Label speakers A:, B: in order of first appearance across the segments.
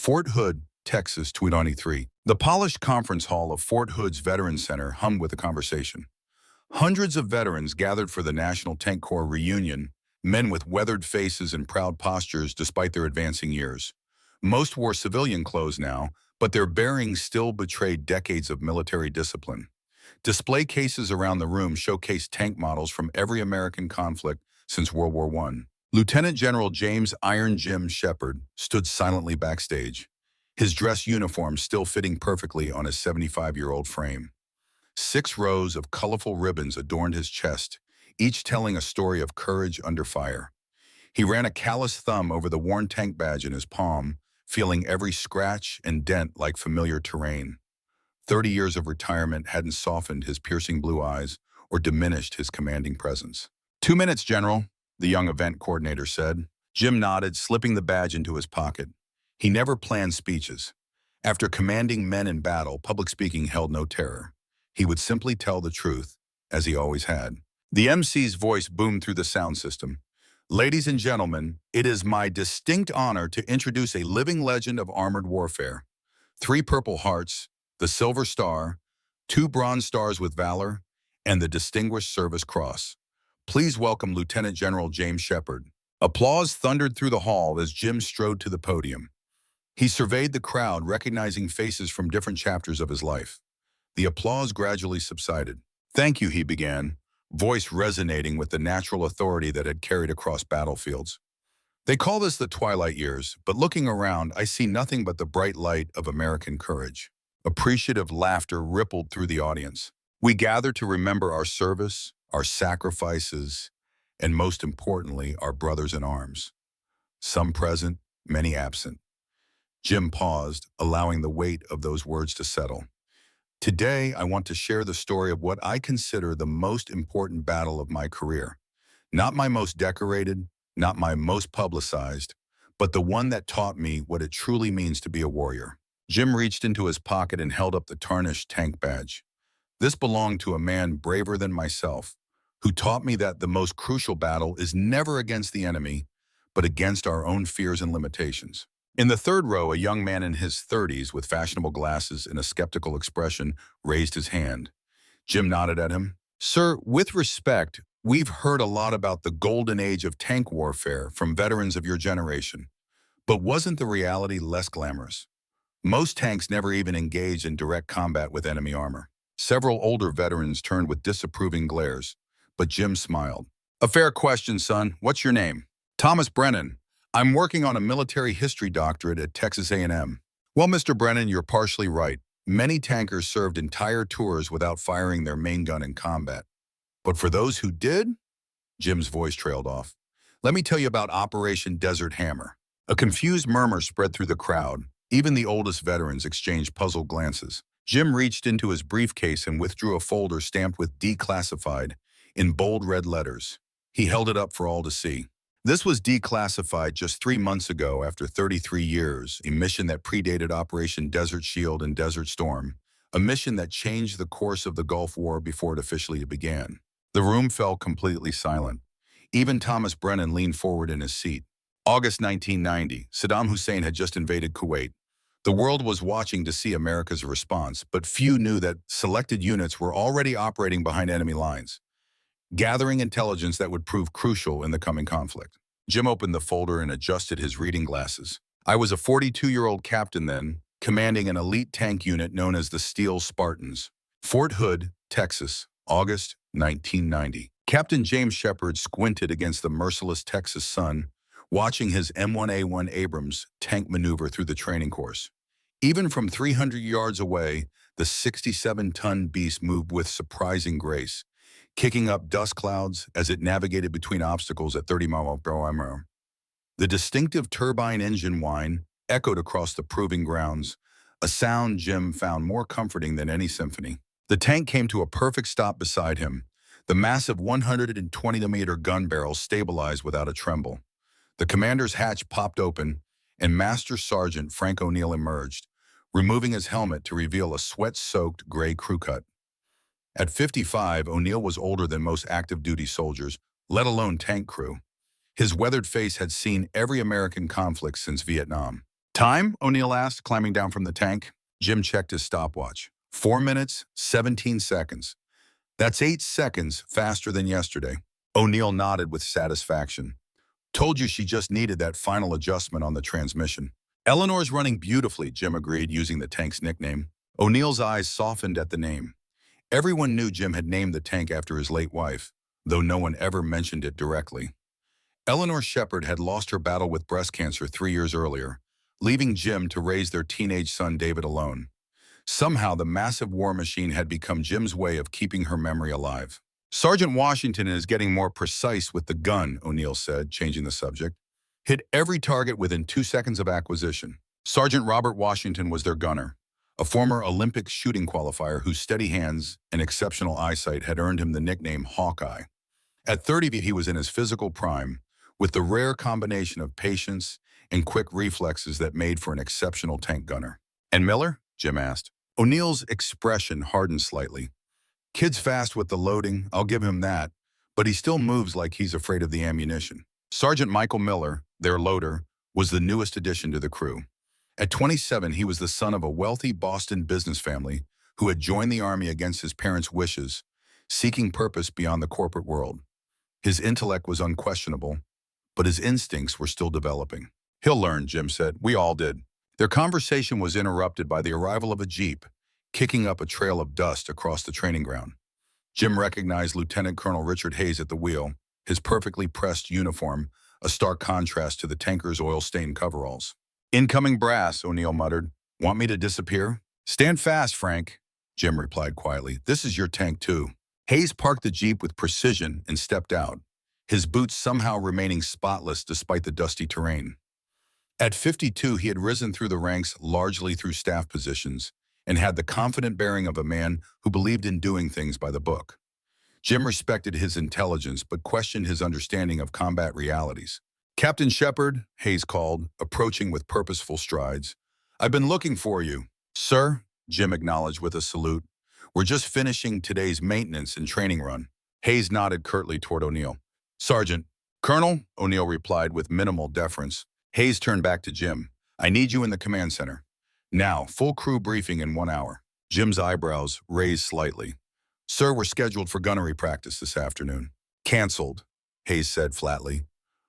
A: Fort Hood, Texas, 2023. The polished conference hall of Fort Hood's Veterans Center hummed with a conversation. Hundreds of veterans gathered for the National Tank Corps reunion, men with weathered faces and proud postures despite their advancing years. Most wore civilian clothes now, but their bearings still betrayed decades of military discipline. Display cases around the room showcased tank models from every American conflict since World War I. Lieutenant General James "Iron Jim" Shepard stood silently backstage, his dress uniform still fitting perfectly on his 75-year-old frame. 6 rows of colorful ribbons adorned his chest, each telling a story of courage under fire. He ran a callous thumb over the worn tank badge in his palm, feeling every scratch and dent like familiar terrain. 30 years of retirement hadn't softened his piercing blue eyes or diminished his commanding presence. 2 minutes, General, the young event coordinator said. Jim nodded, slipping the badge into his pocket. He never planned speeches. After commanding men in battle, public speaking held no terror. He would simply tell the truth, as he always had. The MC's voice boomed through the sound system. Ladies and gentlemen, it is my distinct honor to introduce a living legend of armored warfare. 3 Purple Hearts, the Silver Star, 2 Bronze Stars with Valor, and the Distinguished Service Cross. Please welcome Lieutenant General James Shepard. Applause thundered through the hall as Jim strode to the podium. He surveyed the crowd, recognizing faces from different chapters of his life. The applause gradually subsided. Thank you, he began, voice resonating with the natural authority that had carried across battlefields. They call this the twilight years, but looking around, I see nothing but the bright light of American courage. Appreciative laughter rippled through the audience. We gather to remember our service, our sacrifices, and most importantly, our brothers in arms. Some present, many absent. Jim paused, allowing the weight of those words to settle. Today, I want to share the story of what I consider the most important battle of my career. Not my most decorated, not my most publicized, but the one that taught me what it truly means to be a warrior. Jim reached into his pocket and held up the tarnished tank badge. This belonged to a man braver than myself, who taught me that the most crucial battle is never against the enemy, but against our own fears and limitations. In the 3rd row, a young man in his 30s with fashionable glasses and a skeptical expression raised his hand. Jim nodded at him. Sir, with respect, we've heard a lot about the golden age of tank warfare from veterans of your generation. But wasn't the reality less glamorous? Most tanks never even engaged in direct combat with enemy armor. Several older veterans turned with disapproving glares, but Jim smiled. A fair question, son. What's your name? Thomas Brennan. I'm working on a military history doctorate at Texas A&M. Well, Mr. Brennan, you're partially right. Many tankers served entire tours without firing their main gun in combat. But for those who did, Jim's voice trailed off. Let me tell you about Operation Desert Hammer. A confused murmur spread through the crowd. Even the oldest veterans exchanged puzzled glances. Jim reached into his briefcase and withdrew a folder stamped with declassified in bold red letters. He held it up for all to see. This was declassified just 3 months ago after 33 years, a mission that predated Operation Desert Shield and Desert Storm, a mission that changed the course of the Gulf War before it officially began. The room fell completely silent. Even Thomas Brennan leaned forward in his seat. August 1990, Saddam Hussein had just invaded Kuwait. The world was watching to see America's response, but few knew that selected units were already operating behind enemy lines, gathering intelligence that would prove crucial in the coming conflict. Jim opened the folder and adjusted his reading glasses. I was a 42-year-old captain then, commanding an elite tank unit known as the Steel Spartans. Fort Hood, Texas, August 1990. Captain James Shepard squinted against the merciless Texas sun, watching his M1A1 Abrams tank maneuver through the training course. Even from 300 yards away, the 67-ton beast moved with surprising grace, kicking up dust clouds as it navigated between obstacles at 30 miles per hour. The distinctive turbine engine whine echoed across the proving grounds, a sound Jim found more comforting than any symphony. The tank came to a perfect stop beside him. The massive 120-millimeter gun barrel stabilized without a tremble. The commander's hatch popped open, and Master Sergeant Frank O'Neill emerged, removing his helmet to reveal a sweat-soaked gray crew cut. At 55, O'Neill was older than most active-duty soldiers, let alone tank crew. His weathered face had seen every American conflict since Vietnam. Time? O'Neill asked, climbing down from the tank. Jim checked his stopwatch. 4 minutes, 17 seconds. That's 8 seconds faster than yesterday. O'Neill nodded with satisfaction. Told you she just needed that final adjustment on the transmission. Eleanor's running beautifully, Jim agreed, using the tank's nickname. O'Neill's eyes softened at the name. Everyone knew Jim had named the tank after his late wife, though no one ever mentioned it directly. Eleanor Shepard had lost her battle with breast cancer 3 years earlier, leaving Jim to raise their teenage son David alone. Somehow, the massive war machine had become Jim's way of keeping her memory alive. Sergeant Washington is getting more precise with the gun, O'Neill said, changing the subject. Hit every target within 2 seconds of acquisition. Sergeant Robert Washington was their gunner, a former Olympic shooting qualifier whose steady hands and exceptional eyesight had earned him the nickname Hawkeye. At 30 feet, he was in his physical prime, with the rare combination of patience and quick reflexes that made for an exceptional tank gunner. And Miller? Jim asked. O'Neill's expression hardened slightly. Kid's fast with the loading, I'll give him that, but he still moves like he's afraid of the ammunition. Sergeant Michael Miller, their loader, was the newest addition to the crew. At 27, he was the son of a wealthy Boston business family who had joined the Army against his parents' wishes, seeking purpose beyond the corporate world. His intellect was unquestionable, but his instincts were still developing. He'll learn, Jim said. We all did. Their conversation was interrupted by the arrival of a jeep, kicking up a trail of dust across the training ground. Jim recognized Lieutenant Colonel Richard Hayes at the wheel, his perfectly pressed uniform, a stark contrast to the tanker's oil-stained coveralls. Incoming brass, O'Neill muttered. Want me to disappear? Stand fast, Frank, Jim replied quietly. This is your tank, too. Hayes parked the jeep with precision and stepped out, his boots somehow remaining spotless despite the dusty terrain. At 52, he had risen through the ranks largely through staff positions and had the confident bearing of a man who believed in doing things by the book. Jim respected his intelligence but questioned his understanding of combat realities. Captain Shepard, Hayes called, approaching with purposeful strides. I've been looking for you. Sir, Jim acknowledged with a salute. We're just finishing today's maintenance and training run. Hayes nodded curtly toward O'Neill. Sergeant. Colonel, O'Neill replied with minimal deference. Hayes turned back to Jim. I need you in the command center. Now, full crew briefing in 1 hour. Jim's eyebrows raised slightly. Sir, we're scheduled for gunnery practice this afternoon. Canceled, Hayes said flatly.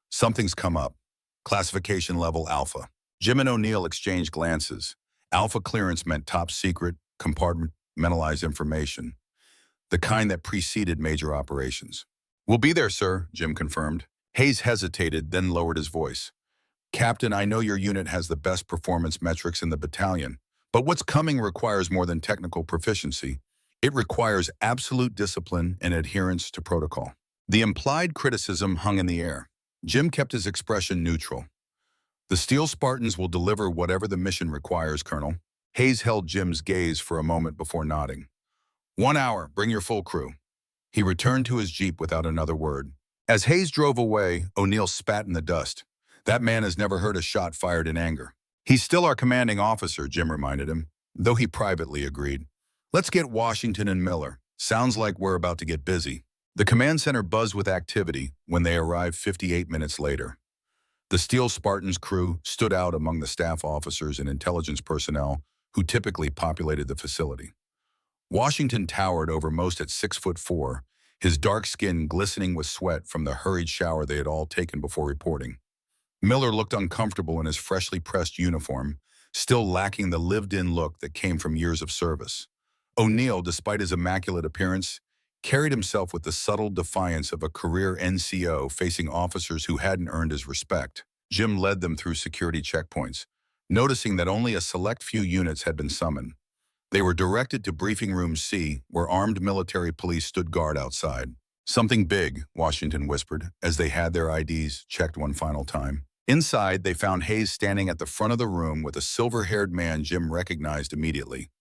A: Something's come up. Classification level Alpha. Jim and O'Neill exchanged glances. Alpha clearance meant top secret, compartmentalized information, the kind that preceded major operations. We'll be there, sir, Jim confirmed. Hayes hesitated, then lowered his voice. Captain, I know your unit has the best performance metrics in the battalion, but what's coming requires more than technical proficiency. It requires absolute discipline and adherence to protocol. The implied criticism hung in the air. Jim kept his expression neutral. The Steel Spartans will deliver whatever the mission requires, Colonel. Hayes held Jim's gaze for a moment before nodding. 1 hour, bring your full crew. He returned to his jeep without another word. As Hayes drove away, O'Neill spat in the dust. That man has never heard a shot fired in anger. He's still our commanding officer, Jim reminded him, though he privately agreed. Let's get Washington and Miller. Sounds like we're about to get busy. The command center buzzed with activity when they arrived 58 minutes later. The Steel Spartans crew stood out among the staff officers and intelligence personnel who typically populated the facility. Washington towered over most at 6'4", his dark skin glistening with sweat from the hurried shower they had all taken before reporting. Miller looked uncomfortable in his freshly pressed uniform, still lacking the lived-in look that came from years of service. O'Neill, despite his immaculate appearance, carried himself with the subtle defiance of a career NCO facing officers who hadn't earned his respect. Jim led them through security checkpoints, noticing that only a select few units had been summoned. They were directed to Briefing Room C, where armed military police stood guard outside. Something big, Washington whispered, as they had their IDs checked one final time. Inside, they found Hayes standing at the front of the room with a silver-haired man Jim recognized immediately.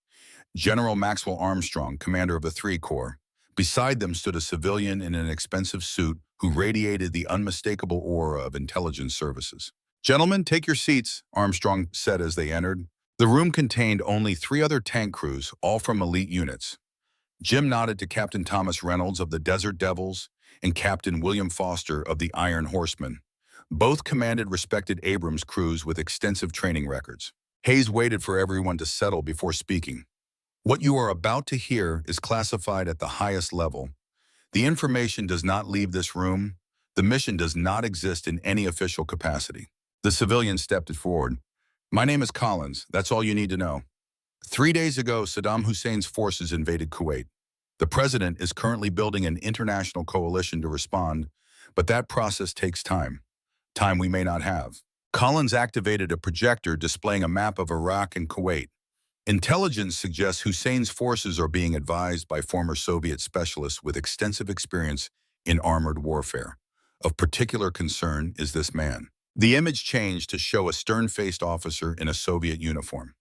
A: General Maxwell Armstrong, commander of the 3 Corps. Beside them stood a civilian in an expensive suit who radiated the unmistakable aura of intelligence services. Gentlemen, take your seats, Armstrong said as they entered. The room contained only 3 other tank crews, all from elite units. Jim nodded to Captain Thomas Reynolds of the Desert Devils and Captain William Foster of the Iron Horsemen, Both commanded respected Abrams crews with extensive training records. Hayes waited for everyone to settle before speaking. What you are about to hear is classified at the highest level. The information does not leave this room. The mission does not exist in any official capacity. The civilian stepped forward. My name is Collins. That's all you need to know. 3 days ago, Saddam Hussein's forces invaded Kuwait. The president is currently building an international coalition to respond, but that process takes time. Time we may not have. Collins activated a projector displaying a map of Iraq and Kuwait. Intelligence suggests Hussein's forces are being advised by former Soviet specialists with extensive experience in armored warfare. Of particular concern is this man. The image changed to show a stern-faced officer in a Soviet uniform.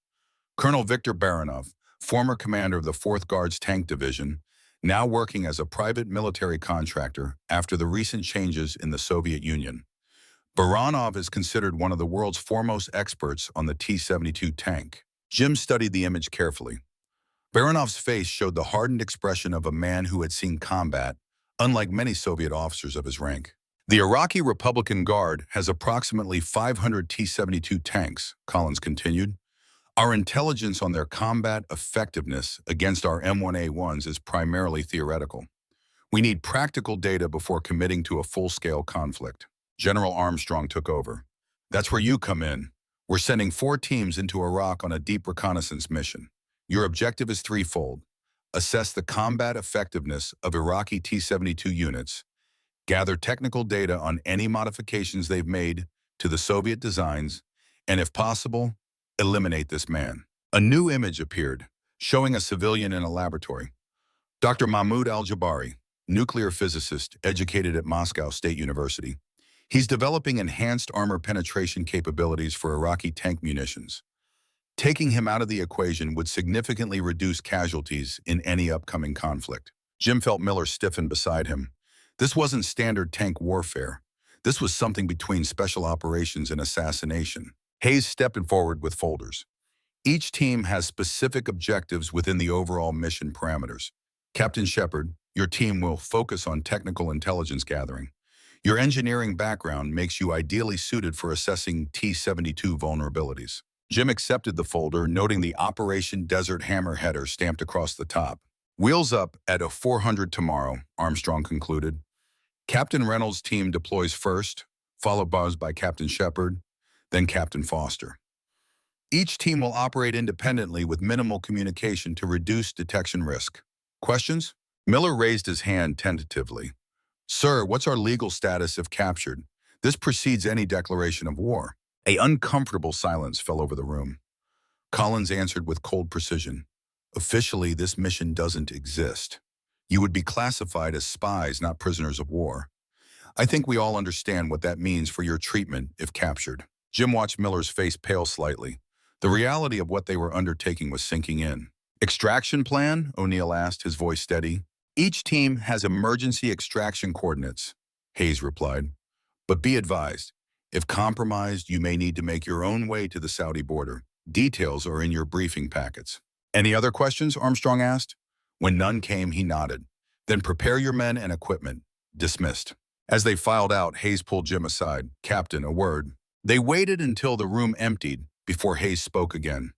A: Colonel Viktor Baranov, former commander of the 4th Guards Tank Division, now working as a private military contractor after the recent changes in the Soviet Union. Baranov is considered one of the world's foremost experts on the T-72 tank. Jim studied the image carefully. Baranov's face showed the hardened expression of a man who had seen combat, unlike many Soviet officers of his rank. The Iraqi Republican Guard has approximately 500 T-72 tanks, Collins continued. Our intelligence on their combat effectiveness against our M1A1s is primarily theoretical. We need practical data before committing to a full-scale conflict. General Armstrong took over. That's where you come in. We're sending 4 teams into Iraq on a deep reconnaissance mission. Your objective is threefold. Assess the combat effectiveness of Iraqi T-72 units, gather technical data on any modifications they've made to the Soviet designs, and if possible, eliminate this man. A new image appeared, showing a civilian in a laboratory. Dr. Mahmoud al-Jabari, nuclear physicist educated at Moscow State University. He's developing enhanced armor penetration capabilities for Iraqi tank munitions. Taking him out of the equation would significantly reduce casualties in any upcoming conflict. Jim felt Miller stiffen beside him. This wasn't standard tank warfare. This was something between special operations and assassination. Hayes stepped forward with folders. Each team has specific objectives within the overall mission parameters. Captain Shepard, your team will focus on technical intelligence gathering. Your engineering background makes you ideally suited for assessing T-72 vulnerabilities. Jim accepted the folder, noting the Operation Desert Hammer header stamped across the top. Wheels up at a 400 tomorrow, Armstrong concluded. Captain Reynolds' team deploys first, followed by Captain Shepard, then Captain Foster. Each team will operate independently with minimal communication to reduce detection risk. Questions? Miller raised his hand tentatively. Sir, what's our legal status if captured? This precedes any declaration of war. An uncomfortable silence fell over the room. Collins answered with cold precision. Officially, this mission doesn't exist. You would be classified as spies, not prisoners of war. I think we all understand what that means for your treatment if captured. Jim watched Miller's face pale slightly. The reality of what they were undertaking was sinking in. Extraction plan? O'Neill asked, his voice steady. Each team has emergency extraction coordinates, Hayes replied. But be advised, if compromised, you may need to make your own way to the Saudi border. Details are in your briefing packets. Any other questions? Armstrong asked. When none came, he nodded. Then prepare your men and equipment. Dismissed. As they filed out, Hayes pulled Jim aside. Captain, a word. They waited until the room emptied before Hayes spoke again.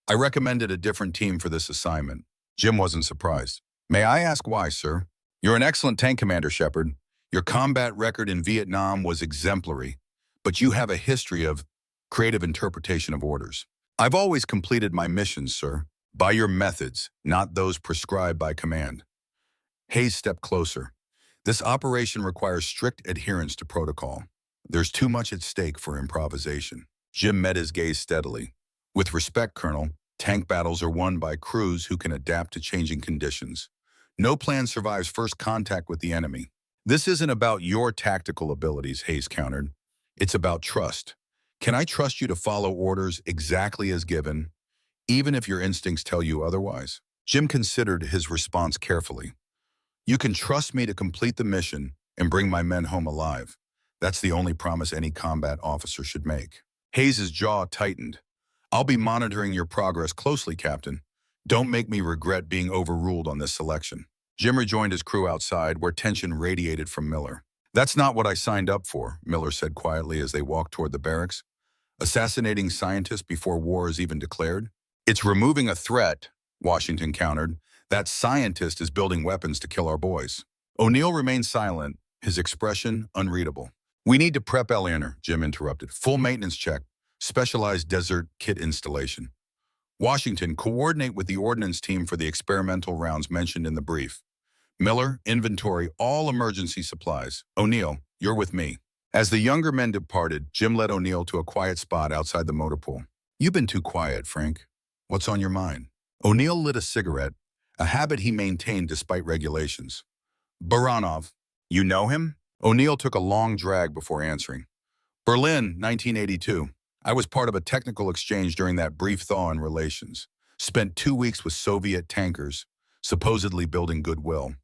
A: I recommended a different team for this assignment. Jim wasn't surprised. May I ask why, sir? You're an excellent tank commander, Shepard. Your combat record in Vietnam was exemplary, but you have a history of creative interpretation of orders. I've always completed my missions, sir, by your methods, not those prescribed by command. Hayes stepped closer. This operation requires strict adherence to protocol. There's too much at stake for improvisation. Jim met his gaze steadily. With respect, Colonel, tank battles are won by crews who can adapt to changing conditions. No plan survives first contact with the enemy. This isn't about your tactical abilities, Hayes countered. It's about trust. Can I trust you to follow orders exactly as given, even if your instincts tell you otherwise? Jim considered his response carefully. You can trust me to complete the mission and bring my men home alive. That's the only promise any combat officer should make. Hayes' jaw tightened. I'll be monitoring your progress closely, Captain. Don't make me regret being overruled on this selection. Jim rejoined his crew outside, where tension radiated from Miller. That's not what I signed up for, Miller said quietly as they walked toward the barracks. Assassinating scientists before war is even declared? It's removing a threat, Washington countered. That scientist is building weapons to kill our boys. O'Neill remained silent, his expression unreadable. We need to prep Eleanor, Jim interrupted. Full maintenance check, specialized desert kit installation. Washington, coordinate with the ordnance team for the experimental rounds mentioned in the brief. Miller, inventory all emergency supplies. O'Neill, you're with me. As the younger men departed, Jim led O'Neill to a quiet spot outside the motor pool. You've been too quiet, Frank. What's on your mind? O'Neill lit a cigarette, a habit he maintained despite regulations. Baranov, you know him? O'Neill took a long drag before answering. Berlin, 1982. I was part of a technical exchange during that brief thaw in relations. Spent 2 weeks with Soviet tankers, supposedly building goodwill.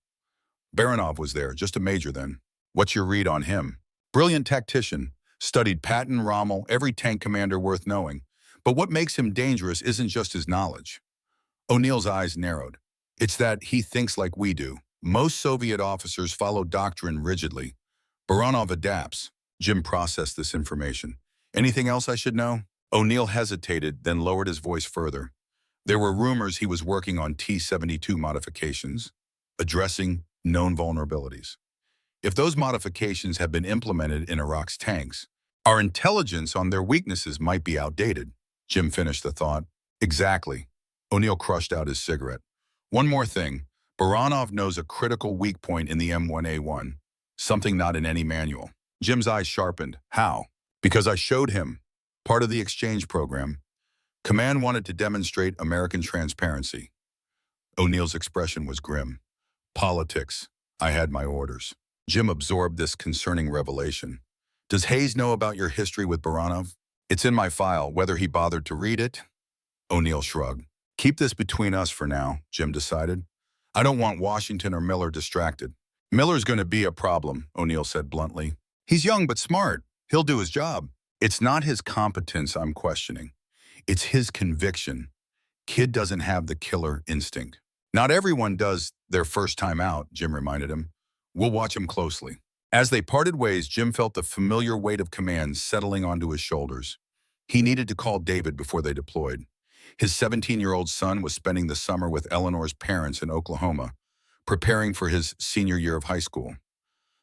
A: Baranov was there, just a major then. What's your read on him? Brilliant tactician, studied Patton, Rommel, every tank commander worth knowing. But what makes him dangerous isn't just his knowledge. O'Neill's eyes narrowed. It's that he thinks like we do. Most Soviet officers follow doctrine rigidly. Baranov adapts. Jim processed this information. Anything else I should know? O'Neill hesitated, then lowered his voice further. There were rumors he was working on T-72 modifications, addressing known vulnerabilities. If those modifications had been implemented in Iraq's tanks, our intelligence on their weaknesses might be outdated. Jim finished the thought. Exactly. O'Neill crushed out his cigarette. One more thing. Baranov knows a critical weak point in the M1A1, something not in any manual. Jim's eyes sharpened. How? Because I showed him. Part of the exchange program. Command wanted to demonstrate American transparency. O'Neill's expression was grim. Politics. I had my orders. Jim absorbed this concerning revelation. Does Hayes know about your history with Baranov? It's in my file, whether he bothered to read it. O'Neill shrugged. Keep this between us for now, Jim decided. I don't want Washington or Miller distracted. Miller's going to be a problem, O'Neill said bluntly. He's young but smart. He'll do his job. It's not his competence I'm questioning. It's his conviction. Kid doesn't have the killer instinct. Not everyone does their first time out, Jim reminded him. We'll watch him closely. As they parted ways, Jim felt the familiar weight of command settling onto his shoulders. He needed to call David before they deployed. His 17-year-old son was spending the summer with Eleanor's parents in Oklahoma, preparing for his senior year of high school.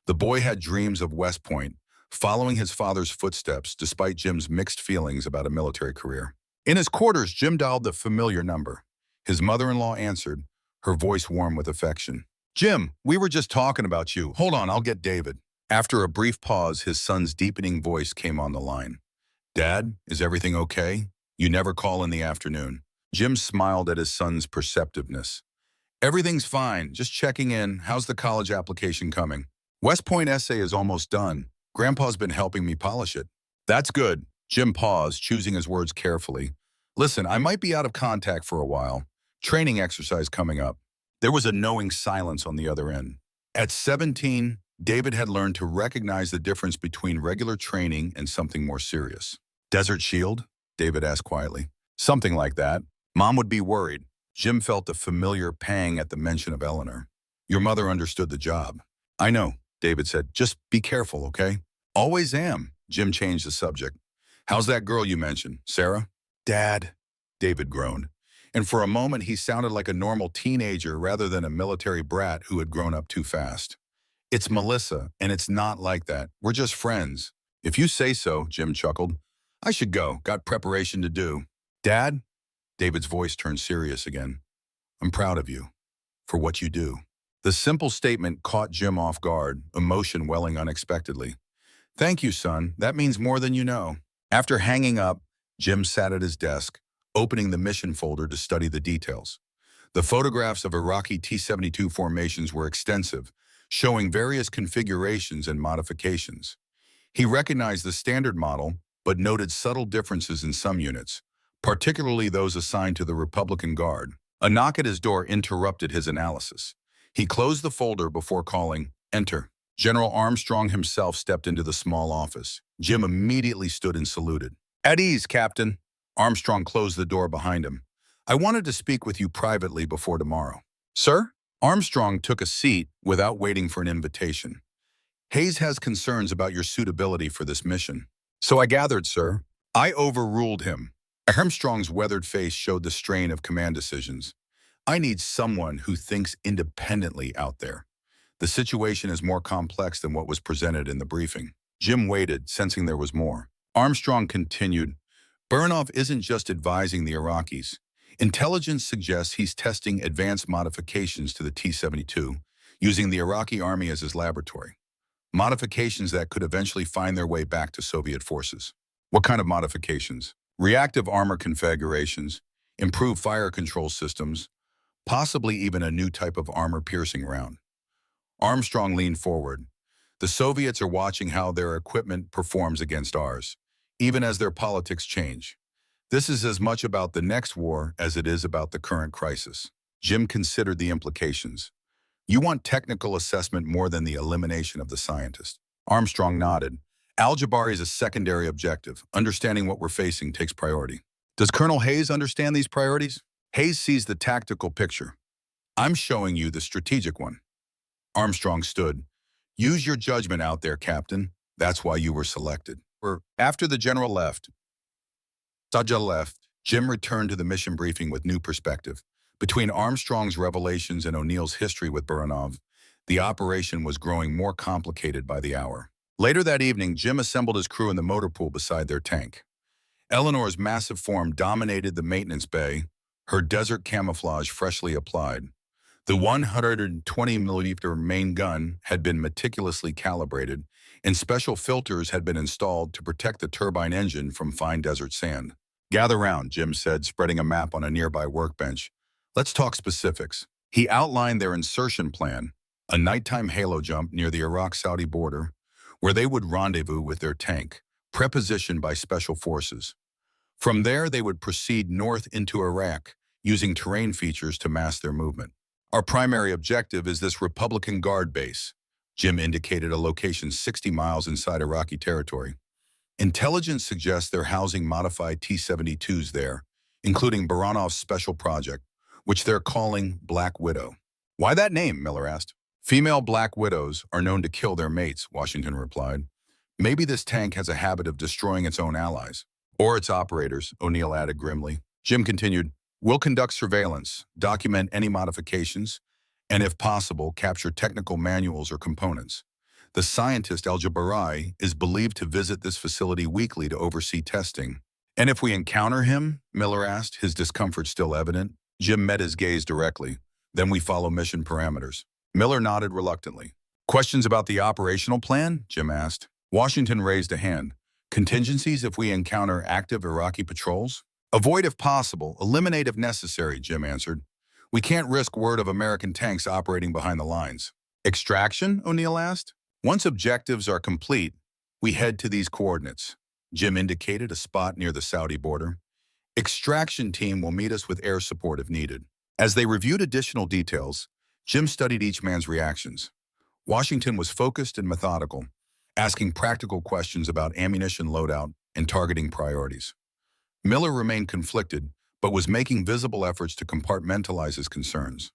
A: The boy had dreams of West Point, following his father's footsteps despite Jim's mixed feelings about a military career. In his quarters, Jim dialed the familiar number. His mother-in-law answered, her voice warm with affection. Jim, we were just talking about you. Hold on, I'll get David. After a brief pause, his son's deepening voice came on the line. Dad, is everything okay? You never call in the afternoon. Jim smiled at his son's perceptiveness. Everything's fine, just checking in. How's the college application coming? West Point essay is almost done. Grandpa's been helping me polish it. That's good. Jim paused, choosing his words carefully. Listen, I might be out of contact for a while. Training exercise coming up. There was a knowing silence on the other end. At 17, David had learned to recognize the difference between regular training and something more serious. Desert Shield? David asked quietly. Something like that. Mom would be worried. Jim felt a familiar pang at the mention of Eleanor. Your mother understood the job. I know, David said. Just be careful, okay? Always am. Jim changed the subject. How's that girl you mentioned, Sarah? Dad, David groaned. And for a moment, he sounded like a normal teenager rather than a military brat who had grown up too fast. It's Melissa, and it's not like that. We're just friends. If you say so, Jim chuckled. I should go. Got preparation to do. Dad? David's voice turned serious again. I'm proud of you for what you do. The simple statement caught Jim off guard, emotion welling unexpectedly. Thank you, son. That means more than you know. After hanging up, Jim sat at his desk, opening the mission folder to study the details. The photographs of Iraqi T-72 formations were extensive, showing various configurations and modifications. He recognized the standard model, but noted subtle differences in some units, particularly those assigned to the Republican Guard. A knock at his door interrupted his analysis. He closed the folder before calling, Enter. General Armstrong himself stepped into the small office. Jim immediately stood and saluted. At ease, Captain. Armstrong closed the door behind him. I wanted to speak with you privately before tomorrow. Sir? Armstrong took a seat without waiting for an invitation. Hayes has concerns about your suitability for this mission. So I gathered, sir. I overruled him. Armstrong's weathered face showed the strain of command decisions. I need someone who thinks independently out there. The situation is more complex than what was presented in the briefing. Jim waited, sensing there was more. Armstrong continued, Baranov isn't just advising the Iraqis. Intelligence suggests he's testing advanced modifications to the T-72, using the Iraqi army as his laboratory. Modifications that could eventually find their way back to Soviet forces. What kind of modifications? Reactive armor configurations, improved fire control systems, possibly even a new type of armor-piercing round. Armstrong leaned forward. The Soviets are watching how their equipment performs against ours, even as their politics change. This is as much about the next war as it is about the current crisis. Jim considered the implications. You want technical assessment more than the elimination of the scientist. Armstrong nodded. Al-Jabari is a secondary objective. Understanding what we're facing takes priority. Does Colonel Hayes understand these priorities? Hayes sees the tactical picture. I'm showing you the strategic one. Armstrong stood. Use your judgment out there, Captain. That's why you were selected. After the general left, Jim returned to the mission briefing with new perspective. Between Armstrong's revelations and O'Neill's history with Baranov, the operation was growing more complicated by the hour. Later that evening, Jim assembled his crew in the motor pool beside their tank. Eleanor's massive form dominated the maintenance bay, her desert camouflage freshly applied. The 120mm main gun had been meticulously calibrated, and special filters had been installed to protect the turbine engine from fine desert sand. Gather round, Jim said, spreading a map on a nearby workbench. Let's talk specifics. He outlined their insertion plan, a nighttime halo jump near the Iraq-Saudi border, where they would rendezvous with their tank, prepositioned by special forces. From there, they would proceed north into Iraq, using terrain features to mask their movement. Our primary objective is this Republican Guard base. Jim indicated a location 60 miles inside Iraqi territory. Intelligence suggests they're housing modified T-72s there, including Baranov's special project, which they're calling Black Widow. Why that name? Miller asked. Female Black Widows are known to kill their mates, Washington replied. Maybe this tank has a habit of destroying its own allies. Or its operators, O'Neill added grimly. Jim continued, we'll conduct surveillance, document any modifications, and if possible, capture technical manuals or components. The scientist Al-Jabari is believed to visit this facility weekly to oversee testing. And if we encounter him? Miller asked, his discomfort still evident. Jim met his gaze directly. Then we follow mission parameters. Miller nodded reluctantly. Questions about the operational plan? Jim asked. Washington raised a hand. Contingencies if we encounter active Iraqi patrols? Avoid if possible, eliminate if necessary, Jim answered. We can't risk word of American tanks operating behind the lines. Extraction? O'Neill asked. Once objectives are complete, we head to these coordinates. Jim indicated a spot near the Saudi border. Extraction team will meet us with air support if needed. As they reviewed additional details, Jim studied each man's reactions. Washington was focused and methodical, asking practical questions about ammunition loadout and targeting priorities. Miller remained conflicted, but was making visible efforts to compartmentalize his concerns.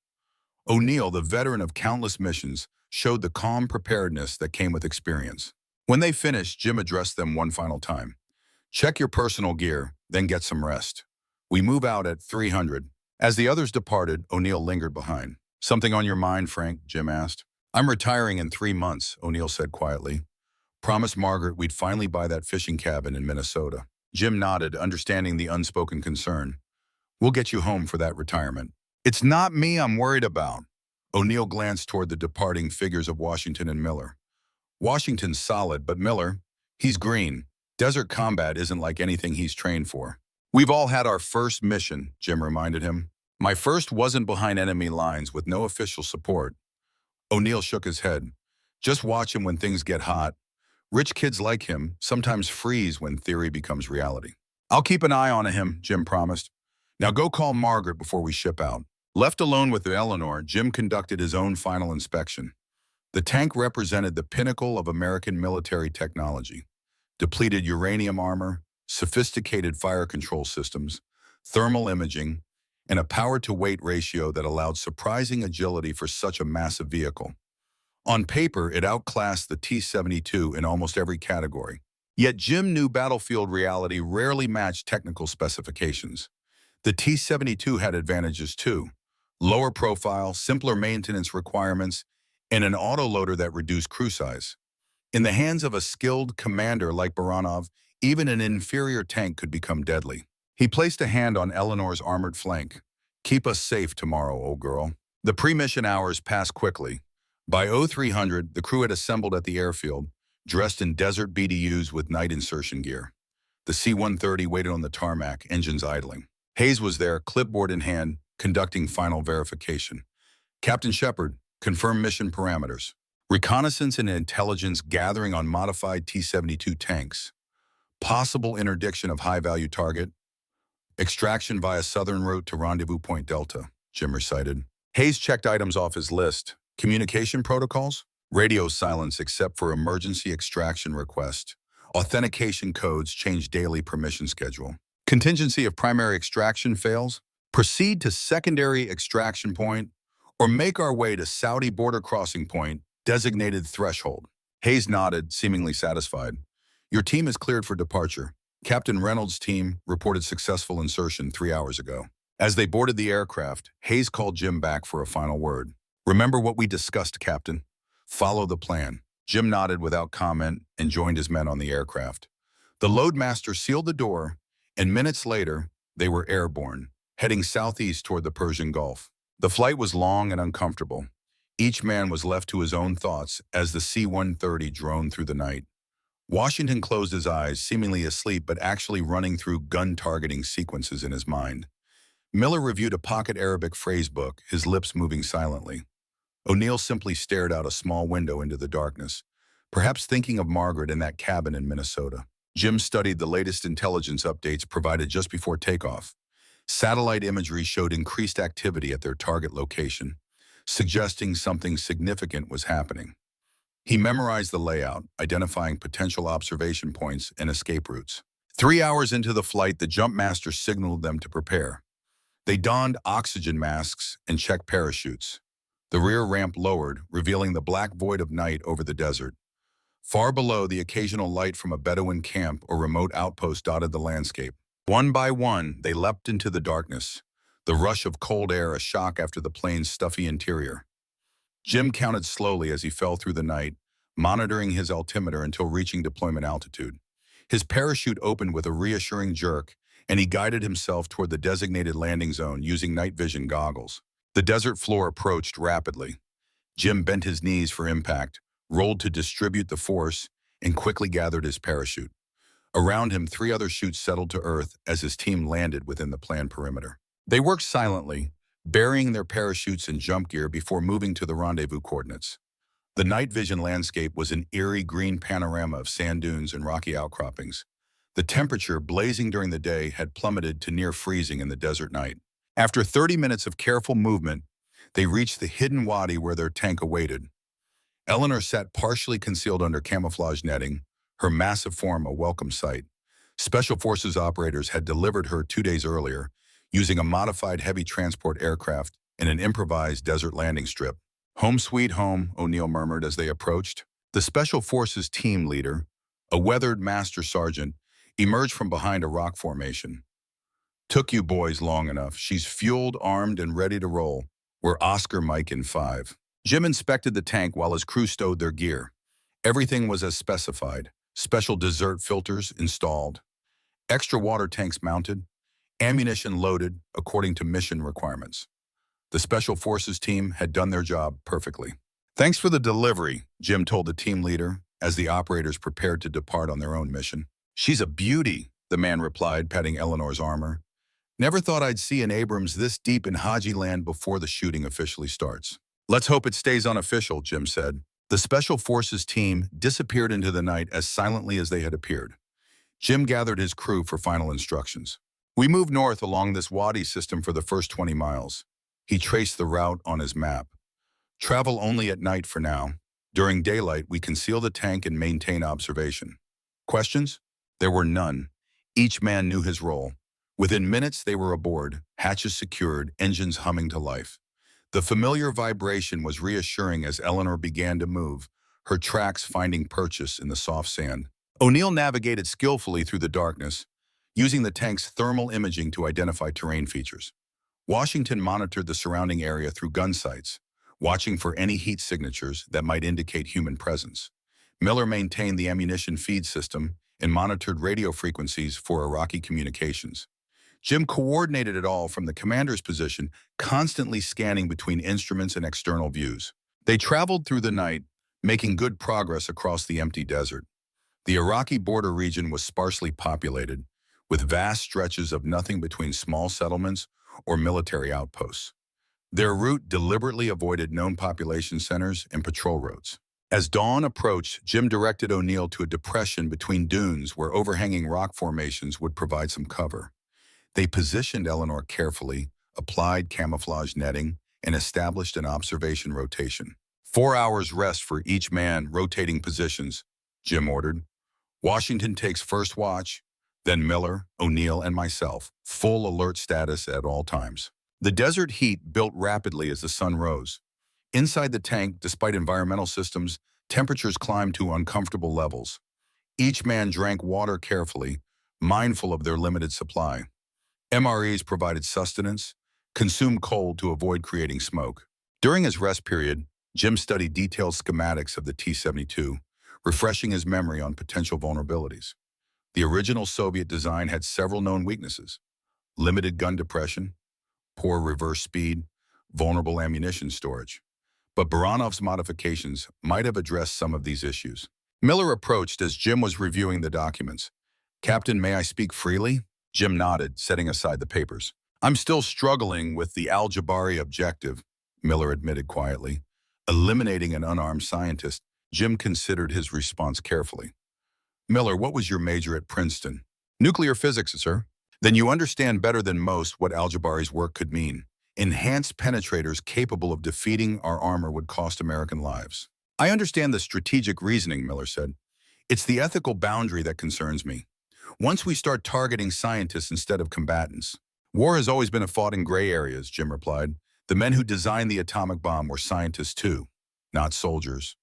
A: O'Neill, the veteran of countless missions, showed the calm preparedness that came with experience. When they finished, Jim addressed them one final time. Check your personal gear, then get some rest. We move out at 300. As the others departed, O'Neill lingered behind. Something on your mind, Frank? Jim asked. I'm retiring in 3 months, O'Neill said quietly. Promised Margaret we'd finally buy that fishing cabin in Minnesota. Jim nodded, understanding the unspoken concern. We'll get you home for that retirement. It's not me I'm worried about. O'Neill glanced toward the departing figures of Washington and Miller. Washington's solid, but Miller, he's green. Desert combat isn't like anything he's trained for. We've all had our first mission, Jim reminded him. My first wasn't behind enemy lines with no official support. O'Neill shook his head. Just watch him when things get hot. Rich kids like him sometimes freeze when theory becomes reality. I'll keep an eye on him, Jim promised. Now go call Margaret before we ship out. Left alone with Eleanor, Jim conducted his own final inspection. The tank represented the pinnacle of American military technology. Depleted uranium armor, sophisticated fire control systems, thermal imaging, and a power-to-weight ratio that allowed surprising agility for such a massive vehicle. On paper, it outclassed the T-72 in almost every category. Yet Jim knew battlefield reality rarely matched technical specifications. The T-72 had advantages too: lower profile, simpler maintenance requirements, and an autoloader that reduced crew size. In the hands of a skilled commander like Baranov, even an inferior tank could become deadly. He placed a hand on Eleanor's armored flank. "Keep us safe tomorrow, old girl." The pre-mission hours passed quickly. By 0300, the crew had assembled at the airfield, dressed in desert BDUs with night insertion gear. The C-130 waited on the tarmac, engines idling. Hayes was there, clipboard in hand, conducting final verification. "Captain Shepard, confirm mission parameters. Reconnaissance and intelligence gathering on modified T-72 tanks. Possible interdiction of high-value target. Extraction via southern route to rendezvous point Delta," Jim recited. Hayes checked items off his list. Communication protocols? Radio silence except for emergency extraction request. Authentication codes change daily permission schedule. Contingency of primary extraction fails? Proceed to secondary extraction point or make our way to Saudi border crossing point, designated threshold. Hayes nodded, seemingly satisfied. "Your team is cleared for departure. Captain Reynolds' team reported successful insertion 3 hours ago." As they boarded the aircraft, Hayes called Jim back for a final word. "Remember what we discussed, Captain. Follow the plan." Jim nodded without comment and joined his men on the aircraft. The loadmaster sealed the door, and minutes later, they were airborne, heading southeast toward the Persian Gulf. The flight was long and uncomfortable. Each man was left to his own thoughts as the C-130 droned through the night. Washington closed his eyes, seemingly asleep but actually running through gun-targeting sequences in his mind. Miller reviewed a pocket Arabic phrase book, his lips moving silently. O'Neill simply stared out a small window into the darkness, perhaps thinking of Margaret in that cabin in Minnesota. Jim studied the latest intelligence updates provided just before takeoff. Satellite imagery showed increased activity at their target location, suggesting something significant was happening. He memorized the layout, identifying potential observation points and escape routes. 3 hours into the flight, the jump master signaled them to prepare. They donned oxygen masks and checked parachutes. The rear ramp lowered, revealing the black void of night over the desert. Far below, the occasional light from a Bedouin camp or remote outpost dotted the landscape. One by one, they leapt into the darkness, the rush of cold air a shock after the plane's stuffy interior. Jim counted slowly as he fell through the night, monitoring his altimeter until reaching deployment altitude. His parachute opened with a reassuring jerk, and he guided himself toward the designated landing zone using night vision goggles. The desert floor approached rapidly. Jim bent his knees for impact, rolled to distribute the force, and quickly gathered his parachute. Around him, 3 other chutes settled to earth as his team landed within the planned perimeter. They worked silently, burying their parachutes in jump gear before moving to the rendezvous coordinates. The night vision landscape was an eerie green panorama of sand dunes and rocky outcroppings. The temperature, blazing during the day, had plummeted to near freezing in the desert night. After 30 minutes of careful movement, they reached the hidden wadi where their tank awaited. Eleanor sat partially concealed under camouflage netting, her massive form a welcome sight. Special Forces operators had delivered her 2 days earlier, using a modified heavy transport aircraft and an improvised desert landing strip. "Home sweet home," O'Neill murmured as they approached. The Special Forces team leader, a weathered master sergeant, emerged from behind a rock formation. "Took you boys long enough. She's fueled, armed, and ready to roll. We're Oscar Mike in 5. Jim inspected the tank while his crew stowed their gear. Everything was as specified. Special dessert filters installed, extra water tanks mounted, ammunition loaded according to mission requirements. The Special Forces team had done their job perfectly. "Thanks for the delivery," Jim told the team leader as the operators prepared to depart on their own mission. "She's a beauty," the man replied, patting Eleanor's armor. "Never thought I'd see an Abrams this deep in Haji land before the shooting officially starts." "Let's hope it stays unofficial," Jim said. The Special Forces team disappeared into the night as silently as they had appeared. Jim gathered his crew for final instructions. "We move north along this wadi system for the first 20 miles. He traced the route on his map. "Travel only at night for now. During daylight, we conceal the tank and maintain observation." Questions? There were none. Each man knew his role. Within minutes, they were aboard, hatches secured, engines humming to life. The familiar vibration was reassuring as Eleanor began to move, her tracks finding purchase in the soft sand. O'Neill navigated skillfully through the darkness, using the tank's thermal imaging to identify terrain features. Washington monitored the surrounding area through gun sights, watching for any heat signatures that might indicate human presence. Miller maintained the ammunition feed system and monitored radio frequencies for Iraqi communications. Jim coordinated it all from the commander's position, constantly scanning between instruments and external views. They traveled through the night, making good progress across the empty desert. The Iraqi border region was sparsely populated, with vast stretches of nothing between small settlements or military outposts. Their route deliberately avoided known population centers and patrol roads. As dawn approached, Jim directed O'Neill to a depression between dunes where overhanging rock formations would provide some cover. They positioned Eleanor carefully, applied camouflage netting, and established an observation rotation. 4 hours rest for each man, rotating positions, Jim ordered. Washington takes first watch, then Miller, O'Neill, and myself, full alert status at all times. The desert heat built rapidly as the sun rose. Inside the tank, despite environmental systems, temperatures climbed to uncomfortable levels. Each man drank water carefully, mindful of their limited supply. MREs provided sustenance, consumed coal to avoid creating smoke. During his rest period, Jim studied detailed schematics of the T-72, refreshing his memory on potential vulnerabilities. The original Soviet design had several known weaknesses: limited gun depression, poor reverse speed, vulnerable ammunition storage. But Baranov's modifications might have addressed some of these issues. Miller approached as Jim was reviewing the documents. "Captain, may I speak freely?" Jim nodded, setting aside the papers. "I'm still struggling with the Al-Jabari objective," Miller admitted quietly. Eliminating an unarmed scientist, Jim considered his response carefully. "Miller, what was your major at Princeton?" "Nuclear physics, sir." "Then you understand better than most what Al-Jabari's work could mean. Enhanced penetrators capable of defeating our armor would cost American lives." "I understand the strategic reasoning," Miller said. "It's the ethical boundary that concerns me. Once we start targeting scientists instead of combatants." "War has always been fought in gray areas," Jim replied. "The men who designed the atomic bomb were scientists too, not soldiers.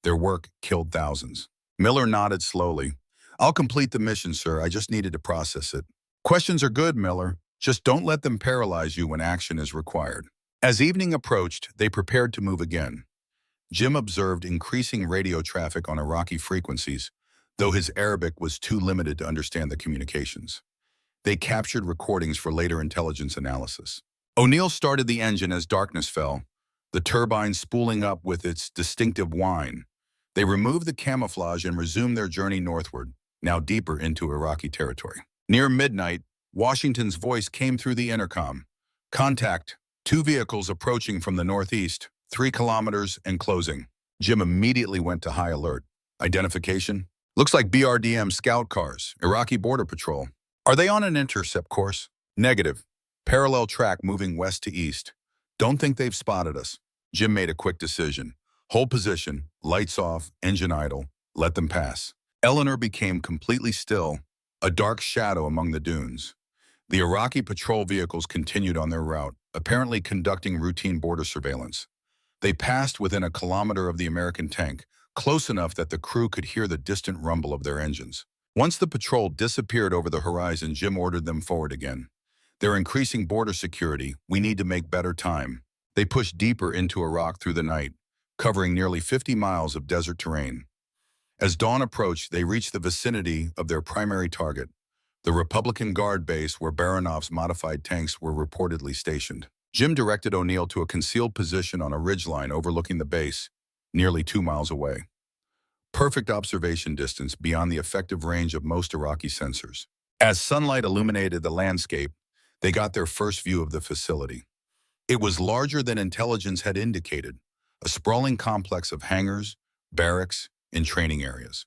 A: Their work killed thousands." Miller nodded slowly. "I'll complete the mission, sir. I just needed to process it." "Questions are good, Miller. Just don't let them paralyze you when action is required." As evening approached, they prepared to move again. Jim observed increasing radio traffic on Iraqi frequencies, though his Arabic was too limited to understand the communications. They captured recordings for later intelligence analysis. O'Neill started the engine as darkness fell, the turbine spooling up with its distinctive whine. They removed the camouflage and resumed their journey northward, now deeper into Iraqi territory. Near midnight, Washington's voice came through the intercom. "Contact. 2 vehicles approaching from the northeast, 3 kilometers and closing." Jim immediately went to high alert. "Identification? Looks like BRDM scout cars, Iraqi Border Patrol. Are they on an intercept course?" "Negative. Parallel track moving west to east. Don't think they've spotted us." Jim made a quick decision. "Hold position, lights off, engine idle. Let them pass." Eleanor became completely still, a dark shadow among the dunes. The Iraqi patrol vehicles continued on their route, apparently conducting routine border surveillance. They passed within a kilometer of the American tank, close enough that the crew could hear the distant rumble of their engines. Once the patrol disappeared over the horizon, Jim ordered them forward again. "They're increasing border security. We need to make better time." They pushed deeper into Iraq through the night, covering nearly 50 miles of desert terrain. As dawn approached, they reached the vicinity of their primary target, the Republican Guard base where Baranov's modified tanks were reportedly stationed. Jim directed O'Neill to a concealed position on a ridgeline overlooking the base, nearly 2 miles away. Perfect observation distance beyond the effective range of most Iraqi sensors. As sunlight illuminated the landscape, they got their first view of the facility. It was larger than intelligence had indicated, a sprawling complex of hangars, barracks, and training areas.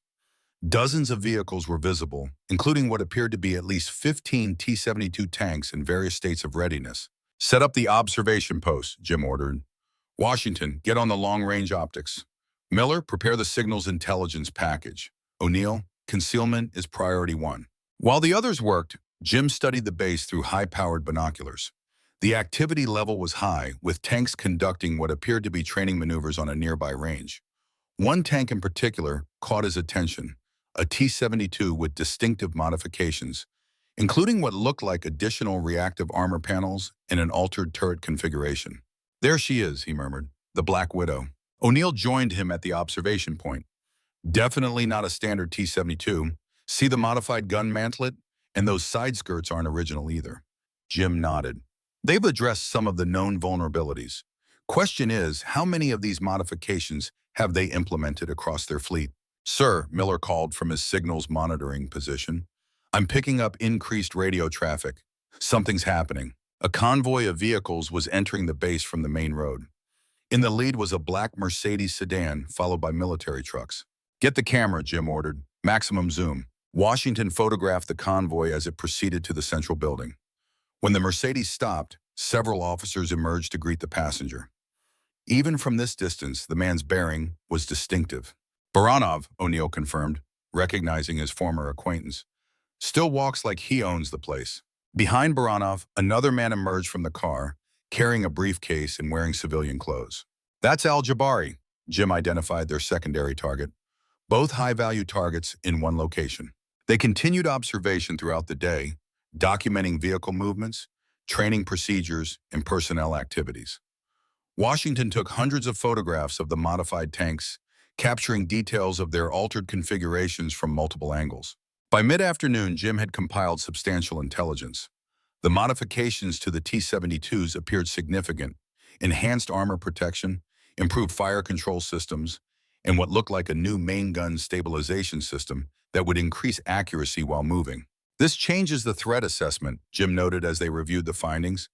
A: Dozens of vehicles were visible, including what appeared to be at least 15 T-72 tanks in various states of readiness. "Set up the observation post," Jim ordered. "Washington, get on the long-range optics. Miller, prepare the signals intelligence package. O'Neill, concealment is priority 1. While the others worked, Jim studied the base through high-powered binoculars. The activity level was high, with tanks conducting what appeared to be training maneuvers on a nearby range. One tank in particular caught his attention, a T-72 with distinctive modifications, including what looked like additional reactive armor panels and an altered turret configuration. "There she is," he murmured, "the Black Widow." O'Neill joined him at the observation point. "Definitely not a standard T-72. See the modified gun mantlet? And those side skirts aren't original either." Jim nodded. "They've addressed some of the known vulnerabilities. Question is, how many of these modifications have they implemented across their fleet?" "Sir," Miller called from his signals monitoring position, "I'm picking up increased radio traffic. Something's happening." A convoy of vehicles was entering the base from the main road. In the lead was a black Mercedes sedan, followed by military trucks. "Get the camera," Jim ordered. "Maximum zoom." Washington photographed the convoy as it proceeded to the central building. When the Mercedes stopped, several officers emerged to greet the passenger. Even from this distance, the man's bearing was distinctive. "Baranov," O'Neill confirmed, recognizing his former acquaintance. "Still walks like he owns the place." Behind Baranov, another man emerged from the car, carrying a briefcase and wearing civilian clothes. "That's Al-Jabari," Jim identified their secondary target. Both high-value targets in one location. They continued observation throughout the day, documenting vehicle movements, training procedures, and personnel activities. Washington took hundreds of photographs of the modified tanks, capturing details of their altered configurations from multiple angles. By mid-afternoon, Jim had compiled substantial intelligence. The modifications to the T-72s appeared significant: enhanced armor protection, improved fire control systems, and what looked like a new main gun stabilization system that would increase accuracy while moving. "This changes the threat assessment," Jim noted as they reviewed the findings.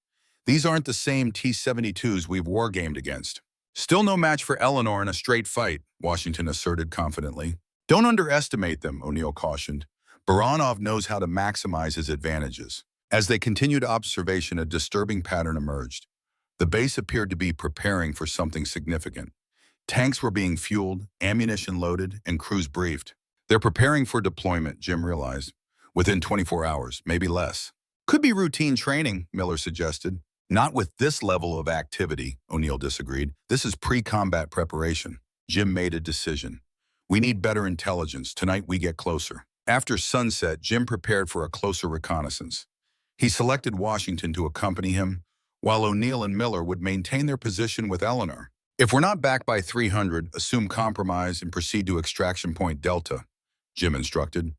A: "These aren't the same T-72s we've wargamed against." "Still no match for Eleanor in a straight fight," Washington asserted confidently. "Don't underestimate them," O'Neill cautioned. "Baranov knows how to maximize his advantages." As they continued observation, a disturbing pattern emerged. The base appeared to be preparing for something significant. Tanks were being fueled, ammunition loaded, and crews briefed. "They're preparing for deployment," Jim realized. "Within 24 hours, maybe less." "Could be routine training," Miller suggested. "Not with this level of activity," O'Neill disagreed. "This is pre-combat preparation." Jim made a decision. "We need better intelligence. Tonight we get closer." After sunset, Jim prepared for a closer reconnaissance. He selected Washington to accompany him, while O'Neill and Miller would maintain their position with Eleanor. "If we're not back by 300, assume compromise and proceed to extraction point Delta," Jim instructed.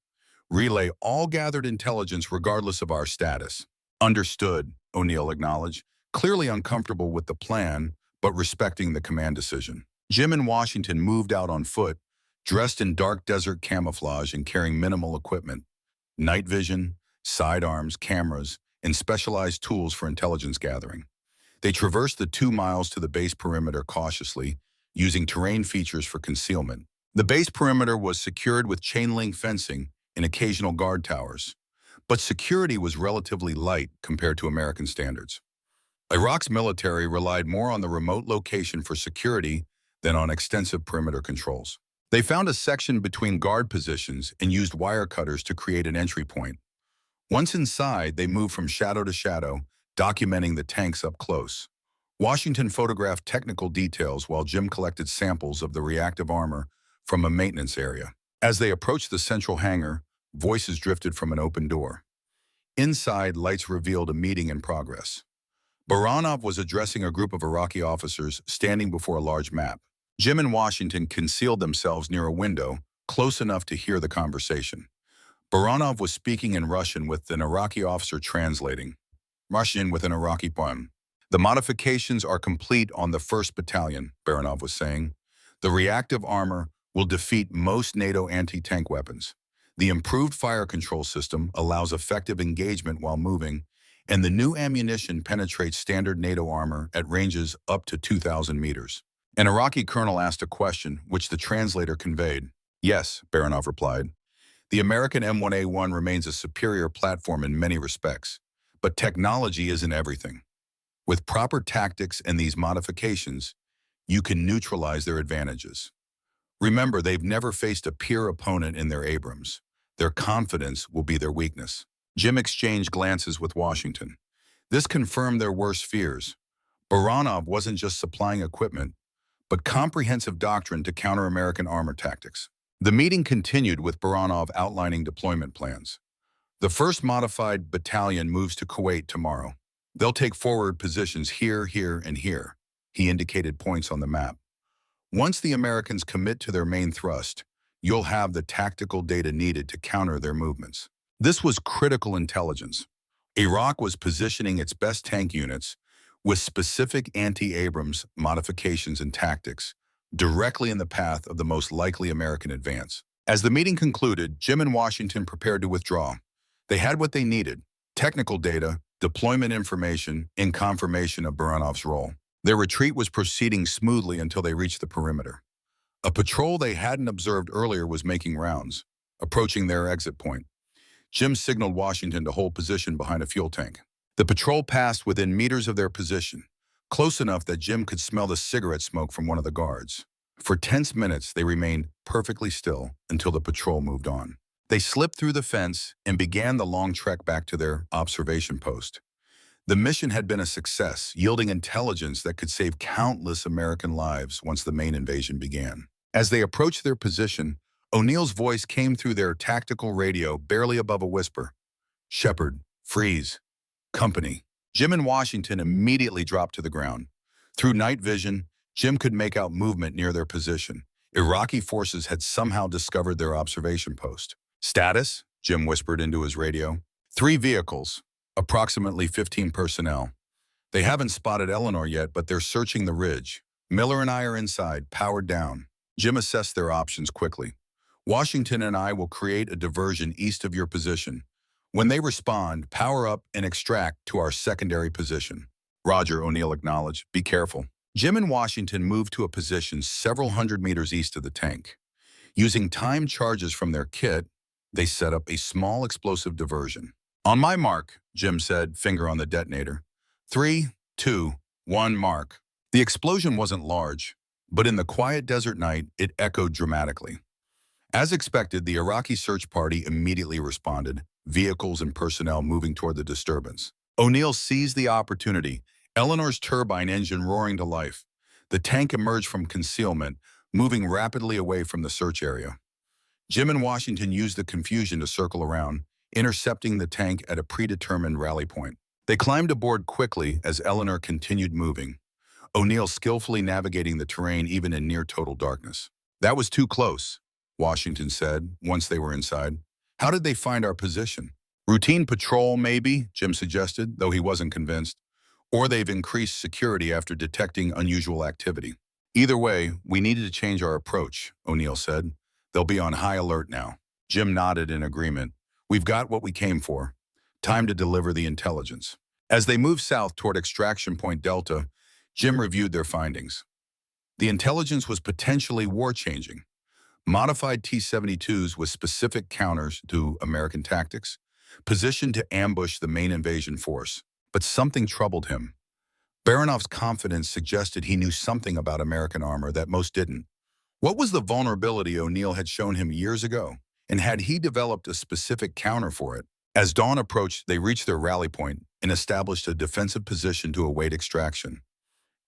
A: "Relay all gathered intelligence regardless of our status." "Understood," O'Neill acknowledged, clearly uncomfortable with the plan, but respecting the command decision. Jim and Washington moved out on foot, dressed in dark desert camouflage and carrying minimal equipment: night vision, sidearms, cameras, and specialized tools for intelligence gathering. They traversed the 2 miles to the base perimeter cautiously, using terrain features for concealment. The base perimeter was secured with chain-link fencing and occasional guard towers, but security was relatively light compared to American standards. Iraq's military relied more on the remote location for security than on extensive perimeter controls. They found a section between guard positions and used wire cutters to create an entry point. Once inside, they moved from shadow to shadow, documenting the tanks up close. Washington photographed technical details while Jim collected samples of the reactive armor from a maintenance area. As they approached the central hangar, voices drifted from an open door. Inside, lights revealed a meeting in progress. Baranov was addressing a group of Iraqi officers standing before a large map. Jim and Washington concealed themselves near a window, close enough to hear the conversation. Baranov was speaking in Russian with an Iraqi officer translating. Russian with an Iraqi poem. "The modifications are complete on the 1st Battalion," Baranov was saying. "The reactive armor will defeat most NATO anti-tank weapons. The improved fire control system allows effective engagement while moving, and the new ammunition penetrates standard NATO armor at ranges up to 2,000 meters." An Iraqi colonel asked a question, which the translator conveyed. "Yes," Baranov replied. "The American M1A1 remains a superior platform in many respects, but technology isn't everything. With proper tactics and these modifications, you can neutralize their advantages. Remember, they've never faced a peer opponent in their Abrams. Their confidence will be their weakness." Jim exchanged glances with Washington. This confirmed their worst fears. Baranov wasn't just supplying equipment, but comprehensive doctrine to counter American armor tactics. The meeting continued with Baranov outlining deployment plans. The 1st Modified Battalion moves to Kuwait tomorrow. They'll take forward positions here, here, and here. He indicated points on the map. Once the Americans commit to their main thrust, you'll have the tactical data needed to counter their movements. This was critical intelligence. Iraq was positioning its best tank units with specific anti-Abrams modifications and tactics directly in the path of the most likely American advance. As the meeting concluded, Jim and Washington prepared to withdraw. They had what they needed: technical data, deployment information, and confirmation of Baranov's role. Their retreat was proceeding smoothly until they reached the perimeter. A patrol they hadn't observed earlier was making rounds, approaching their exit point. Jim signaled Washington to hold position behind a fuel tank. The patrol passed within meters of their position, close enough that Jim could smell the cigarette smoke from one of the guards. For tense minutes, they remained perfectly still until the patrol moved on. They slipped through the fence and began the long trek back to their observation post. The mission had been a success, yielding intelligence that could save countless American lives once the main invasion began. As they approached their position, O'Neill's voice came through their tactical radio barely above a whisper. "Shepard, freeze. Company." Jim and Washington immediately dropped to the ground. Through night vision, Jim could make out movement near their position. Iraqi forces had somehow discovered their observation post. "Status?" Jim whispered into his radio. "3 vehicles, approximately 15 personnel. They haven't spotted Eleanor yet, but they're searching the ridge. Miller and I are inside, powered down." Jim assessed their options quickly. "Washington and I will create a diversion east of your position. When they respond, power up and extract to our secondary position." "Roger," O'Neill acknowledged. "Be careful." Jim and Washington moved to a position several hundred meters east of the tank. Using timed charges from their kit, they set up a small explosive diversion. "On my mark," Jim said, finger on the detonator. 3, 2, 1, mark. The explosion wasn't large, but in the quiet desert night, it echoed dramatically. As expected, the Iraqi search party immediately responded, vehicles and personnel moving toward the disturbance. O'Neill seized the opportunity, Eleanor's turbine engine roaring to life. The tank emerged from concealment, moving rapidly away from the search area. Jim and Washington used the confusion to circle around, intercepting the tank at a predetermined rally point. They climbed aboard quickly as Eleanor continued moving, O'Neill skillfully navigating the terrain even in near-total darkness. "That was too close," Washington said once they were inside. "How did they find our position?" "Routine patrol, maybe," Jim suggested, though he wasn't convinced. "Or they've increased security after detecting unusual activity." "Either way, we needed to change our approach," O'Neill said. "They'll be on high alert now." Jim nodded in agreement. "We've got what we came for. Time to deliver the intelligence." As they moved south toward Extraction Point Delta, Jim reviewed their findings. The intelligence was potentially war-changing. Modified T-72s with specific counters to American tactics, positioned to ambush the main invasion force. But something troubled him. Baranov's confidence suggested he knew something about American armor that most didn't. What was the vulnerability O'Neill had shown him years ago? And had he developed a specific counter for it? As dawn approached, they reached their rally point and established a defensive position to await extraction.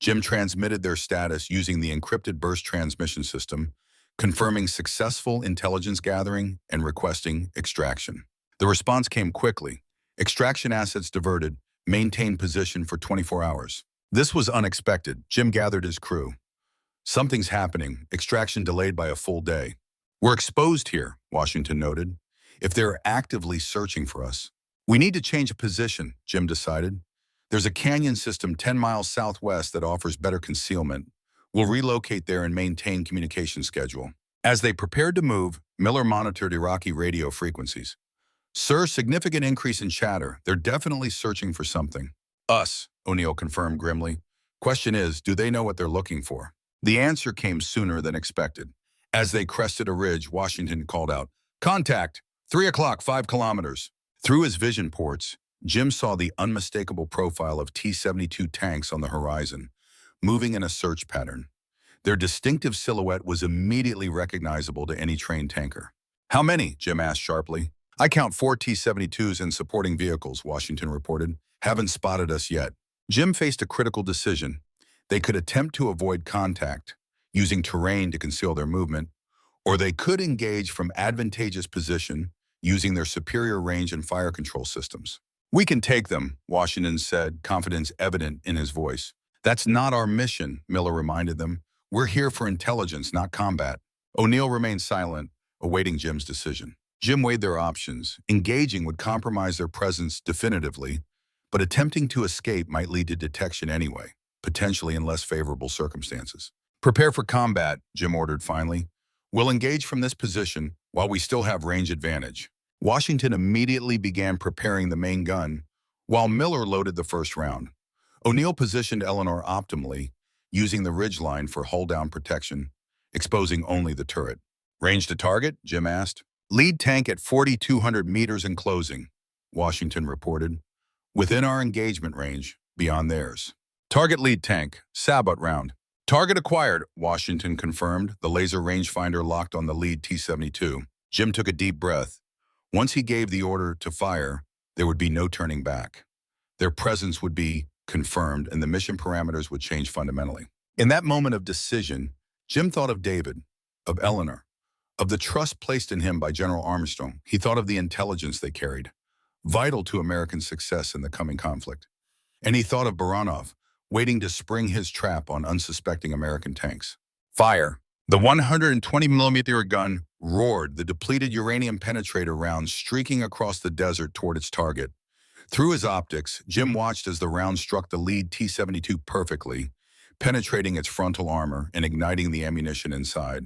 A: Jim transmitted their status using the encrypted burst transmission system, confirming successful intelligence gathering and requesting extraction. The response came quickly. Extraction assets diverted, maintained position for 24 hours. This was unexpected. Jim gathered his crew. "Something's happening. Extraction delayed by a full day." "We're exposed here," Washington noted. "If they're actively searching for us." "We need to change position," Jim decided. "There's a canyon system 10 miles southwest that offers better concealment. We'll relocate there and maintain communication schedule." As they prepared to move, Miller monitored Iraqi radio frequencies. "Sir, significant increase in chatter. They're definitely searching for something." "Us," O'Neill confirmed grimly. "Question is, do they know what they're looking for?" The answer came sooner than expected. As they crested a ridge, Washington called out, "Contact! 3 o'clock, 5 kilometers." Through his vision ports, Jim saw the unmistakable profile of T-72 tanks on the horizon, moving in a search pattern. Their distinctive silhouette was immediately recognizable to any trained tanker. "How many?" Jim asked sharply. "I count 4 T-72s and supporting vehicles," Washington reported. Haven't spotted us yet. Jim faced a critical decision. They could attempt to avoid contact, using terrain to conceal their movement, or they could engage from advantageous position, using their superior range and fire control systems. We can take them, Washington said, confidence evident in his voice. That's not our mission, Miller reminded them. We're here for intelligence, not combat. O'Neill remained silent, awaiting Jim's decision. Jim weighed their options. Engaging would compromise their presence definitively, but attempting to escape might lead to detection anyway, potentially in less favorable circumstances. Prepare for combat, Jim ordered finally. We'll engage from this position while we still have range advantage. Washington immediately began preparing the main gun, while Miller loaded the first round. O'Neill positioned Eleanor optimally, using the ridgeline for hull-down protection, exposing only the turret. Range to target? Jim asked. Lead tank at 4,200 meters in closing, Washington reported. Within our engagement range, beyond theirs. Target lead tank, Sabot round. Target acquired, Washington confirmed, the laser rangefinder locked on the lead T-72. Jim took a deep breath. Once he gave the order to fire, there would be no turning back. Their presence would be confirmed and the mission parameters would change fundamentally. In that moment of decision, Jim thought of David, of Eleanor, of the trust placed in him by General Armstrong. He thought of the intelligence they carried, vital to American success in the coming conflict. And he thought of Baranov, waiting to spring his trap on unsuspecting American tanks. Fire. The 120mm gun roared, the depleted uranium penetrator round streaking across the desert toward its target. Through his optics, Jim watched as the round struck the lead T-72 perfectly, penetrating its frontal armor and igniting the ammunition inside.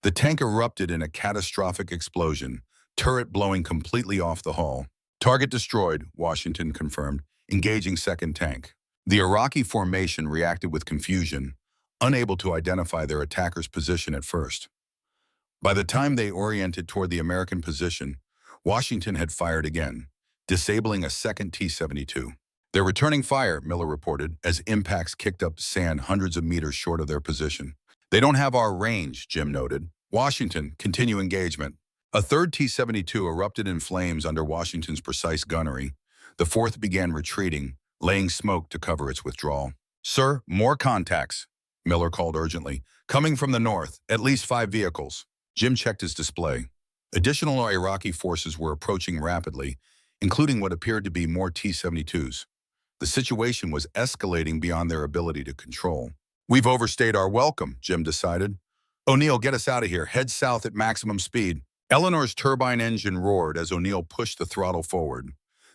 A: The tank erupted in a catastrophic explosion, turret blowing completely off the hull. Target destroyed, Washington confirmed, engaging second tank. The Iraqi formation reacted with confusion, unable to identify their attacker's position at first. By the time they oriented toward the American position, Washington had fired again, disabling a second T-72. They're returning fire, Miller reported, as impacts kicked up sand hundreds of meters short of their position. They don't have our range, Jim noted. Washington, continue engagement. A third T-72 erupted in flames under Washington's precise gunnery. The fourth began retreating, laying smoke to cover its withdrawal. Sir, more contacts, Miller called urgently. Coming from the north, at least 5 vehicles. Jim checked his display. Additional Iraqi forces were approaching rapidly, including what appeared to be more T-72s. The situation was escalating beyond their ability to control. We've overstayed our welcome, Jim decided. O'Neill, get us out of here. Head south at maximum speed. Eleanor's turbine engine roared as O'Neill pushed the throttle forward.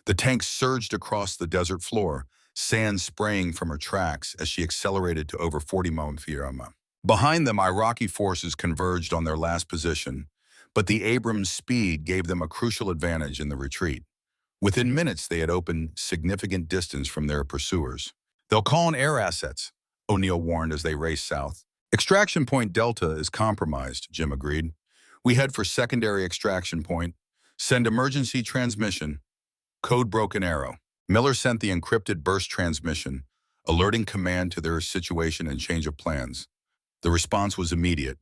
A: The tank surged across the desert floor, sand spraying from her tracks as she accelerated to over 40 mph. Behind them, Iraqi forces converged on their last position, but the Abrams' speed gave them a crucial advantage in the retreat. Within minutes, they had opened significant distance from their pursuers. They'll call in air assets, O'Neill warned as they raced south. Extraction point Delta is compromised, Jim agreed. We head for secondary extraction point. Send emergency transmission. Code Broken Arrow. Miller sent the encrypted burst transmission, alerting command to their situation and change of plans. The response was immediate.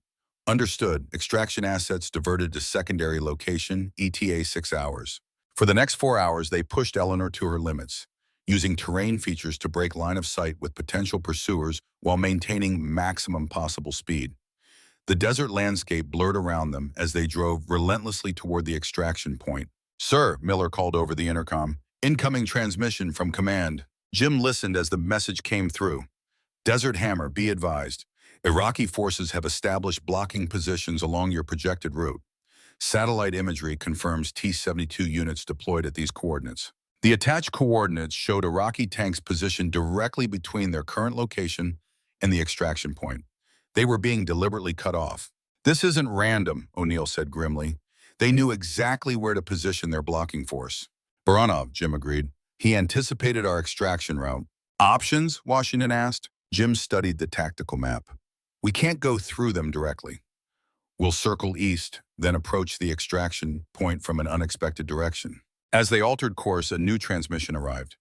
A: Understood. Extraction assets diverted to secondary location, ETA 6 hours. For the next 4 hours, they pushed Eleanor to her limits, using terrain features to break line of sight with potential pursuers while maintaining maximum possible speed. The desert landscape blurred around them as they drove relentlessly toward the extraction point. Sir, Miller called over the intercom. Incoming transmission from command. Jim listened as the message came through. Desert Hammer, be advised. Iraqi forces have established blocking positions along your projected route. Satellite imagery confirms T-72 units deployed at these coordinates. The attached coordinates showed Iraqi tanks positioned directly between their current location and the extraction point. They were being deliberately cut off. This isn't random, O'Neill said grimly. They knew exactly where to position their blocking force. Baranov, Jim agreed. He anticipated our extraction route. Options? Washington asked. Jim studied the tactical map. We can't go through them directly. We'll circle east, then approach the extraction point from an unexpected direction. As they altered course, a new transmission arrived.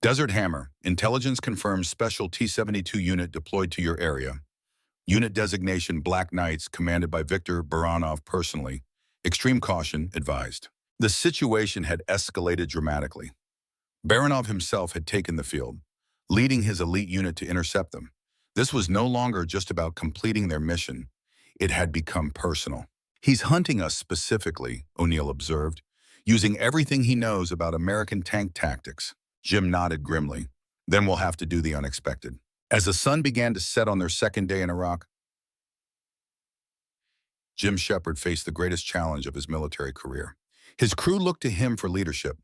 A: Desert Hammer, intelligence confirms special T-72 unit deployed to your area. Unit designation Black Knights, commanded by Viktor Baranov personally. Extreme caution advised. The situation had escalated dramatically. Baranov himself had taken the field, leading his elite unit to intercept them. This was no longer just about completing their mission. It had become personal. "He's hunting us specifically," O'Neill observed, "using everything he knows about American tank tactics." Jim nodded grimly. "Then we'll have to do the unexpected." As the sun began to set on their second day in Iraq, Jim Shepard faced the greatest challenge of his military career. His crew looked to him for leadership,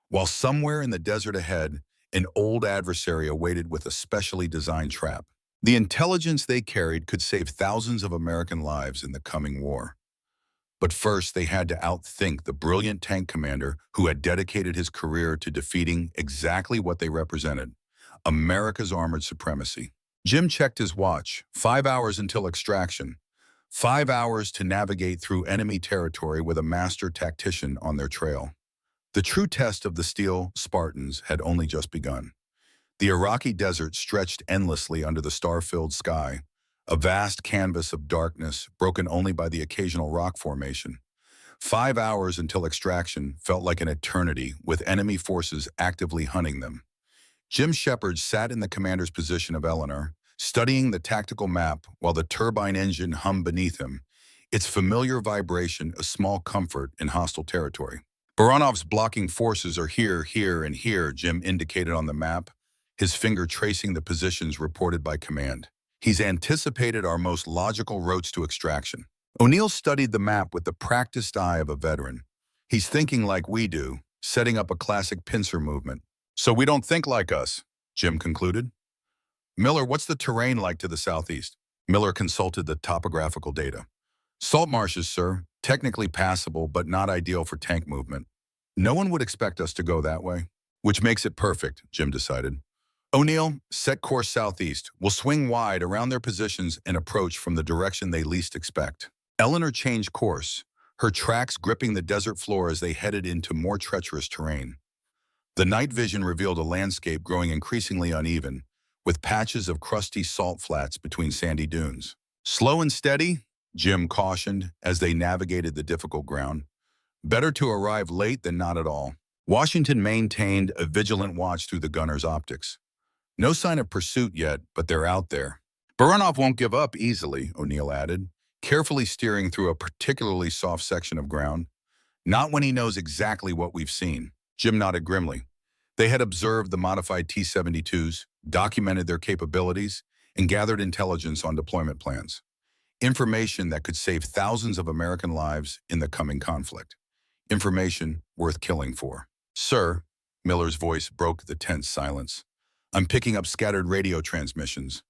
A: while somewhere in the desert ahead, an old adversary awaited with a specially designed trap. The intelligence they carried could save thousands of American lives in the coming war. But first, they had to outthink the brilliant tank commander who had dedicated his career to defeating exactly what they represented: America's armored supremacy. Jim checked his watch. 5 hours until extraction. 5 hours to navigate through enemy territory with a master tactician on their trail. The true test of the steel Spartans had only just begun. The Iraqi desert stretched endlessly under the star-filled sky, a vast canvas of darkness broken only by the occasional rock formation. 5 hours until extraction felt like an eternity, with enemy forces actively hunting them. Jim Shepard sat in the commander's position of Eleanor, studying the tactical map while the turbine engine hummed beneath him, its familiar vibration a small comfort in hostile territory. "Baranov's blocking forces are here, here, and here," Jim indicated on the map, his finger tracing the positions reported by command. "He's anticipated our most logical routes to extraction." O'Neill studied the map with the practiced eye of a veteran. "He's thinking like we do, setting up a classic pincer movement." "So we don't think like us," Jim concluded. "Miller, what's the terrain like to the southeast?" Miller consulted the topographical data. "Salt marshes, sir. Technically passable, but not ideal for tank movement." "No one would expect us to go that way." "Which makes it perfect," Jim decided. "O'Neill, set course southeast. We'll swing wide around their positions and approach from the direction they least expect." Eleanor changed course, her tracks gripping the desert floor as they headed into more treacherous terrain. The night vision revealed a landscape growing increasingly uneven, with patches of crusty salt flats between sandy dunes. "Slow and steady," Jim cautioned as they navigated the difficult ground. "Better to arrive late than not at all." Washington maintained a vigilant watch through the gunner's optics. "No sign of pursuit yet, but they're out there." "Baranov won't give up easily," O'Neill added, carefully steering through a particularly soft section of ground. "Not when he knows exactly what we've seen." Jim nodded grimly. They had observed the modified T-72s, documented their capabilities, and gathered intelligence on deployment plans. Information that could save thousands of American lives in the coming conflict. Information worth killing for. "Sir," Miller's voice broke the tense silence, "I'm picking up scattered radio transmissions.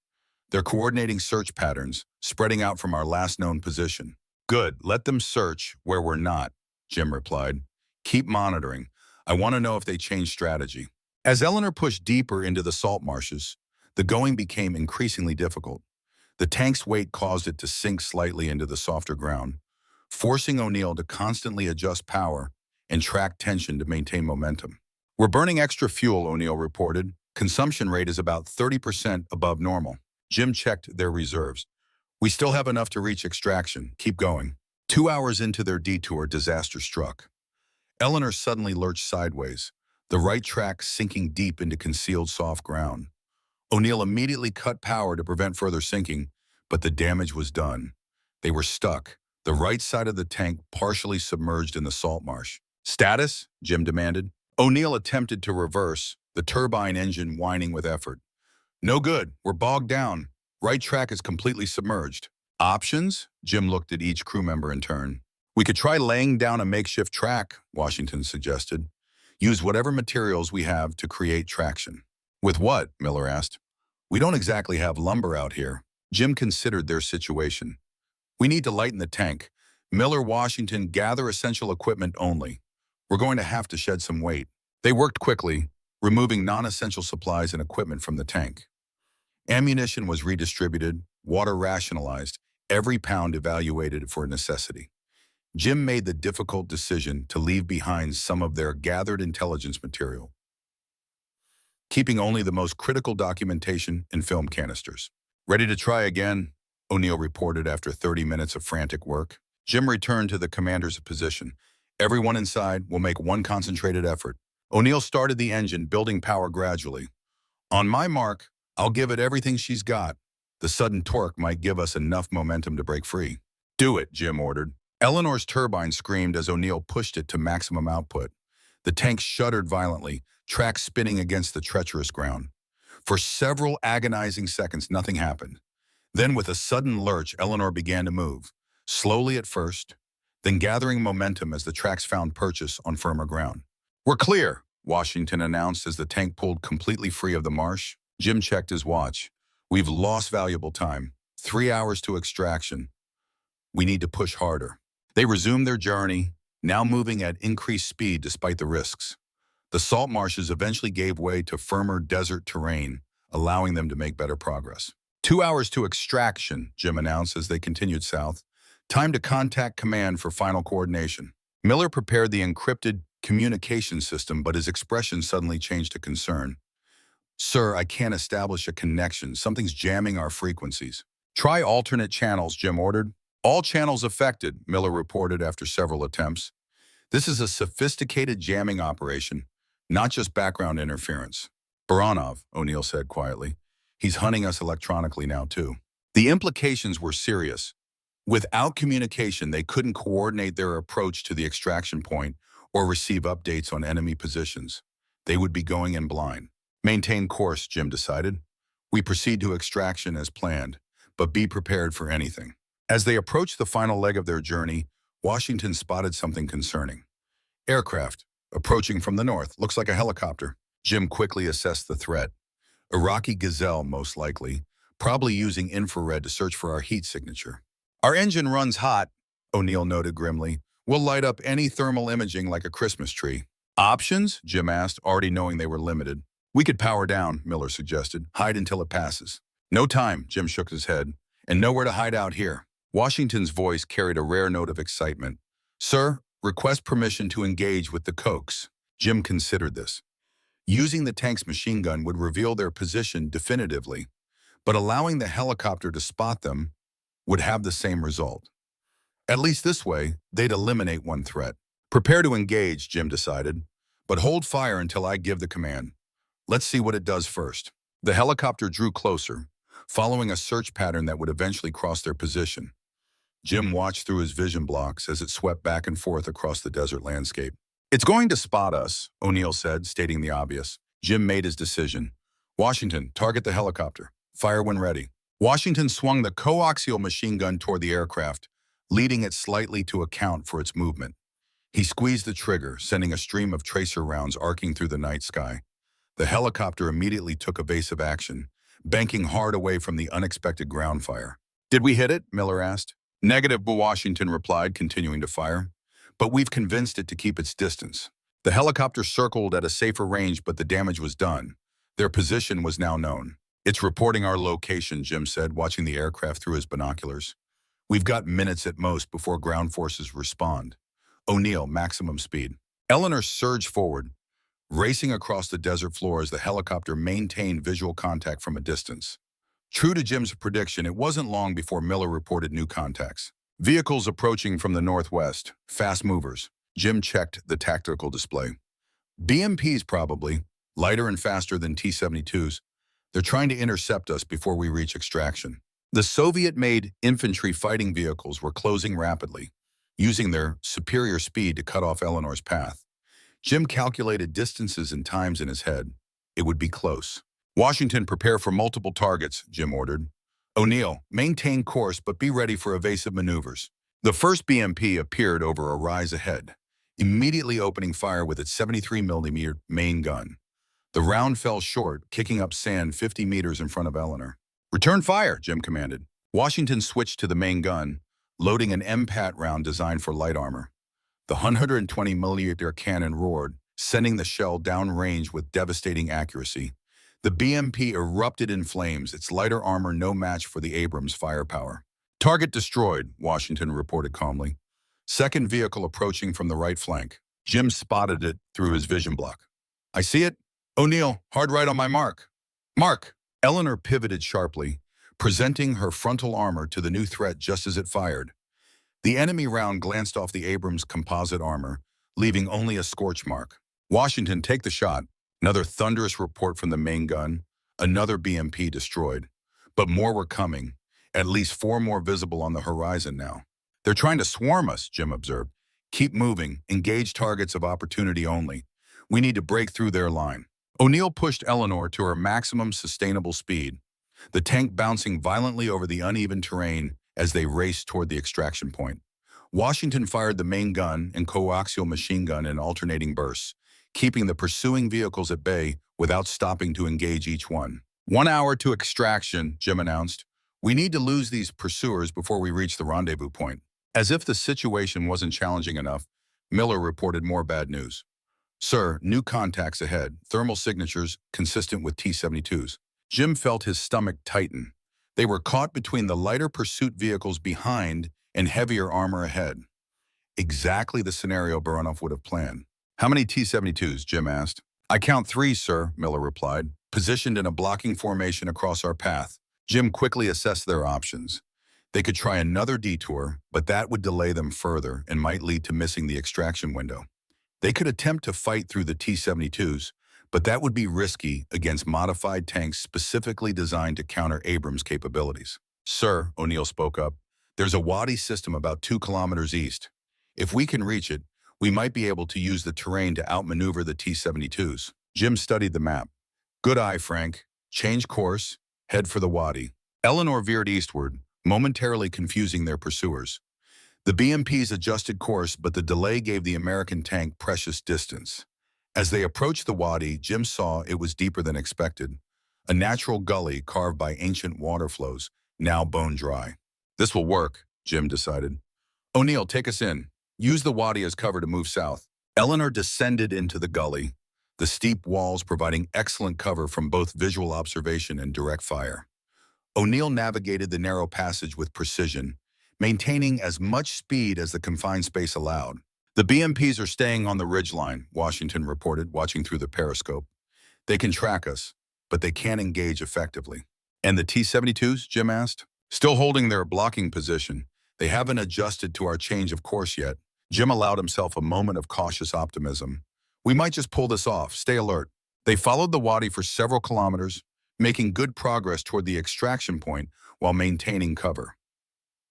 A: They're coordinating search patterns, spreading out from our last known position." "Good, let them search where we're not," Jim replied. "Keep monitoring. I want to know if they change strategy." As Eleanor pushed deeper into the salt marshes, the going became increasingly difficult. The tank's weight caused it to sink slightly into the softer ground, forcing O'Neill to constantly adjust power and track tension to maintain momentum. "We're burning extra fuel," O'Neill reported. "Consumption rate is about 30% above normal." Jim checked their reserves. "We still have enough to reach extraction. Keep going." 2 hours into their detour, disaster struck. Eleanor suddenly lurched sideways, the right track sinking deep into concealed soft ground. O'Neill immediately cut power to prevent further sinking, but the damage was done. They were stuck, the right side of the tank partially submerged in the salt marsh. "Status?" Jim demanded. O'Neill attempted to reverse, the turbine engine whining with effort. "No good. We're bogged down. Right track is completely submerged." "Options?" Jim looked at each crew member in turn. "We could try laying down a makeshift track," Washington suggested. "Use whatever materials we have to create traction." "With what?" Miller asked. "We don't exactly have lumber out here." Jim considered their situation. "We need to lighten the tank. Miller, Washington, gather essential equipment only. We're going to have to shed some weight." They worked quickly, removing non-essential supplies and equipment from the tank. Ammunition was redistributed, water rationalized, every pound evaluated for necessity. Jim made the difficult decision to leave behind some of their gathered intelligence material, keeping only the most critical documentation and film canisters. "Ready to try again," O'Neill reported after 30 minutes of frantic work. Jim returned to the commander's position. "Everyone inside will make one concentrated effort. O'Neill started the engine, building power gradually. On my mark, I'll give it everything she's got. The sudden torque might give us enough momentum to break free. Do it, Jim ordered. Eleanor's turbine screamed as O'Neill pushed it to maximum output. The tank shuddered violently, tracks spinning against the treacherous ground. For several agonizing seconds, nothing happened. Then, with a sudden lurch, Eleanor began to move, slowly at first, then gathering momentum as the tracks found purchase on firmer ground. "We're clear," Washington announced as the tank pulled completely free of the marsh. Jim checked his watch. "We've lost valuable time. 3 hours to extraction. We need to push harder." They resumed their journey, now moving at increased speed despite the risks. The salt marshes eventually gave way to firmer desert terrain, allowing them to make better progress. 2 hours to extraction, Jim announced as they continued south. Time to contact command for final coordination. Miller prepared the encrypted communication system, but his expression suddenly changed to concern. "Sir, I can't establish a connection. Something's jamming our frequencies." "Try alternate channels," Jim ordered. "All channels affected," Miller reported after several attempts. "This is a sophisticated jamming operation, not just background interference." "Baranov," O'Neill said quietly. "He's hunting us electronically now, too." The implications were serious. Without communication, they couldn't coordinate their approach to the extraction point or receive updates on enemy positions. They would be going in blind. "Maintain course," Jim decided. "We proceed to extraction as planned, but be prepared for anything." As they approached the final leg of their journey, Washington spotted something concerning. "Aircraft, approaching from the north. Looks like a helicopter." Jim quickly assessed the threat. Iraqi Gazelle, most likely, probably using infrared to search for our heat signature. "Our engine runs hot," O'Neill noted grimly. "We'll light up any thermal imaging like a Christmas tree." "Options?" Jim asked, already knowing they were limited. "We could power down," Miller suggested. "Hide until it passes." "No time," Jim shook his head. "And nowhere to hide out here." Washington's voice carried a rare note of excitement. "Sir, request permission to engage with the Cokes." Jim considered this. Using the tank's machine gun would reveal their position definitively, but allowing the helicopter to spot them would have the same result. At least this way, they'd eliminate one threat. "Prepare to engage," Jim decided, "but hold fire until I give the command. Let's see what it does first." The helicopter drew closer, following a search pattern that would eventually cross their position. Jim watched through his vision blocks as it swept back and forth across the desert landscape. "It's going to spot us," O'Neill said, stating the obvious. Jim made his decision. "Washington, target the helicopter. Fire when ready." Washington swung the coaxial machine gun toward the aircraft, leading it slightly to account for its movement. He squeezed the trigger, sending a stream of tracer rounds arcing through the night sky. The helicopter immediately took evasive action, banking hard away from the unexpected ground fire. "Did we hit it?" Miller asked. "Negative," Washington replied, continuing to fire. "But we've convinced it to keep its distance." The helicopter circled at a safer range, but the damage was done. Their position was now known. "It's reporting our location," Jim said, watching the aircraft through his binoculars. "We've got minutes at most before ground forces respond." O'Neill, maximum speed. Eleanor surged forward, racing across the desert floor as the helicopter maintained visual contact from a distance. True to Jim's prediction, it wasn't long before Miller reported new contacts. "Vehicles approaching from the northwest. Fast movers." Jim checked the tactical display. "BMPs probably, lighter and faster than T-72s. They're trying to intercept us before we reach extraction." The Soviet-made infantry fighting vehicles were closing rapidly, using their superior speed to cut off Eleanor's path. Jim calculated distances and times in his head. It would be close. "Washington, prepare for multiple targets," Jim ordered. "O'Neill, maintain course but be ready for evasive maneuvers." The first BMP appeared over a rise ahead, immediately opening fire with its 73mm main gun. The round fell short, kicking up sand 50 meters in front of Eleanor. "Return fire," Jim commanded. Washington switched to the main gun, loading an MPAT round designed for light armor. The 120mm cannon roared, sending the shell downrange with devastating accuracy. The BMP erupted in flames, its lighter armor no match for the Abrams' firepower. "Target destroyed," Washington reported calmly. Second vehicle approaching from the right flank. Jim spotted it through his vision block. "I see it. O'Neill, hard right on my mark." "Mark!" Eleanor pivoted sharply, presenting her frontal armor to the new threat just as it fired. The enemy round glanced off the Abrams' composite armor, leaving only a scorch mark. Washington, take the shot. Another thunderous report from the main gun. Another BMP destroyed. But more were coming. At least 4 more visible on the horizon now. They're trying to swarm us, Jim observed. Keep moving. Engage targets of opportunity only. We need to break through their line. O'Neill pushed Eleanor to her maximum sustainable speed, the tank bouncing violently over the uneven terrain as they raced toward the extraction point. Washington fired the main gun and coaxial machine gun in alternating bursts, keeping the pursuing vehicles at bay without stopping to engage each one. 1 hour to extraction, Jim announced. We need to lose these pursuers before we reach the rendezvous point. As if the situation wasn't challenging enough, Miller reported more bad news. Sir, new contacts ahead, thermal signatures consistent with T-72s. Jim felt his stomach tighten. They were caught between the lighter pursuit vehicles behind and heavier armor ahead. Exactly the scenario Baranov would have planned. How many T-72s, Jim asked. I count 3, sir, Miller replied, positioned in a blocking formation across our path. Jim quickly assessed their options. They could try another detour, but that would delay them further and might lead to missing the extraction window. They could attempt to fight through the T-72s, but that would be risky against modified tanks specifically designed to counter Abrams' capabilities. Sir, O'Neill spoke up, there's a Wadi system about 2 kilometers east. If we can reach it, we might be able to use the terrain to outmaneuver the T-72s. Jim studied the map. Good eye, Frank. Change course, head for the Wadi. Eleanor veered eastward, momentarily confusing their pursuers. The BMPs adjusted course, but the delay gave the American tank precious distance. As they approached the Wadi, Jim saw it was deeper than expected. A natural gully carved by ancient water flows, now bone dry. This will work, Jim decided. O'Neill, take us in. Use the Wadi as cover to move south. Eleanor descended into the gully, the steep walls providing excellent cover from both visual observation and direct fire. O'Neill navigated the narrow passage with precision, maintaining as much speed as the confined space allowed. The BMPs are staying on the ridgeline, Washington reported, watching through the periscope. They can track us, but they can't engage effectively. And the T-72s, Jim asked? Still holding their blocking position. They haven't adjusted to our change of course yet. Jim allowed himself a moment of cautious optimism. We might just pull this off. Stay alert. They followed the Wadi for several kilometers, making good progress toward the extraction point while maintaining cover.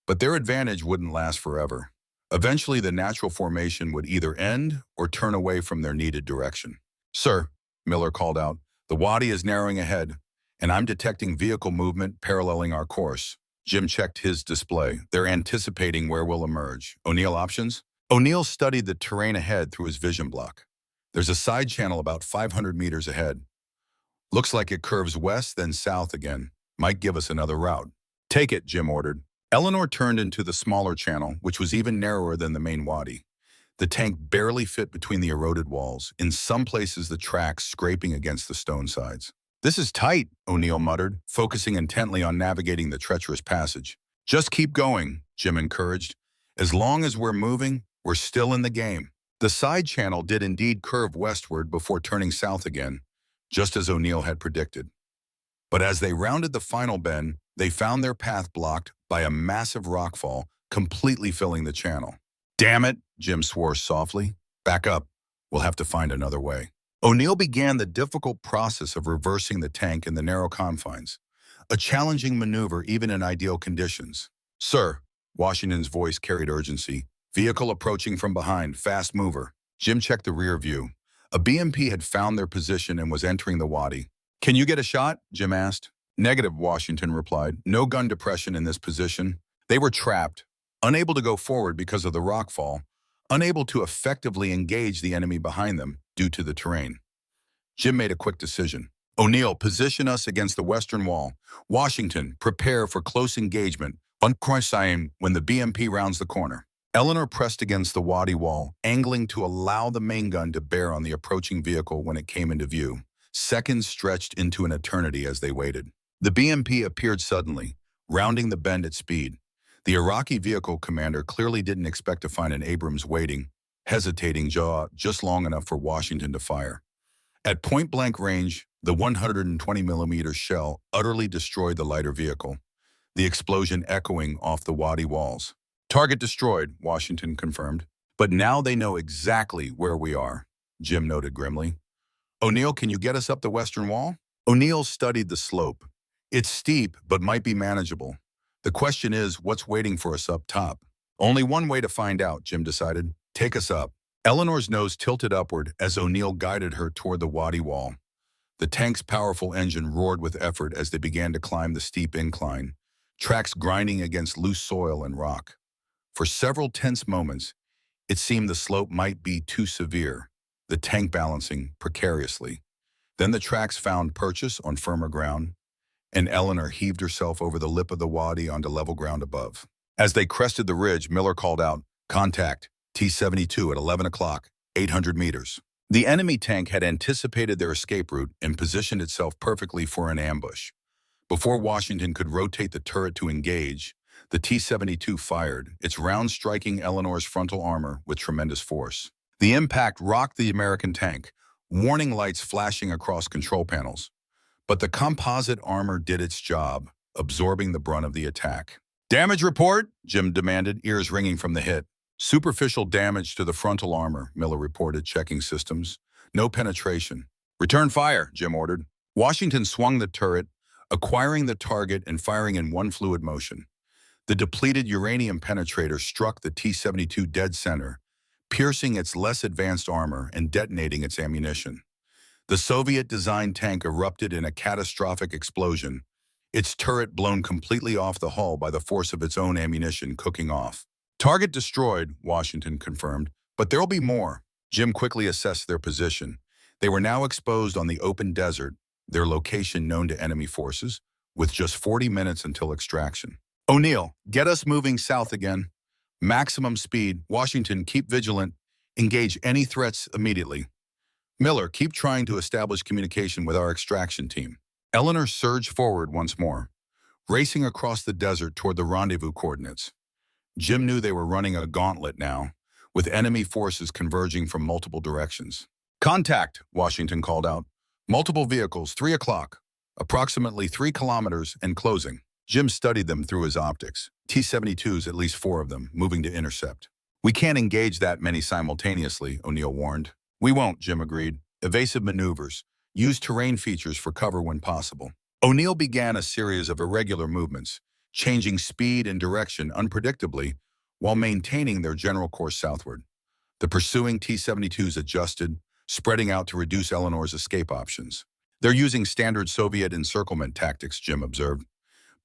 A: But their advantage wouldn't last forever. Eventually, the natural formation would either end or turn away from their needed direction. Sir, Miller called out, the Wadi is narrowing ahead, and I'm detecting vehicle movement paralleling our course. Jim checked his display. They're anticipating where we'll emerge. O'Neill options? O'Neill studied the terrain ahead through his vision block. There's a side channel about 500 meters ahead. Looks like it curves west, then south again. Might give us another route. Take it, Jim ordered. Eleanor turned into the smaller channel, which was even narrower than the main Wadi. The tank barely fit between the eroded walls, in some places the tracks scraping against the stone sides. This is tight, O'Neill muttered, focusing intently on navigating the treacherous passage. Just keep going, Jim encouraged. As long as we're moving, we're still in the game. The side channel did indeed curve westward before turning south again, just as O'Neill had predicted. But as they rounded the final bend, they found their path blocked by a massive rockfall, completely filling the channel. Damn it, Jim swore softly. Back up. We'll have to find another way. O'Neill began the difficult process of reversing the tank in the narrow confines, a challenging maneuver even in ideal conditions. Sir, Washington's voice carried urgency. Vehicle approaching from behind, fast mover. Jim checked the rear view. A BMP had found their position and was entering the Wadi. Can you get a shot? Jim asked. Negative, Washington replied. No gun depression in this position. They were trapped, unable to go forward because of the rockfall, unable to effectively engage the enemy behind them due to the terrain. Jim made a quick decision. O'Neill, position us against the western wall. Washington, prepare for close engagement. Uncrossing when the BMP rounds the corner. Eleanor pressed against the Wadi wall, angling to allow the main gun to bear on the approaching vehicle when it came into view. Seconds stretched into an eternity as they waited. The BMP appeared suddenly, rounding the bend at speed. The Iraqi vehicle commander clearly didn't expect to find an Abrams waiting, hesitating just long enough for Washington to fire. At point-blank range, the 120mm shell utterly destroyed the lighter vehicle, the explosion echoing off the Wadi walls. Target destroyed, Washington confirmed. But now they know exactly where we are. Jim noted grimly. O'Neill, can you get us up the western wall? O'Neill studied the slope. It's steep, but might be manageable. The question is, what's waiting for us up top? Only one way to find out, Jim decided. Take us up. Eleanor's nose tilted upward as O'Neill guided her toward the wadi wall. The tank's powerful engine roared with effort as they began to climb the steep incline, tracks grinding against loose soil and rock. For several tense moments, it seemed the slope might be too severe, the tank balancing precariously. Then the tracks found purchase on firmer ground, and Eleanor heaved herself over the lip of the wadi onto level ground above. As they crested the ridge, Miller called out, "Contact, T-72 at 11 o'clock, 800 meters." The enemy tank had anticipated their escape route and positioned itself perfectly for an ambush. Before Washington could rotate the turret to engage, the T-72 fired, its round striking Eleanor's frontal armor with tremendous force. The impact rocked the American tank, warning lights flashing across control panels. But the composite armor did its job, absorbing the brunt of the attack. "Damage report?" Jim demanded, ears ringing from the hit. "Superficial damage to the frontal armor," Miller reported, checking systems. "No penetration." "Return fire," Jim ordered. Washington swung the turret, acquiring the target and firing in one fluid motion. The depleted uranium penetrator struck the T-72 dead center, piercing its less advanced armor and detonating its ammunition. The Soviet-designed tank erupted in a catastrophic explosion, its turret blown completely off the hull by the force of its own ammunition cooking off. "Target destroyed," Washington confirmed, "but there'll be more." Jim quickly assessed their position. They were now exposed on the open desert, their location known to enemy forces, with just 40 minutes until extraction. "O'Neill, get us moving south again. Maximum speed. Washington, keep vigilant. Engage any threats immediately. Miller, keep trying to establish communication with our extraction team." Eleanor surged forward once more, racing across the desert toward the rendezvous coordinates. Jim knew they were running a gauntlet now, with enemy forces converging from multiple directions. "Contact," Washington called out. "Multiple vehicles, 3 o'clock. Approximately 3 kilometers and closing." Jim studied them through his optics. T-72s, at least 4 of them, moving to intercept. "We can't engage that many simultaneously," O'Neill warned. "We won't," Jim agreed. "Evasive maneuvers. Use terrain features for cover when possible." O'Neill began a series of irregular movements, changing speed and direction unpredictably while maintaining their general course southward. The pursuing T-72s adjusted, spreading out to reduce Eleanor's escape options. "They're using standard Soviet encirclement tactics," Jim observed,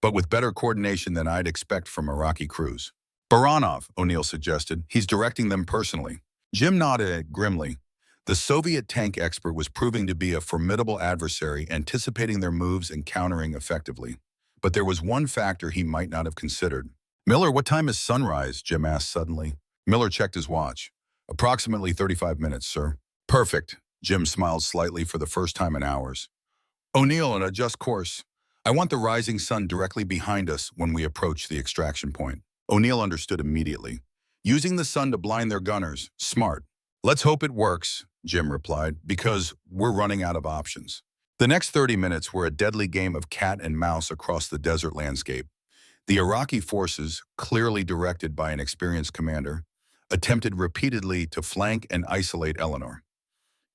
A: "but with better coordination than I'd expect from Iraqi crews." "Baranov," O'Neill suggested. "He's directing them personally." Jim nodded grimly. The Soviet tank expert was proving to be a formidable adversary, anticipating their moves and countering effectively. But there was one factor he might not have considered. "Miller, what time is sunrise?" Jim asked suddenly. Miller checked his watch. "Approximately 35 minutes, sir." "Perfect." Jim smiled slightly for the first time in hours. "O'Neill, and adjust course. I want the rising sun directly behind us when we approach the extraction point." O'Neill understood immediately. "Using the sun to blind their gunners. Smart." "Let's hope it works," Jim replied, "because we're running out of options." The next 30 minutes were a deadly game of cat and mouse across the desert landscape. The Iraqi forces, clearly directed by an experienced commander, attempted repeatedly to flank and isolate Eleanor.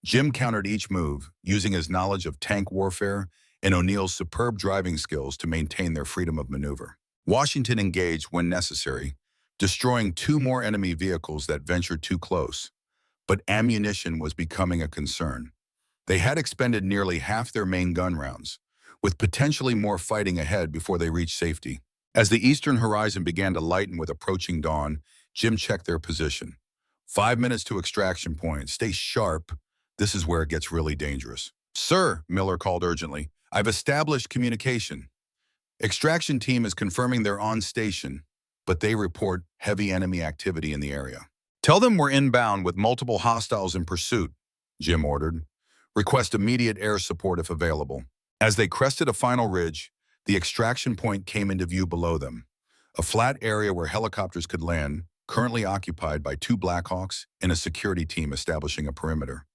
A: Jim countered each move, using his knowledge of tank warfare and O'Neill's superb driving skills to maintain their freedom of maneuver. Washington engaged when necessary, destroying 2 more enemy vehicles that ventured too close. But ammunition was becoming a concern. They had expended nearly half their main gun rounds, with potentially more fighting ahead before they reached safety. As the eastern horizon began to lighten with approaching dawn, Jim checked their position. 5 minutes to extraction point. Stay sharp. This is where it gets really dangerous. "Sir," Miller called urgently, "I've established communication. Extraction team is confirming they're on station, but they report heavy enemy activity in the area." "Tell them we're inbound with multiple hostiles in pursuit," Jim ordered. "Request immediate air support if available." As they crested a final ridge, the extraction point came into view below them, a flat area where helicopters could land, currently occupied by 2 Blackhawks and a security team establishing a perimeter.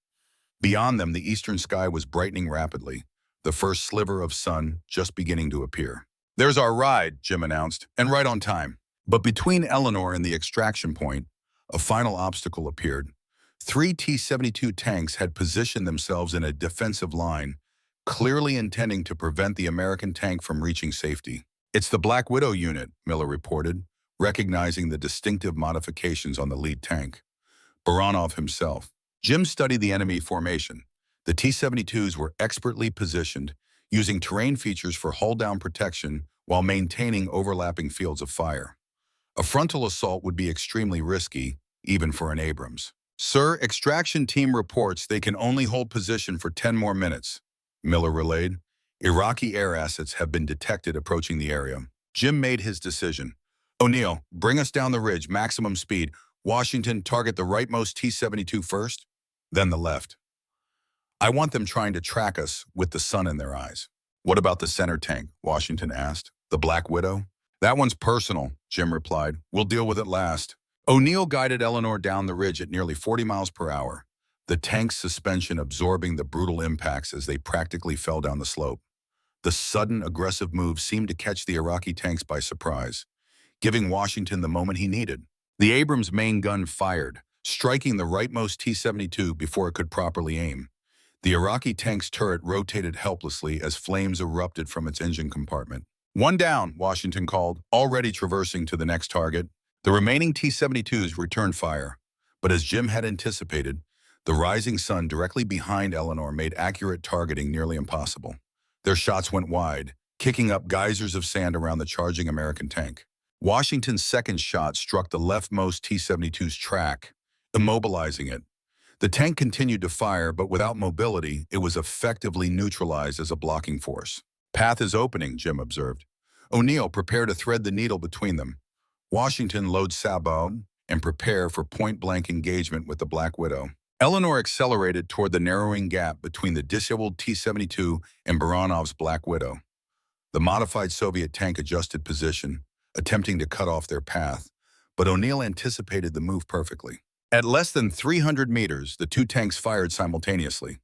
A: Beyond them, the eastern sky was brightening rapidly, the first sliver of sun just beginning to appear. "There's our ride," Jim announced, "and right on time." But between Eleanor and the extraction point, a final obstacle appeared. Three T-72 tanks had positioned themselves in a defensive line, clearly intending to prevent the American tank from reaching safety. "It's the Black Widow unit," Miller reported, recognizing the distinctive modifications on the lead tank. Baranov himself. Jim studied the enemy formation. The T-72s were expertly positioned, using terrain features for hull-down protection while maintaining overlapping fields of fire. A frontal assault would be extremely risky, even for an Abrams. "Sir, extraction team reports they can only hold position for 10 more minutes," Miller relayed. "Iraqi air assets have been detected approaching the area." Jim made his decision. "O'Neill, bring us down the ridge, maximum speed. Washington, target the rightmost T-72 first, then the left. I want them trying to track us with the sun in their eyes." "What about the center tank?" Washington asked. "The Black Widow?" "That one's personal," Jim replied. "We'll deal with it last." O'Neill guided Eleanor down the ridge at nearly 40 miles per hour, the tank's suspension absorbing the brutal impacts as they practically fell down the slope. The sudden, aggressive move seemed to catch the Iraqi tanks by surprise, giving Washington the moment he needed. The Abrams main gun fired, striking the rightmost T-72 before it could properly aim. The Iraqi tank's turret rotated helplessly as flames erupted from its engine compartment. "One down," Washington called, already traversing to the next target. The remaining T-72s returned fire, but as Jim had anticipated, the rising sun directly behind Eleanor made accurate targeting nearly impossible. Their shots went wide, kicking up geysers of sand around the charging American tank. Washington's second shot struck the leftmost T-72's track, immobilizing it. The tank continued to fire, but without mobility, it was effectively neutralized as a blocking force. "Path is opening," Jim observed. "O'Neill, prepare to thread the needle between them. Washington, load sabot and prepare for point-blank engagement with the Black Widow." Eleanor accelerated toward the narrowing gap between the disabled T-72 and Baranov's Black Widow. The modified Soviet tank adjusted position, attempting to cut off their path, but O'Neill anticipated the move perfectly. At less than 300 meters, the two tanks fired simultaneously.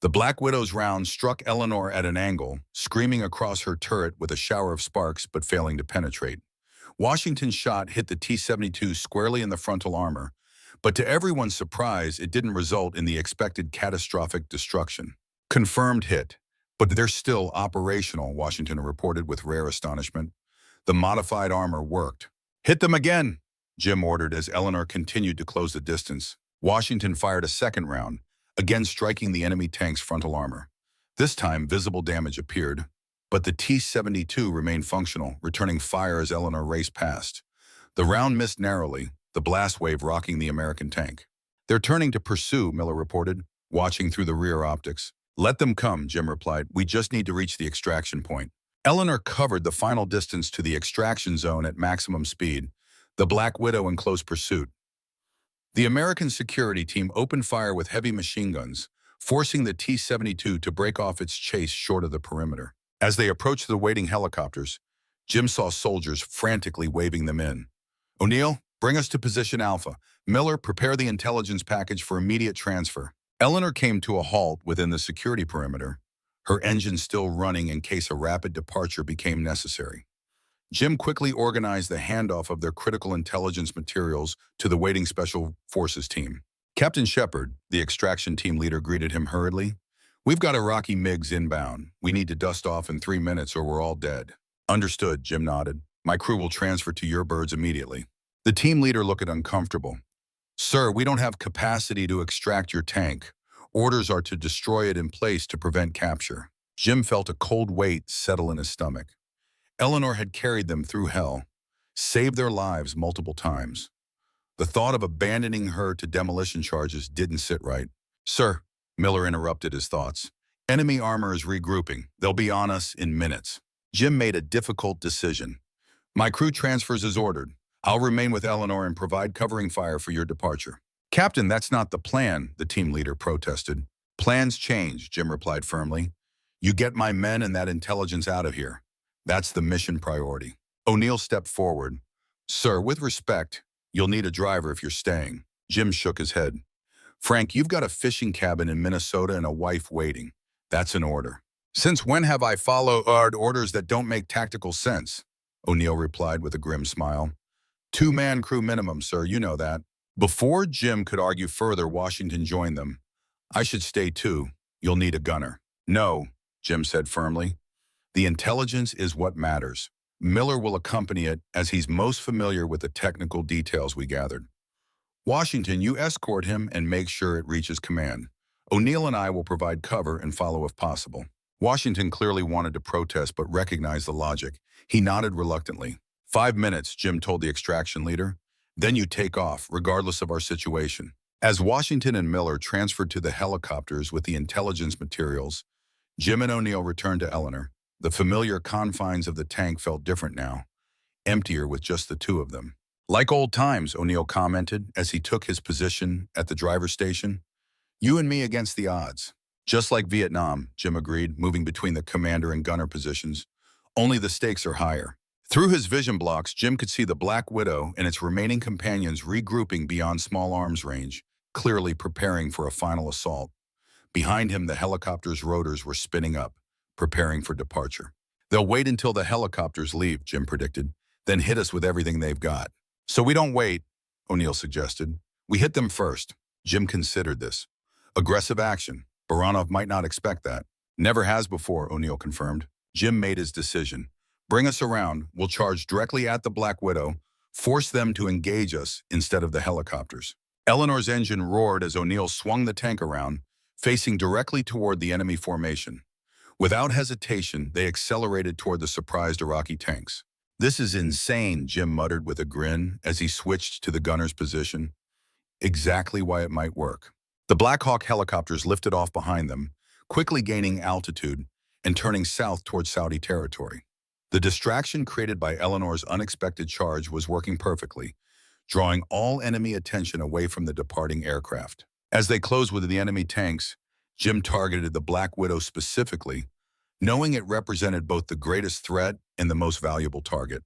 A: The Black Widow's round struck Eleanor at an angle, screaming across her turret with a shower of sparks but failing to penetrate. Washington's shot hit the T-72 squarely in the frontal armor, but to everyone's surprise, it didn't result in the expected catastrophic destruction. "Confirmed hit, but they're still operational," Washington reported with rare astonishment. "The modified armor worked." "Hit them again," Jim ordered as Eleanor continued to close the distance. Washington fired a second round, again striking the enemy tank's frontal armor. This time, visible damage appeared, but the T-72 remained functional, returning fire as Eleanor raced past. The round missed narrowly, the blast wave rocking the American tank. "They're turning to pursue," Miller reported, watching through the rear optics. "Let them come," Jim replied. "We just need to reach the extraction point." Eleanor covered the final distance to the extraction zone at maximum speed, the Black Widow in close pursuit. The American security team opened fire with heavy machine guns, forcing the T-72 to break off its chase short of the perimeter. As they approached the waiting helicopters, Jim saw soldiers frantically waving them in. "O'Neill, bring us to position Alpha. Miller, prepare the intelligence package for immediate transfer." Eleanor came to a halt within the security perimeter, her engine still running in case a rapid departure became necessary. Jim quickly organized the handoff of their critical intelligence materials to the waiting Special Forces team. Captain Shepard, the extraction team leader, greeted him hurriedly. "We've got Iraqi MiGs inbound. We need to dust off in 3 minutes or we're all dead." "Understood," Jim nodded. "My crew will transfer to your birds immediately." The team leader looked uncomfortable. "Sir, we don't have capacity to extract your tank. Orders are to destroy it in place to prevent capture." Jim felt a cold weight settle in his stomach. Eleanor had carried them through hell, saved their lives multiple times. The thought of abandoning her to demolition charges didn't sit right. "Sir," Miller interrupted his thoughts. "Enemy armor is regrouping. They'll be on us in minutes." Jim made a difficult decision. "My crew transfers as ordered. I'll remain with Eleanor and provide covering fire for your departure." "Captain, that's not the plan," the team leader protested. "Plans change," Jim replied firmly. "You get my men and that intelligence out of here. That's the mission priority." O'Neill stepped forward. "Sir, with respect, you'll need a driver if you're staying." Jim shook his head. "Frank, you've got a fishing cabin in Minnesota and a wife waiting. That's an order." "Since when have I followed orders that don't make tactical sense?" O'Neill replied with a grim smile. "Two-man crew minimum, sir, you know that." Before Jim could argue further, Washington joined them. I should stay too. You'll need a gunner. No, Jim said firmly. The intelligence is what matters. Miller will accompany it as he's most familiar with the technical details we gathered. Washington, you escort him and make sure it reaches command. O'Neill and I will provide cover and follow if possible. Washington clearly wanted to protest but recognized the logic. He nodded reluctantly. 5 minutes, Jim told the extraction leader. Then you take off, regardless of our situation. As Washington and Miller transferred to the helicopters with the intelligence materials, Jim and O'Neill returned to Eleanor. The familiar confines of the tank felt different now, emptier with just the two of them. Like old times, O'Neill commented as he took his position at the driver's station. You and me against the odds. Just like Vietnam, Jim agreed, moving between the commander and gunner positions. Only the stakes are higher. Through his vision blocks, Jim could see the Black Widow and its remaining companions regrouping beyond small arms range, clearly preparing for a final assault. Behind him, the helicopter's rotors were spinning up, preparing for departure. They'll wait until the helicopters leave, Jim predicted, then hit us with everything they've got. So we don't wait, O'Neill suggested. We hit them first. Jim considered this. Aggressive action. Baranov might not expect that. Never has before, O'Neill confirmed. Jim made his decision. Bring us around. We'll charge directly at the Black Widow, force them to engage us instead of the helicopters. Eleanor's engine roared as O'Neill swung the tank around, facing directly toward the enemy formation. Without hesitation, they accelerated toward the surprised Iraqi tanks. This is insane, Jim muttered with a grin as he switched to the gunner's position. Exactly why it might work. The Black Hawk helicopters lifted off behind them, quickly gaining altitude and turning south toward Saudi territory. The distraction created by Eleanor's unexpected charge was working perfectly, drawing all enemy attention away from the departing aircraft. As they closed with the enemy tanks, Jim targeted the Black Widow specifically, knowing it represented both the greatest threat and the most valuable target.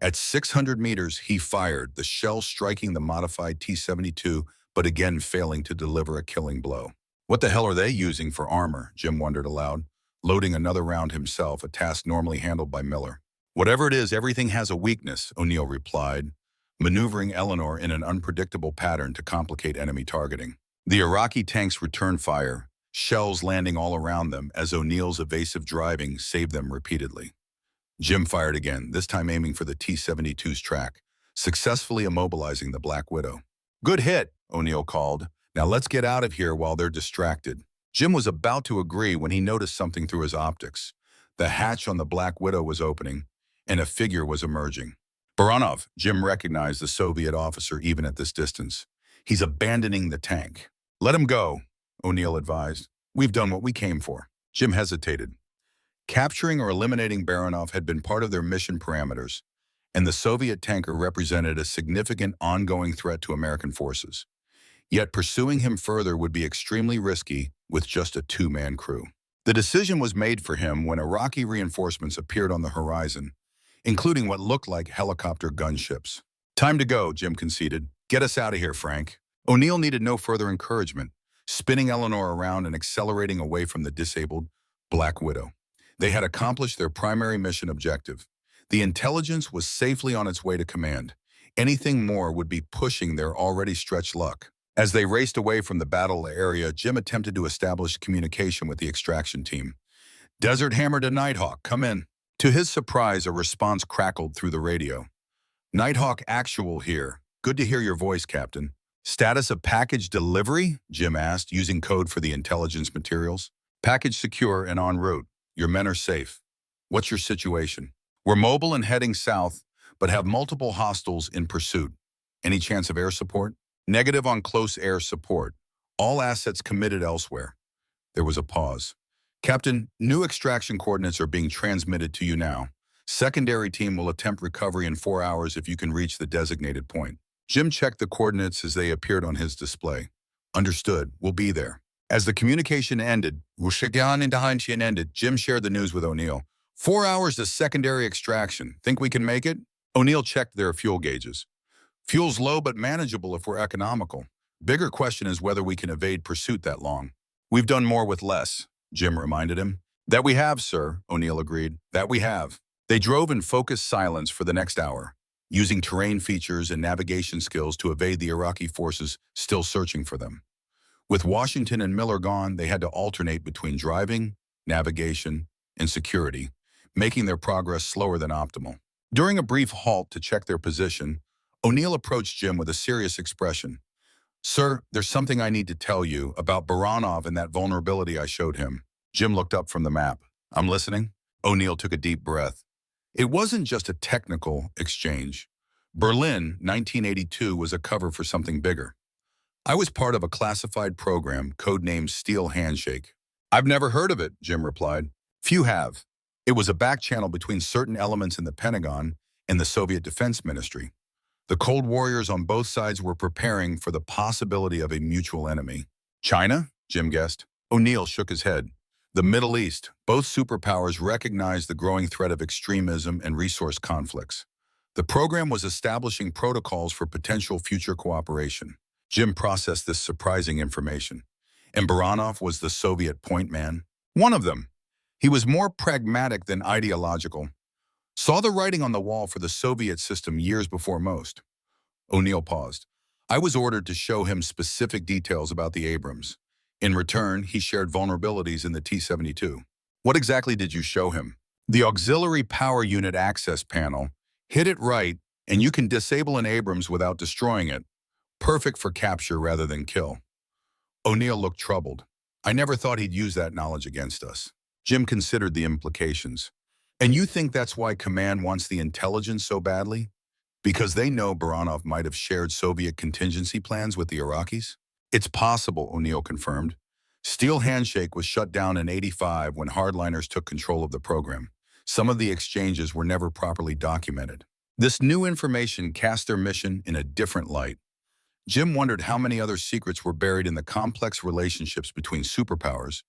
A: At 600 meters, he fired, the shell striking the modified T-72, but again failing to deliver a killing blow. What the hell are they using for armor? Jim wondered aloud, loading another round himself, a task normally handled by Miller. Whatever it is, everything has a weakness, O'Neill replied, maneuvering Eleanor in an unpredictable pattern to complicate enemy targeting. The Iraqi tanks returned fire, shells landing all around them as O'Neill's evasive driving saved them repeatedly. Jim fired again, this time aiming for the T-72's track, successfully immobilizing the Black Widow. Good hit, O'Neill called. Now let's get out of here while they're distracted. Jim was about to agree when he noticed something through his optics. The hatch on the Black Widow was opening, and a figure was emerging. Baranov, Jim recognized the Soviet officer even at this distance. He's abandoning the tank. Let him go, O'Neill advised. We've done what we came for. Jim hesitated. Capturing or eliminating Baranov had been part of their mission parameters, and the Soviet tanker represented a significant ongoing threat to American forces. Yet pursuing him further would be extremely risky with just a two-man crew. The decision was made for him when Iraqi reinforcements appeared on the horizon, including what looked like helicopter gunships. Time to go, Jim conceded. Get us out of here, Frank. O'Neill needed no further encouragement, spinning Eleanor around and accelerating away from the disabled Black Widow. They had accomplished their primary mission objective. The intelligence was safely on its way to command. Anything more would be pushing their already stretched luck. As they raced away from the battle area, Jim attempted to establish communication with the extraction team. Desert Hammer to Nighthawk, come in. To his surprise, a response crackled through the radio. Nighthawk Actual here. Good to hear your voice, Captain. Status of package delivery? Jim asked, using code for the intelligence materials. Package secure and en route. Your men are safe. What's your situation? We're mobile and heading south, but have multiple hostiles in pursuit. Any chance of air support? Negative on close air support. All assets committed elsewhere. There was a pause. Captain, new extraction coordinates are being transmitted to you now. Secondary team will attempt recovery in 4 hours if you can reach the designated point. Jim checked the coordinates as they appeared on his display. Understood. We'll be there. As the communication ended, Jim shared the news with O'Neill. 4 hours to secondary extraction. Think we can make it? O'Neill checked their fuel gauges. Fuel's low but manageable if we're economical. Bigger question is whether we can evade pursuit that long. We've done more with less, Jim reminded him. That we have, sir, O'Neill agreed. That we have. They drove in focused silence for the next hour. using terrain features and navigation skills to evade the Iraqi forces still searching for them. With Washington and Miller gone, they had to alternate between driving, navigation, and security, making their progress slower than optimal. During a brief halt to check their position, O'Neill approached Jim with a serious expression. "Sir, there's something I need to tell you about Baranov and that vulnerability I showed him." Jim looked up from the map. "I'm listening." O'Neill took a deep breath. It wasn't just a technical exchange. Berlin, 1982, was a cover for something bigger. "I was part of a classified program codenamed Steel Handshake." "I've never heard of it," Jim replied. "Few have. It was a back channel between certain elements in the Pentagon and the Soviet Defense Ministry. The Cold Warriors on both sides were preparing for the possibility of a mutual enemy." "China?" Jim guessed. O'Neill shook his head. "The Middle East. Both superpowers recognized the growing threat of extremism and resource conflicts. The program was establishing protocols for potential future cooperation." Jim processed this surprising information. "And Baranov was the Soviet point man?" "One of them. He was more pragmatic than ideological. Saw the writing on the wall for the Soviet system years before most." O'Neill paused. "I was ordered to show him specific details about the Abrams. In return, he shared vulnerabilities in the T-72. "What exactly did you show him?" "The auxiliary power unit access panel. Hit it right, and you can disable an Abrams without destroying it. Perfect for capture rather than kill." O'Neill looked troubled. "I never thought he'd use that knowledge against us." Jim considered the implications. "And you think that's why Command wants the intelligence so badly? Because they know Baranov might have shared Soviet contingency plans with the Iraqis?" "It's possible," O'Neill confirmed. "Steel Handshake was shut down in '85 when hardliners took control of the program. Some of the exchanges were never properly documented. This new information cast their mission in a different light." Jim wondered how many other secrets were buried in the complex relationships between superpowers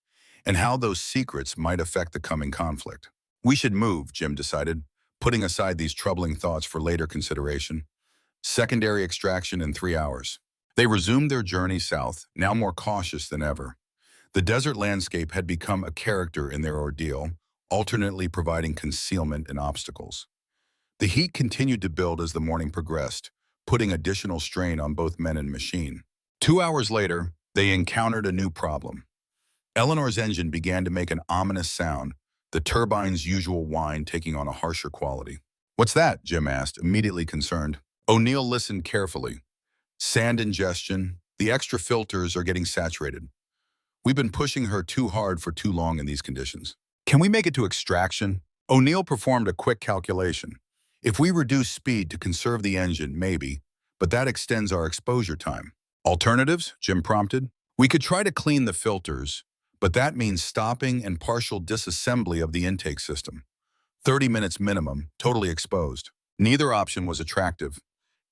A: and how those secrets might affect the coming conflict. "We should move," Jim decided, putting aside these troubling thoughts for later consideration. Secondary extraction in 3 hours. They resumed their journey south, now more cautious than ever. The desert landscape had become a character in their ordeal, alternately providing concealment and obstacles. The heat continued to build as the morning progressed, putting additional strain on both men and machine. 2 hours later, they encountered a new problem. Eleanor's engine began to make an ominous sound, the turbine's usual whine taking on a harsher quality. "What's that?" Jim asked, immediately concerned. O'Neill listened carefully. "Sand ingestion. The extra filters are getting saturated. We've been pushing her too hard for too long in these conditions." "Can we make it to extraction?" O'Neill performed a quick calculation. "If we reduce speed to conserve the engine, maybe, but that extends our exposure time." "Alternatives?" Jim prompted. "We could try to clean the filters, but that means stopping and partial disassembly of the intake system. 30 minutes minimum, totally exposed." Neither option was attractive.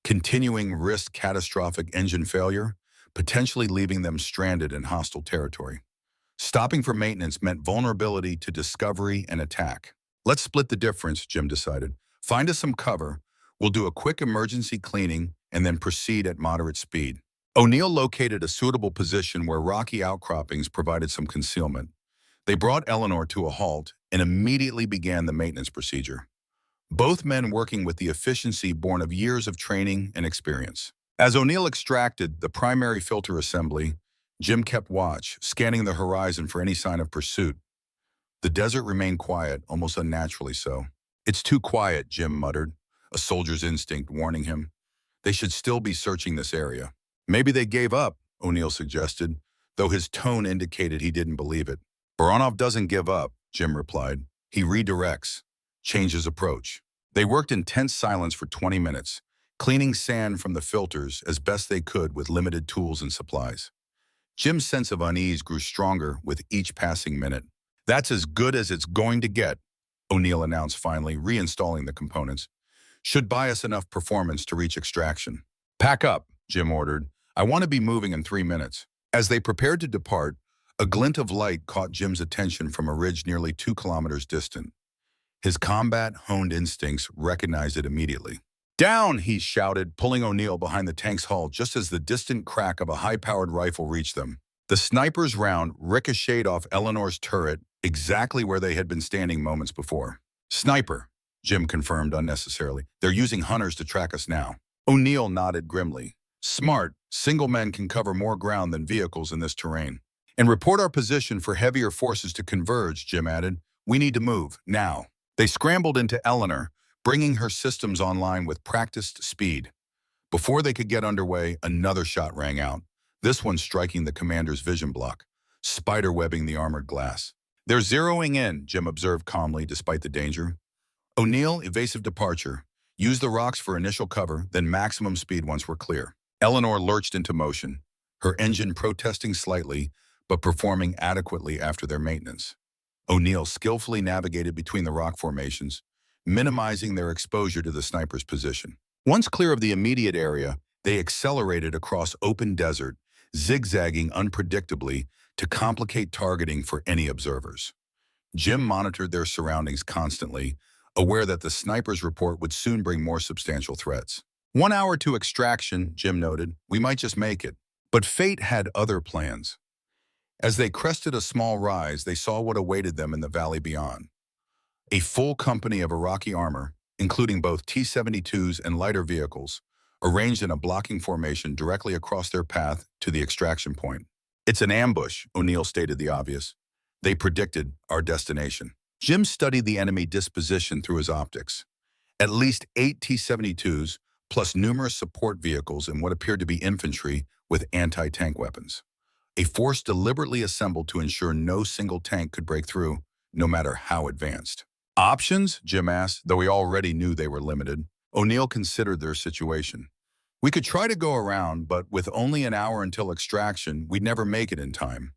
A: Continuing risked catastrophic engine failure, potentially leaving them stranded in hostile territory. Stopping for maintenance meant vulnerability to discovery and attack. "Let's split the difference," Jim decided. "Find us some cover. We'll do a quick emergency cleaning and then proceed at moderate speed." O'Neill located a suitable position where rocky outcroppings provided some concealment. They brought Eleanor to a halt and immediately began the maintenance procedure. Both men working with the efficiency born of years of training and experience. As O'Neill extracted the primary filter assembly, Jim kept watch, scanning the horizon for any sign of pursuit. The desert remained quiet, almost unnaturally so. "It's too quiet," Jim muttered, a soldier's instinct warning him. "They should still be searching this area." "Maybe they gave up," O'Neill suggested, though his tone indicated he didn't believe it. "Baranov doesn't give up," Jim replied. "He redirects, changes approach." They worked in tense silence for 20 minutes, cleaning sand from the filters as best they could with limited tools and supplies. Jim's sense of unease grew stronger with each passing minute. "That's as good as it's going to get," O'Neill announced finally, reinstalling the components. "Should buy us enough performance to reach extraction." "Pack up," Jim ordered. "I want to be moving in 3 minutes." As they prepared to depart, a glint of light caught Jim's attention from a ridge nearly 2 kilometers distant. His combat-honed instincts recognized it immediately. "Down!" he shouted, pulling O'Neill behind the tank's hull just as the distant crack of a high-powered rifle reached them. The sniper's round ricocheted off Eleanor's turret exactly where they had been standing moments before. "Sniper!" Jim confirmed unnecessarily. They're using hunters to track us now. O'Neill nodded grimly. Smart. Single men can cover more ground than vehicles in this terrain. And report our position for heavier forces to converge, Jim added. We need to move, now. They scrambled into Eleanor, bringing her systems online with practiced speed. Before they could get underway, another shot rang out, this one striking the commander's vision block, spiderwebbing the armored glass. They're zeroing in, Jim observed calmly despite the danger. O'Neill, evasive departure. Use the rocks for initial cover, then maximum speed once we're clear. Eleanor lurched into motion, her engine protesting slightly, but performing adequately after their maintenance. O'Neill skillfully navigated between the rock formations, minimizing their exposure to the sniper's position. Once clear of the immediate area, they accelerated across open desert, zigzagging unpredictably to complicate targeting for any observers. Jim monitored their surroundings constantly, aware that the sniper's report would soon bring more substantial threats. 1 hour to extraction, Jim noted. We might just make it. But fate had other plans. As they crested a small rise, they saw what awaited them in the valley beyond. A full company of Iraqi armor, including both T-72s and lighter vehicles, arranged in a blocking formation directly across their path to the extraction point. It's an ambush, O'Neill stated the obvious. They predicted our destination. Jim studied the enemy disposition through his optics. At least 8 T-72s, plus numerous support vehicles and what appeared to be infantry with anti-tank weapons. A force deliberately assembled to ensure no single tank could break through, no matter how advanced. Options? Jim asked, though he already knew they were limited. O'Neill considered their situation. We could try to go around, but with only an hour until extraction, we'd never make it in time.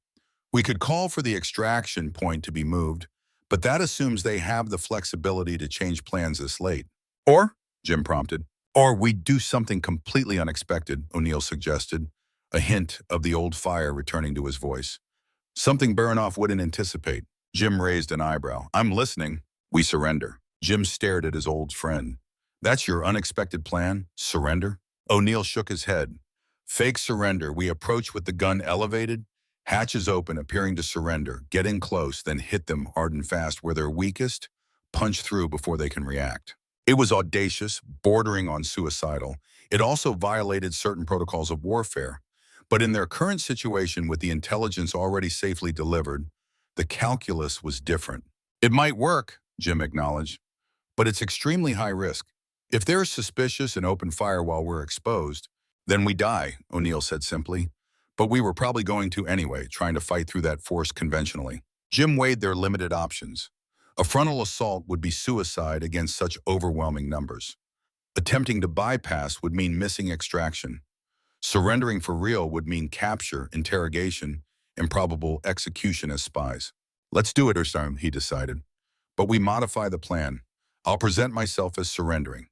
A: We could call for the extraction point to be moved, but that assumes they have the flexibility to change plans this late. Or, Jim prompted, or we'd do something completely unexpected, O'Neill suggested, a hint of the old fire returning to his voice. Something Baranov wouldn't anticipate. Jim raised an eyebrow. I'm listening. We surrender. Jim stared at his old friend. That's your unexpected plan? Surrender? O'Neill shook his head. Fake surrender. We approach with the gun elevated, hatches open, appearing to surrender, get in close, then hit them hard and fast where they're weakest, punch through before they can react. It was audacious, bordering on suicidal. It also violated certain protocols of warfare. But in their current situation with the intelligence already safely delivered, the calculus was different. It might work, Jim acknowledged, but it's extremely high risk. If they're suspicious and open fire while we're exposed, then we die, O'Neill said simply. But we were probably going to anyway, trying to fight through that force conventionally. Jim weighed their limited options. A frontal assault would be suicide against such overwhelming numbers. Attempting to bypass would mean missing extraction. Surrendering for real would mean capture, interrogation, and probable execution as spies. Let's do it, Ursam, he decided. But we modify the plan. I'll present myself as surrendering.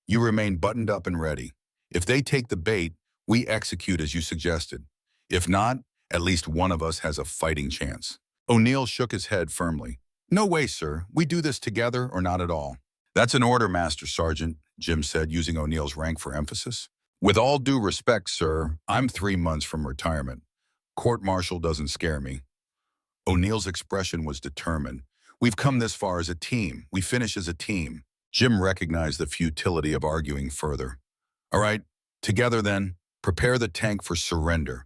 A: You remain buttoned up and ready. If they take the bait, we execute as you suggested. If not, at least one of us has a fighting chance. O'Neill shook his head firmly. No way, sir. We do this together or not at all. That's an order, Master Sergeant, Jim said, using O'Neill's rank for emphasis. With all due respect, sir, I'm 3 months from retirement. Court-martial doesn't scare me. O'Neill's expression was determined. We've come this far as a team. We finish as a team. Jim recognized the futility of arguing further. All right, together then, prepare the tank for surrender.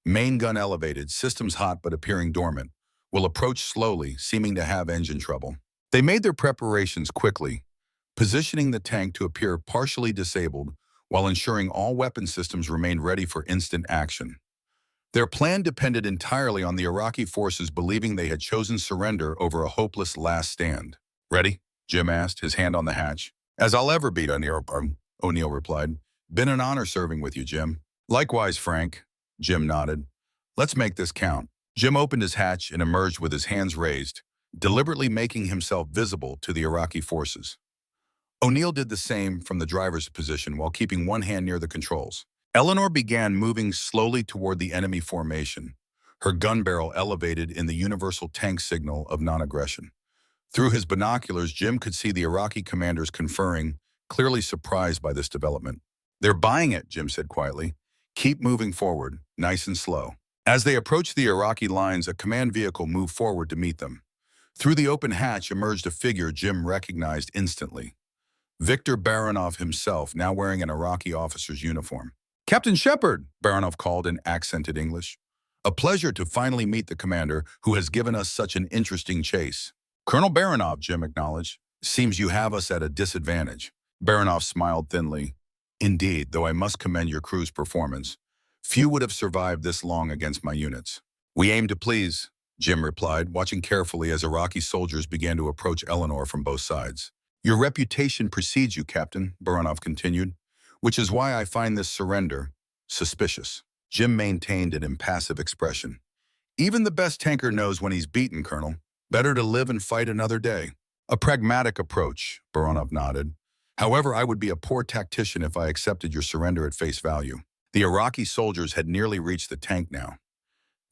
A: Main gun elevated, systems hot but appearing dormant. Will approach slowly, seeming to have engine trouble. They made their preparations quickly, positioning the tank to appear partially disabled while ensuring all weapon systems remained ready for instant action. Their plan depended entirely on the Iraqi forces believing they had chosen surrender over a hopeless last stand. Ready? Jim asked, his hand on the hatch. As I'll ever be, O'Neill replied. Been an honor serving with you, Jim. Likewise, Frank, Jim nodded. Let's make this count. Jim opened his hatch and emerged with his hands raised, deliberately making himself visible to the Iraqi forces. O'Neill did the same from the driver's position while keeping one hand near the controls. Eleanor began moving slowly toward the enemy formation, her gun barrel elevated in the universal tank signal of non-aggression. Through his binoculars, Jim could see the Iraqi commanders conferring, clearly surprised by this development. They're buying it, Jim said quietly. Keep moving forward, nice and slow. As they approached the Iraqi lines, a command vehicle moved forward to meet them. Through the open hatch emerged a figure Jim recognized instantly. Viktor Baranov himself, now wearing an Iraqi officer's uniform. "Captain Shepard," Baranov called in accented English. "A pleasure to finally meet the commander who has given us such an interesting chase." "Colonel Baranov," Jim acknowledged. "Seems you have us at a disadvantage." Baranov smiled thinly. "Indeed, though I must commend your crew's performance. Few would have survived this long against my units." "We aim to please," Jim replied, watching carefully as Iraqi soldiers began to approach Eleanor from both sides. "Your reputation precedes you, Captain," Baranov continued, "which is why I find this surrender suspicious." Jim maintained an impassive expression. "Even the best tanker knows when he's beaten, Colonel. Better to live and fight another day." "A pragmatic approach," Baranov nodded. "However, I would be a poor tactician if I accepted your surrender at face value." The Iraqi soldiers had nearly reached the tank now.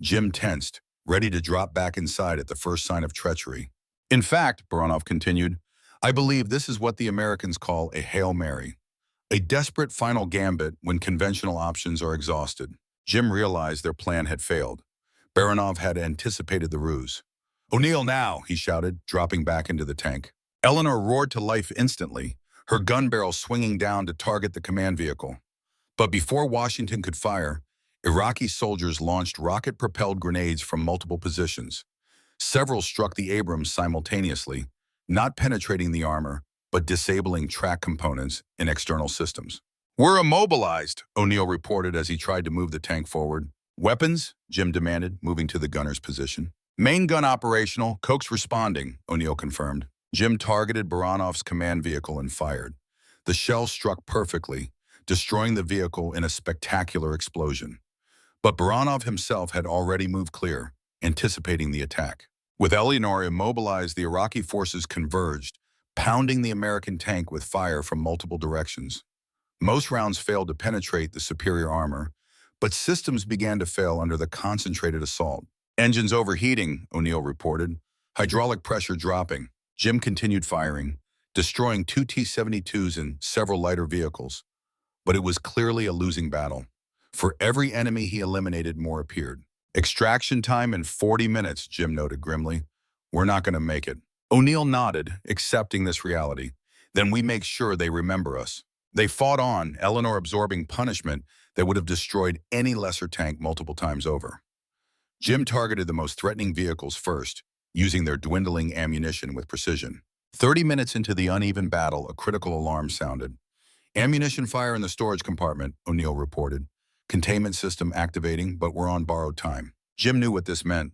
A: Jim tensed, ready to drop back inside at the first sign of treachery. "In fact," Baranov continued, "I believe this is what the Americans call a Hail Mary. A desperate final gambit when conventional options are exhausted." Jim realized their plan had failed. Baranov had anticipated the ruse. "O'Neill now," he shouted, dropping back into the tank. Eleanor roared to life instantly, her gun barrel swinging down to target the command vehicle. But before Washington could fire, Iraqi soldiers launched rocket-propelled grenades from multiple positions. Several struck the Abrams simultaneously, not penetrating the armor, but disabling track components and external systems. "We're immobilized," O'Neill reported as he tried to move the tank forward. "Weapons?" Jim demanded, moving to the gunner's position. "Main gun operational, Coke's responding," O'Neill confirmed. Jim targeted Baranov's command vehicle and fired. The shell struck perfectly, destroying the vehicle in a spectacular explosion. But Baranov himself had already moved clear, anticipating the attack. With Eleanor immobilized, the Iraqi forces converged, pounding the American tank with fire from multiple directions. Most rounds failed to penetrate the superior armor, but systems began to fail under the concentrated assault. "Engines overheating," O'Neill reported, hydraulic pressure dropping. Jim continued firing, destroying 2 T-72s and several lighter vehicles. But it was clearly a losing battle. For every enemy he eliminated, more appeared. "Extraction time in 40 minutes, Jim noted grimly. "We're not going to make it." O'Neill nodded, accepting this reality. "Then we make sure they remember us." They fought on, Eleanor absorbing punishment that would have destroyed any lesser tank multiple times over. Jim targeted the most threatening vehicles first, using their dwindling ammunition with precision. 30 minutes into the uneven battle, a critical alarm sounded. "Ammunition fire in the storage compartment," O'Neill reported. "Containment system activating, but we're on borrowed time." Jim knew what this meant.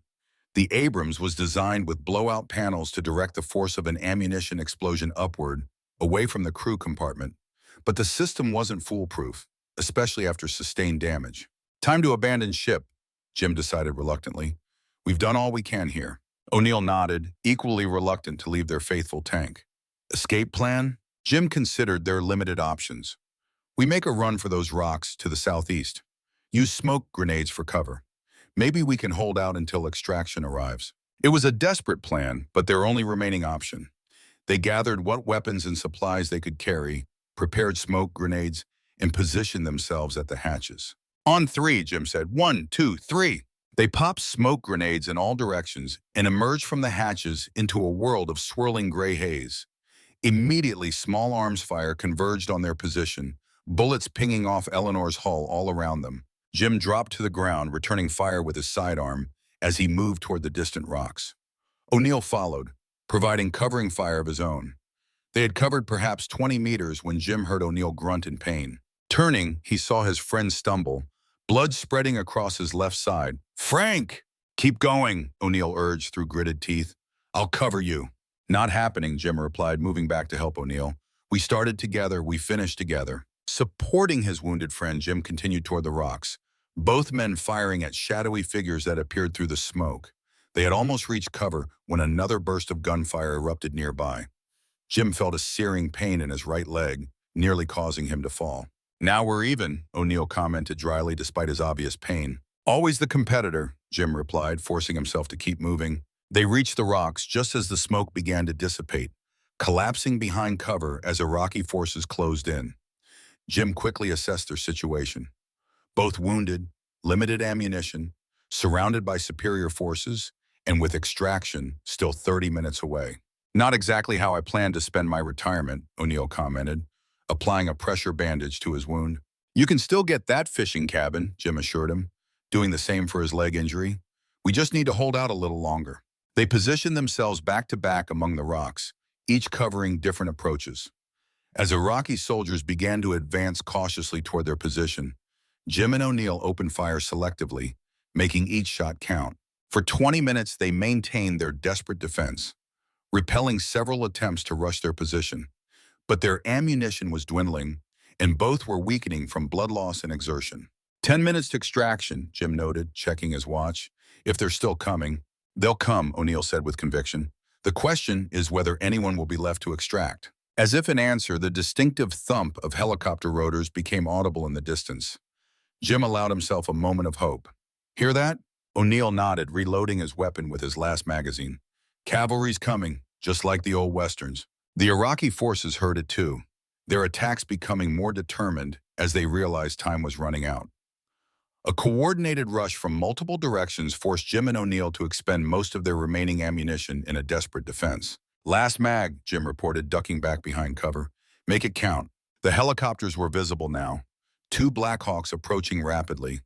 A: The Abrams was designed with blowout panels to direct the force of an ammunition explosion upward, away from the crew compartment. But the system wasn't foolproof, especially after sustained damage. "Time to abandon ship," Jim decided reluctantly. "We've done all we can here." O'Neill nodded, equally reluctant to leave their faithful tank. "Escape plan?" Jim considered their limited options. "We make a run for those rocks to the southeast. Use smoke grenades for cover. Maybe we can hold out until extraction arrives." It was a desperate plan, but their only remaining option. They gathered what weapons and supplies they could carry, prepared smoke grenades, and positioned themselves at the hatches. "On 3, Jim said. 1, 2, 3. They popped smoke grenades in all directions and emerged from the hatches into a world of swirling gray haze. Immediately, small arms fire converged on their position, bullets pinging off Eleanor's hull all around them. Jim dropped to the ground, returning fire with his sidearm as he moved toward the distant rocks. O'Neill followed, providing covering fire of his own. They had covered perhaps 20 meters when Jim heard O'Neill grunt in pain. Turning, he saw his friend stumble, blood spreading across his left side. "Frank!" "Keep going," O'Neill urged through gritted teeth. "I'll cover you." "Not happening," Jim replied, moving back to help O'Neill. "We started together, we finished together." Supporting his wounded friend, Jim continued toward the rocks, both men firing at shadowy figures that appeared through the smoke. They had almost reached cover when another burst of gunfire erupted nearby. Jim felt a searing pain in his right leg, nearly causing him to fall. "Now we're even," O'Neill commented dryly despite his obvious pain. "Always the competitor," Jim replied, forcing himself to keep moving. They reached the rocks just as the smoke began to dissipate, collapsing behind cover as Iraqi forces closed in. Jim quickly assessed their situation. Both wounded, limited ammunition, surrounded by superior forces, and with extraction still 30 minutes away. Not exactly how I planned to spend my retirement, O'Neill commented, applying a pressure bandage to his wound. You can still get that fishing cabin, Jim assured him, doing the same for his leg injury. We just need to hold out a little longer. They positioned themselves back to back among the rocks, each covering different approaches. As Iraqi soldiers began to advance cautiously toward their position, Jim and O'Neill opened fire selectively, making each shot count. For 20 minutes, they maintained their desperate defense, repelling several attempts to rush their position. But their ammunition was dwindling, and both were weakening from blood loss and exertion. 10 minutes to extraction, Jim noted, checking his watch. If they're still coming, they'll come, O'Neill said with conviction. The question is whether anyone will be left to extract. As if in answer, the distinctive thump of helicopter rotors became audible in the distance. Jim allowed himself a moment of hope. Hear that? O'Neill nodded, reloading his weapon with his last magazine. Cavalry's coming, just like the old westerns. The Iraqi forces heard it too, their attacks becoming more determined as they realized time was running out. A coordinated rush from multiple directions forced Jim and O'Neill to expend most of their remaining ammunition in a desperate defense. Last mag, Jim reported, ducking back behind cover. Make it count. The helicopters were visible now, 2 Blackhawks approaching rapidly,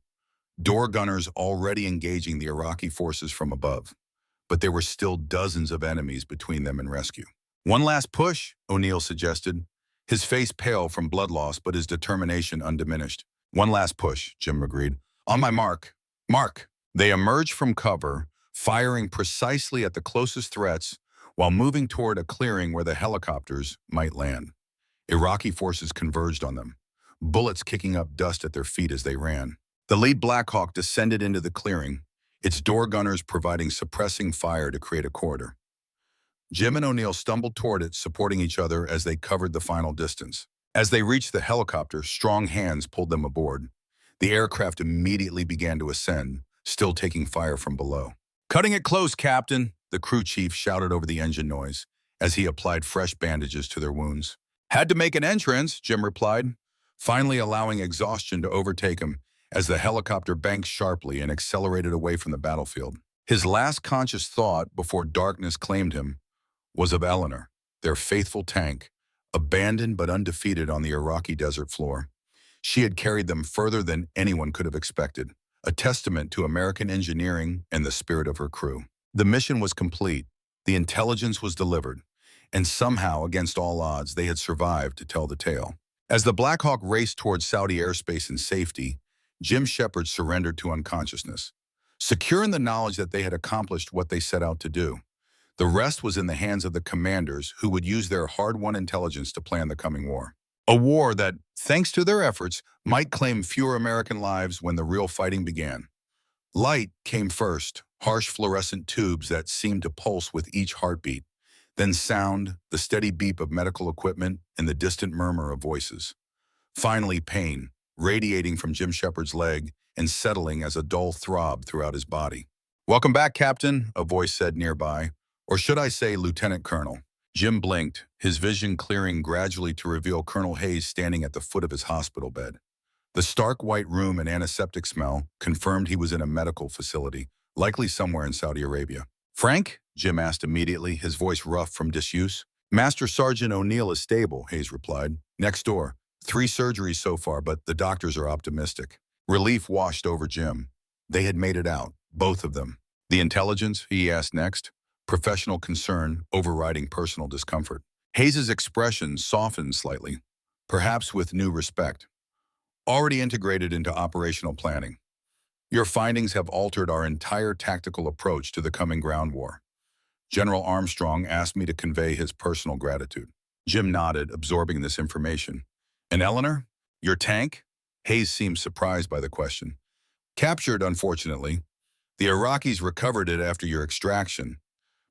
A: door gunners already engaging the Iraqi forces from above. But there were still dozens of enemies between them and rescue. One last push, O'Neill suggested, his face pale from blood loss but his determination undiminished. One last push, Jim agreed. On my mark. Mark! They emerged from cover, firing precisely at the closest threats while moving toward a clearing where the helicopters might land. Iraqi forces converged on them, bullets kicking up dust at their feet as they ran. The lead Blackhawk descended into the clearing, its door gunners providing suppressing fire to create a corridor. Jim and O'Neill stumbled toward it, supporting each other as they covered the final distance. As they reached the helicopter, strong hands pulled them aboard. The aircraft immediately began to ascend, still taking fire from below. Cutting it close, Captain, the crew chief shouted over the engine noise as he applied fresh bandages to their wounds. Had to make an entrance, Jim replied, finally allowing exhaustion to overtake him as the helicopter banked sharply and accelerated away from the battlefield. His last conscious thought before darkness claimed him was of Eleanor, their faithful tank, abandoned but undefeated on the Iraqi desert floor. She had carried them further than anyone could have expected, a testament to American engineering and the spirit of her crew. The mission was complete, the intelligence was delivered, and somehow, against all odds, they had survived to tell the tale. As the Black Hawk raced towards Saudi airspace in safety, Jim Shepard surrendered to unconsciousness, secure in the knowledge that they had accomplished what they set out to do. The rest was in the hands of the commanders who would use their hard-won intelligence to plan the coming war. A war that, thanks to their efforts, might claim fewer American lives when the real fighting began. Light came first, harsh fluorescent tubes that seemed to pulse with each heartbeat. Then sound, the steady beep of medical equipment, and the distant murmur of voices. Finally, pain, radiating from Jim Shepard's leg and settling as a dull throb throughout his body. "Welcome back, Captain," a voice said nearby. Or should I say Lieutenant Colonel? Jim blinked, his vision clearing gradually to reveal Colonel Hayes standing at the foot of his hospital bed. The stark white room and antiseptic smell confirmed he was in a medical facility, likely somewhere in Saudi Arabia. "Frank?" Jim asked immediately, his voice rough from disuse. "Master Sergeant O'Neill is stable," Hayes replied. "Next door. 3 surgeries so far, but the doctors are optimistic." Relief washed over Jim. They had made it out, both of them. "The intelligence?" he asked next, professional concern overriding personal discomfort. Hayes's expression softened slightly, perhaps with new respect. "Already integrated into operational planning. Your findings have altered our entire tactical approach to the coming ground war. General Armstrong asked me to convey his personal gratitude." Jim nodded, absorbing this information. "And Eleanor? Your tank?" Hayes seemed surprised by the question. "Captured, unfortunately. The Iraqis recovered it after your extraction,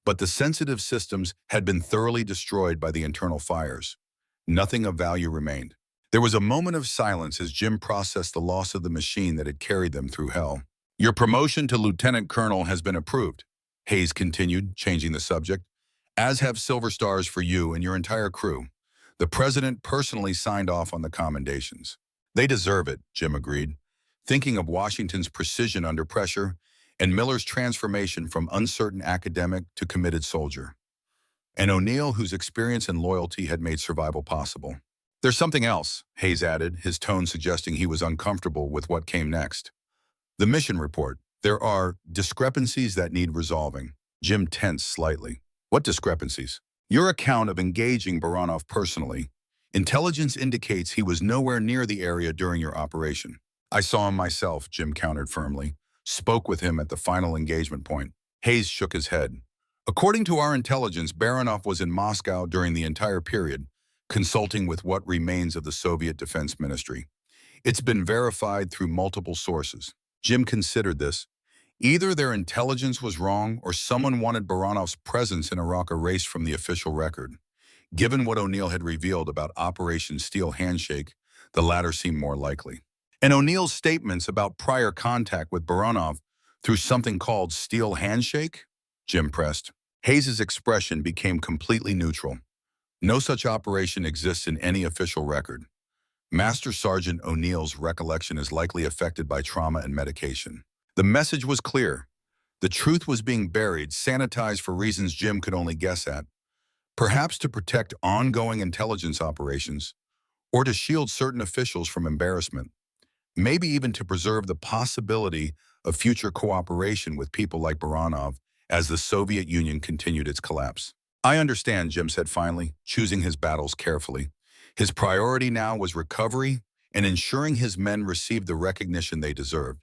A: but the sensitive systems had been thoroughly destroyed by the internal fires. Nothing of value remained." There was a moment of silence as Jim processed the loss of the machine that had carried them through hell. "Your promotion to Lieutenant Colonel has been approved," Hayes continued, changing the subject, "as have Silver Stars for you and your entire crew. The President personally signed off on the commendations." "They deserve it," Jim agreed, thinking of Washington's precision under pressure and Miller's transformation from uncertain academic to committed soldier, and O'Neill, whose experience and loyalty had made survival possible. There's something else, Hayes added, his tone suggesting he was uncomfortable with what came next. The mission report. There are discrepancies that need resolving. Jim tensed slightly. What discrepancies? Your account of engaging Baranov personally. Intelligence indicates he was nowhere near the area during your operation. I saw him myself, Jim countered firmly. Spoke with him at the final engagement point. Hayes shook his head. According to our intelligence, Baranov was in Moscow during the entire period, consulting with what remains of the Soviet Defense Ministry. It's been verified through multiple sources. Jim considered this. Either their intelligence was wrong or someone wanted Baranov's presence in Iraq erased from the official record. Given what O'Neill had revealed about Operation Steel Handshake, the latter seemed more likely. And O'Neill's statements about prior contact with Baranov through something called Steel Handshake? Jim pressed. Hayes's expression became completely neutral. No such operation exists in any official record. Master Sergeant O'Neill's recollection is likely affected by trauma and medication. The message was clear. The truth was being buried, sanitized for reasons Jim could only guess at. Perhaps to protect ongoing intelligence operations, or to shield certain officials from embarrassment. Maybe even to preserve the possibility of future cooperation with people like Baranov as the Soviet Union continued its collapse. I understand, Jim said finally, choosing his battles carefully. His priority now was recovery and ensuring his men received the recognition they deserved.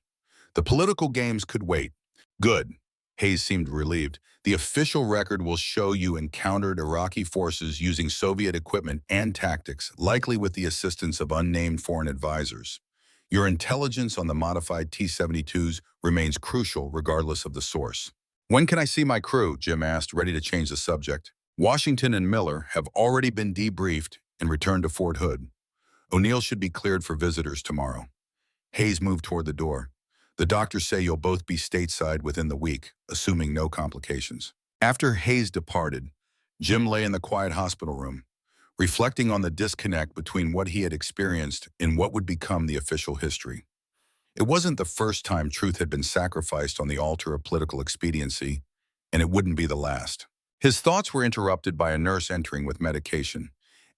A: The political games could wait. Good. Hayes seemed relieved. The official record will show you encountered Iraqi forces using Soviet equipment and tactics, likely with the assistance of unnamed foreign advisors. Your intelligence on the modified T-72s remains crucial regardless of the source. When can I see my crew? Jim asked, ready to change the subject. Washington and Miller have already been debriefed and returned to Fort Hood. O'Neill should be cleared for visitors tomorrow. Hayes moved toward the door. The doctors say you'll both be stateside within the week, assuming no complications. After Hayes departed, Jim lay in the quiet hospital room, reflecting on the disconnect between what he had experienced and what would become the official history. It wasn't the first time truth had been sacrificed on the altar of political expediency, and it wouldn't be the last. His thoughts were interrupted by a nurse entering with medication.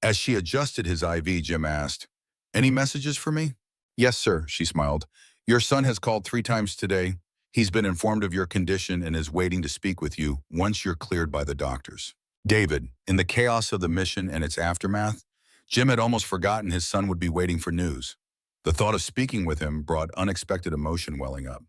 A: As she adjusted his IV, Jim asked, "Any messages for me?" "Yes, sir," she smiled. "Your son has called 3 times today. He's been informed of your condition and is waiting to speak with you once you're cleared by the doctors." David, in the chaos of the mission and its aftermath, Jim had almost forgotten his son would be waiting for news. The thought of speaking with him brought unexpected emotion welling up.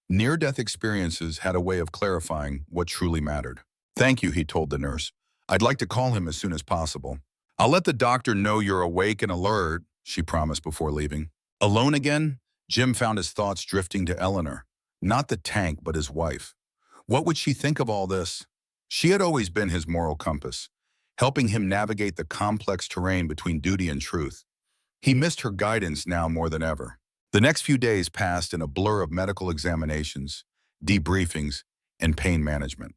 A: Near-death experiences had a way of clarifying what truly mattered. "Thank you," he told the nurse. "I'd like to call him as soon as possible." "I'll let the doctor know you're awake and alert," she promised before leaving. Alone again, Jim found his thoughts drifting to Eleanor, not the tank but his wife. What would she think of all this? She had always been his moral compass, helping him navigate the complex terrain between duty and truth. He missed her guidance now more than ever. The next few days passed in a blur of medical examinations, debriefings, and pain management.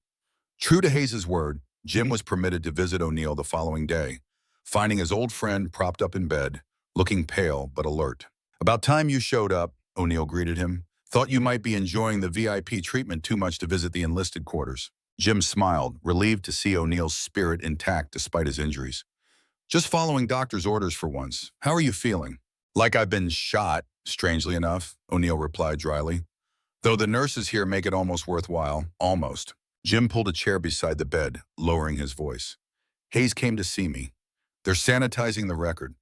A: True to Hayes' word, Jim was permitted to visit O'Neill the following day, finding his old friend propped up in bed, looking pale but alert. "About time you showed up," O'Neill greeted him. "Thought you might be enjoying the VIP treatment too much to visit the enlisted quarters." Jim smiled, relieved to see O'Neill's spirit intact despite his injuries. "Just following doctor's orders for once. How are you feeling?" "Like I've been shot, strangely enough," O'Neill replied dryly. "Though the nurses here make it almost worthwhile. Almost." Jim pulled a chair beside the bed, lowering his voice. "Hayes came to see me. They're sanitizing the record.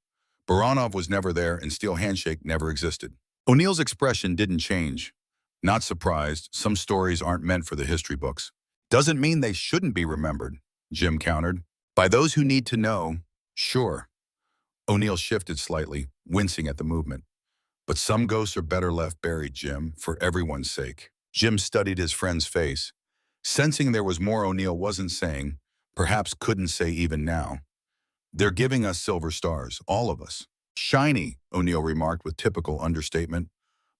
A: Baranov was never there and Steel Handshake never existed." O'Neill's expression didn't change. "Not surprised. Some stories aren't meant for the history books." "Doesn't mean they shouldn't be remembered," Jim countered. "By those who need to know, sure." O'Neill shifted slightly, wincing at the movement. "But some ghosts are better left buried, Jim, for everyone's sake." Jim studied his friend's face, sensing there was more O'Neill wasn't saying, perhaps couldn't say even now. "They're giving us silver stars, all of us." "Shiny," O'Neill remarked with typical understatement.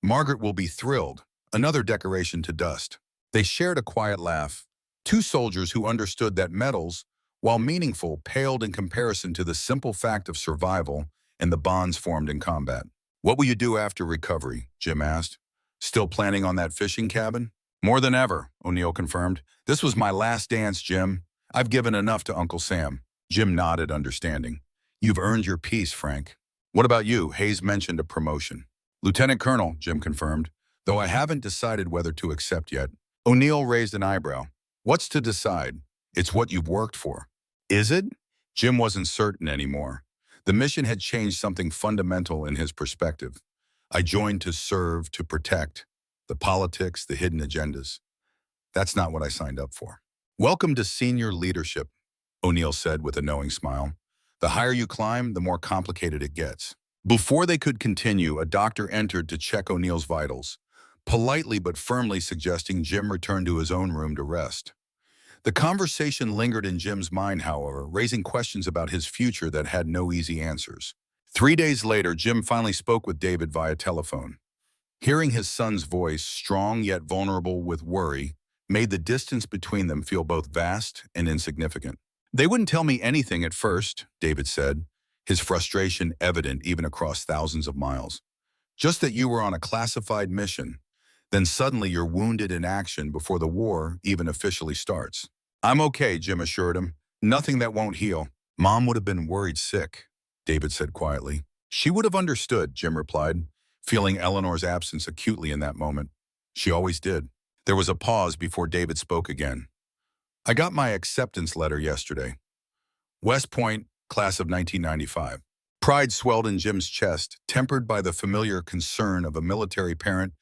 A: "Margaret will be thrilled. Another decoration to dust." They shared a quiet laugh. Two soldiers who understood that medals, while meaningful, paled in comparison to the simple fact of survival and the bonds formed in combat. "What will you do after recovery?" Jim asked. "Still planning on that fishing cabin?" More than ever, O'Neill confirmed. This was my last dance, Jim. I've given enough to Uncle Sam. Jim nodded, understanding. You've earned your peace, Frank. What about you? Hayes mentioned a promotion. Lieutenant Colonel, Jim confirmed, though I haven't decided whether to accept yet. O'Neill raised an eyebrow. What's to decide? It's what you've worked for. Is it? Jim wasn't certain anymore. The mission had changed something fundamental in his perspective. I joined to serve, to protect. The politics, the hidden agendas. That's not what I signed up for. Welcome to senior leadership, O'Neill said with a knowing smile. The higher you climb, the more complicated it gets. Before they could continue, a doctor entered to check O'Neill's vitals, politely but firmly suggesting Jim return to his own room to rest. The conversation lingered in Jim's mind, however, raising questions about his future that had no easy answers. 3 days later, Jim finally spoke with David via telephone. Hearing his son's voice, strong yet vulnerable with worry, made the distance between them feel both vast and insignificant. They wouldn't tell me anything at first, David said, his frustration evident even across thousands of miles. Just that you were on a classified mission. Then suddenly you're wounded in action before the war even officially starts. I'm okay, Jim assured him. Nothing that won't heal. Mom would have been worried sick, David said quietly. She would have understood, Jim replied, feeling Eleanor's absence acutely in that moment. She always did. There was a pause before David spoke again. I got my acceptance letter yesterday. West Point, class of 1995. Pride swelled in Jim's chest, tempered by the familiar concern of a military parent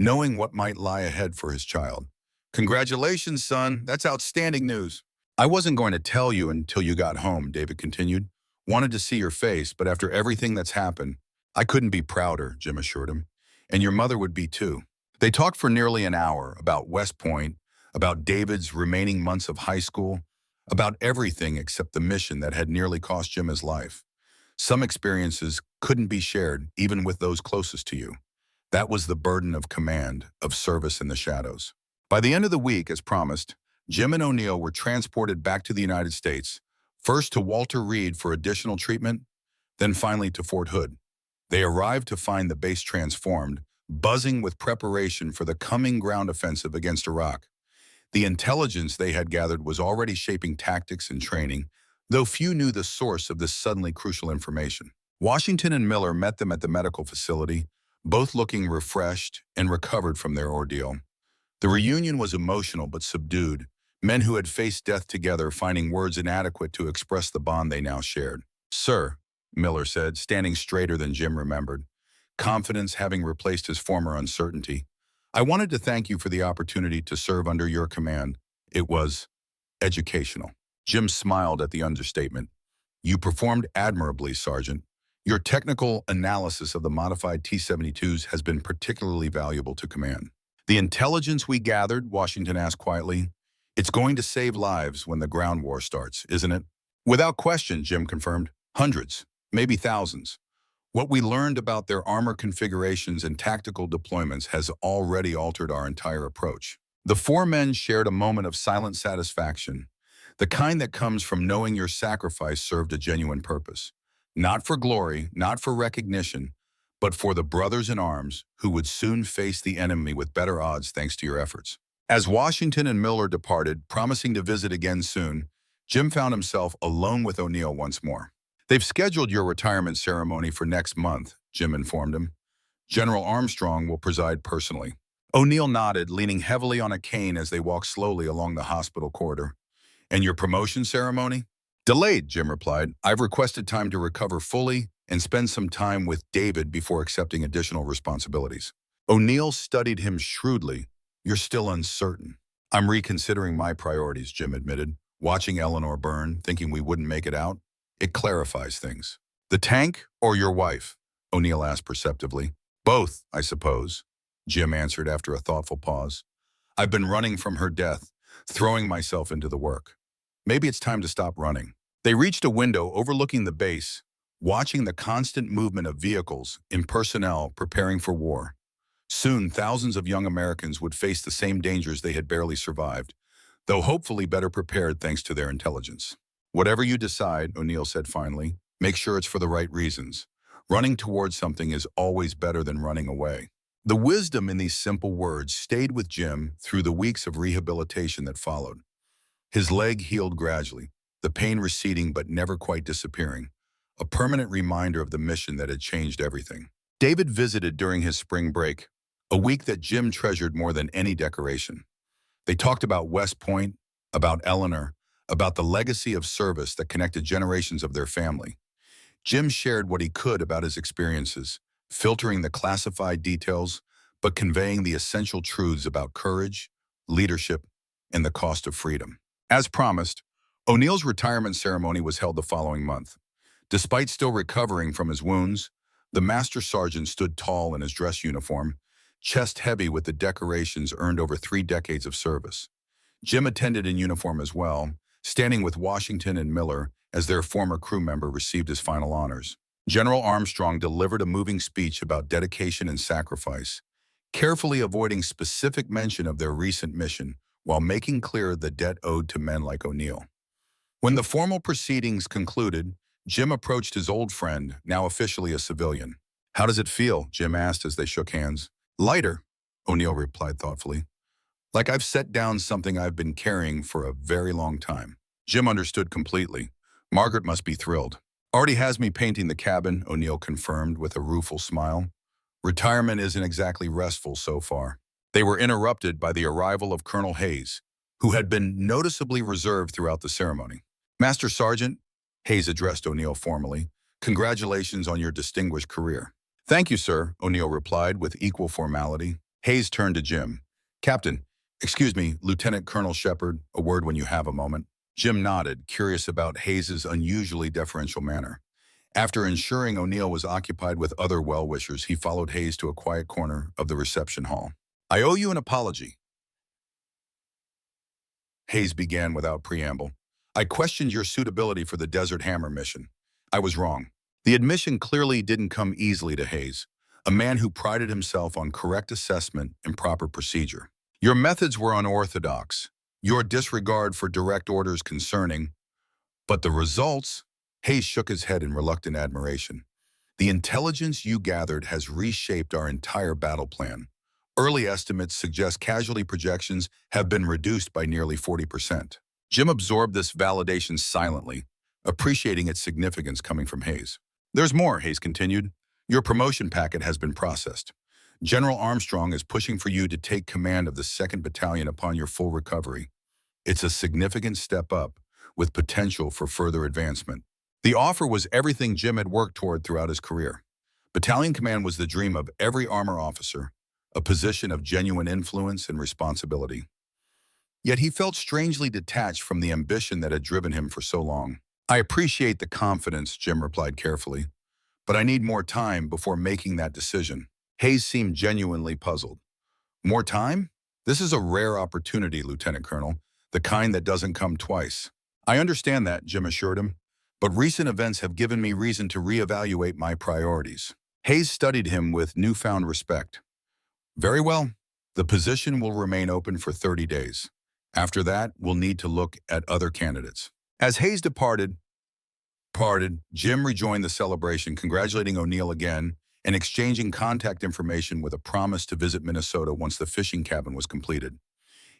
A: knowing what might lie ahead for his child. Congratulations, son. That's outstanding news. I wasn't going to tell you until you got home, David continued. Wanted to see your face, but after everything that's happened, I couldn't be prouder, Jim assured him. And your mother would be too. They talked for nearly an hour about West Point, about David's remaining months of high school, about everything except the mission that had nearly cost Jim his life. Some experiences couldn't be shared, even with those closest to you. That was the burden of command, of service in the shadows. By the end of the week, as promised, Jim and O'Neill were transported back to the United States, first to Walter Reed for additional treatment, then finally to Fort Hood. They arrived to find the base transformed, buzzing with preparation for the coming ground offensive against Iraq. The intelligence they had gathered was already shaping tactics and training, though few knew the source of this suddenly crucial information. Washington and Miller met them at the medical facility, both looking refreshed and recovered from their ordeal. The reunion was emotional but subdued, men who had faced death together finding words inadequate to express the bond they now shared. Sir, Miller said, standing straighter than Jim remembered, confidence having replaced his former uncertainty. I wanted to thank you for the opportunity to serve under your command. It was educational. Jim smiled at the understatement. You performed admirably, Sergeant. Your technical analysis of the modified T-72s has been particularly valuable to command. The intelligence we gathered, Washington asked quietly, it's going to save lives when the ground war starts, isn't it? Without question, Jim confirmed. Hundreds, maybe thousands. What we learned about their armor configurations and tactical deployments has already altered our entire approach. The four men shared a moment of silent satisfaction, the kind that comes from knowing your sacrifice served a genuine purpose. Not for glory, not for recognition, but for the brothers in arms who would soon face the enemy with better odds thanks to your efforts. As Washington and Miller departed, promising to visit again soon, Jim found himself alone with O'Neill once more. They've scheduled your retirement ceremony for next month, Jim informed him. General Armstrong will preside personally. O'Neill nodded, leaning heavily on a cane as they walked slowly along the hospital corridor. And your promotion ceremony? Delayed, Jim replied. I've requested time to recover fully and spend some time with David before accepting additional responsibilities. O'Neill studied him shrewdly. You're still uncertain. I'm reconsidering my priorities, Jim admitted, watching Eleanor burn, thinking we wouldn't make it out. It clarifies things. The tank or your wife? O'Neill asked perceptively. Both, I suppose, Jim answered after a thoughtful pause. I've been running from her death, throwing myself into the work. Maybe it's time to stop running. They reached a window overlooking the base, watching the constant movement of vehicles in personnel preparing for war. Soon, thousands of young Americans would face the same dangers they had barely survived, though hopefully better prepared thanks to their intelligence. Whatever you decide, O'Neill said finally, make sure it's for the right reasons. Running towards something is always better than running away. The wisdom in these simple words stayed with Jim through the weeks of rehabilitation that followed. His leg healed gradually, the pain receding but never quite disappearing, a permanent reminder of the mission that had changed everything. David visited during his spring break, a week that Jim treasured more than any decoration. They talked about West Point, about Eleanor, about the legacy of service that connected generations of their family. Jim shared what he could about his experiences, filtering the classified details, but conveying the essential truths about courage, leadership, and the cost of freedom. As promised, O'Neill's retirement ceremony was held the following month. Despite still recovering from his wounds, the Master Sergeant stood tall in his dress uniform, chest heavy with the decorations earned over 3 decades of service. Jim attended in uniform as well, standing with Washington and Miller as their former crew member received his final honors. General Armstrong delivered a moving speech about dedication and sacrifice, carefully avoiding specific mention of their recent mission while making clear the debt owed to men like O'Neill. When the formal proceedings concluded, Jim approached his old friend, now officially a civilian. "How does it feel?" Jim asked as they shook hands. "Lighter," O'Neill replied thoughtfully. "Like I've set down something I've been carrying for a very long time." Jim understood completely. Margaret must be thrilled. "Already has me painting the cabin," O'Neill confirmed with a rueful smile. "Retirement isn't exactly restful so far." They were interrupted by the arrival of Colonel Hayes, who had been noticeably reserved throughout the ceremony. "Master Sergeant," Hayes addressed O'Neill formally, "congratulations on your distinguished career." "Thank you, sir," O'Neill replied with equal formality. Hayes turned to Jim. "Captain, excuse me, Lieutenant Colonel Shepard, a word when you have a moment." Jim nodded, curious about Hayes's unusually deferential manner. After ensuring O'Neill was occupied with other well-wishers, he followed Hayes to a quiet corner of the reception hall. "I owe you an apology," Hayes began without preamble. "I questioned your suitability for the Desert Hammer mission. I was wrong." The admission clearly didn't come easily to Hayes, a man who prided himself on correct assessment and proper procedure. "Your methods were unorthodox, your disregard for direct orders concerning, but the results," Hayes shook his head in reluctant admiration. "The intelligence you gathered has reshaped our entire battle plan. Early estimates suggest casualty projections have been reduced by nearly 40%. Jim absorbed this validation silently, appreciating its significance coming from Hayes. "There's more," Hayes continued. "Your promotion packet has been processed. General Armstrong is pushing for you to take command of the 2nd Battalion upon your full recovery. It's a significant step up, with potential for further advancement." The offer was everything Jim had worked toward throughout his career. Battalion command was the dream of every armor officer, a position of genuine influence and responsibility. Yet he felt strangely detached from the ambition that had driven him for so long. "I appreciate the confidence," Jim replied carefully, "but I need more time before making that decision." Hayes seemed genuinely puzzled. "More time? This is a rare opportunity, Lieutenant Colonel, the kind that doesn't come twice." "I understand that," Jim assured him, "but recent events have given me reason to reevaluate my priorities." Hayes studied him with newfound respect. "Very well. The position will remain open for 30 days. After that, we'll need to look at other candidates." As Hayes departed, Jim rejoined the celebration, congratulating O'Neill again and exchanging contact information with a promise to visit Minnesota once the fishing cabin was completed.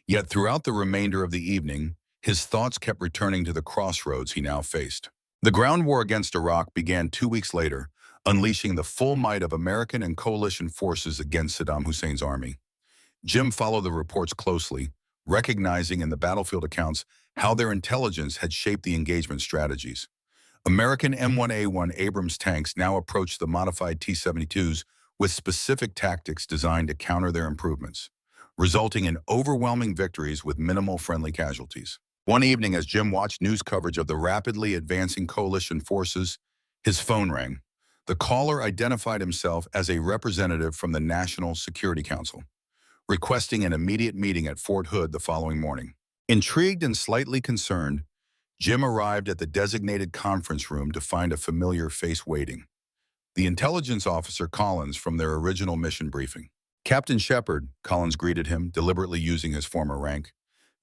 A: Yet throughout the remainder of the evening, his thoughts kept returning to the crossroads he now faced. The ground war against Iraq began 2 weeks later, unleashing the full might of American and coalition forces against Saddam Hussein's army. Jim followed the reports closely, recognizing in the battlefield accounts how their intelligence had shaped the engagement strategies. American M1A1 Abrams tanks now approached the modified T-72s with specific tactics designed to counter their improvements, resulting in overwhelming victories with minimal friendly casualties. One evening, as Jim watched news coverage of the rapidly advancing coalition forces, his phone rang. The caller identified himself as a representative from the National Security Council, requesting an immediate meeting at Fort Hood the following morning. Intrigued and slightly concerned, Jim arrived at the designated conference room to find a familiar face waiting. The intelligence officer Collins from their original mission briefing. "Captain Shepard," Collins greeted him, deliberately using his former rank.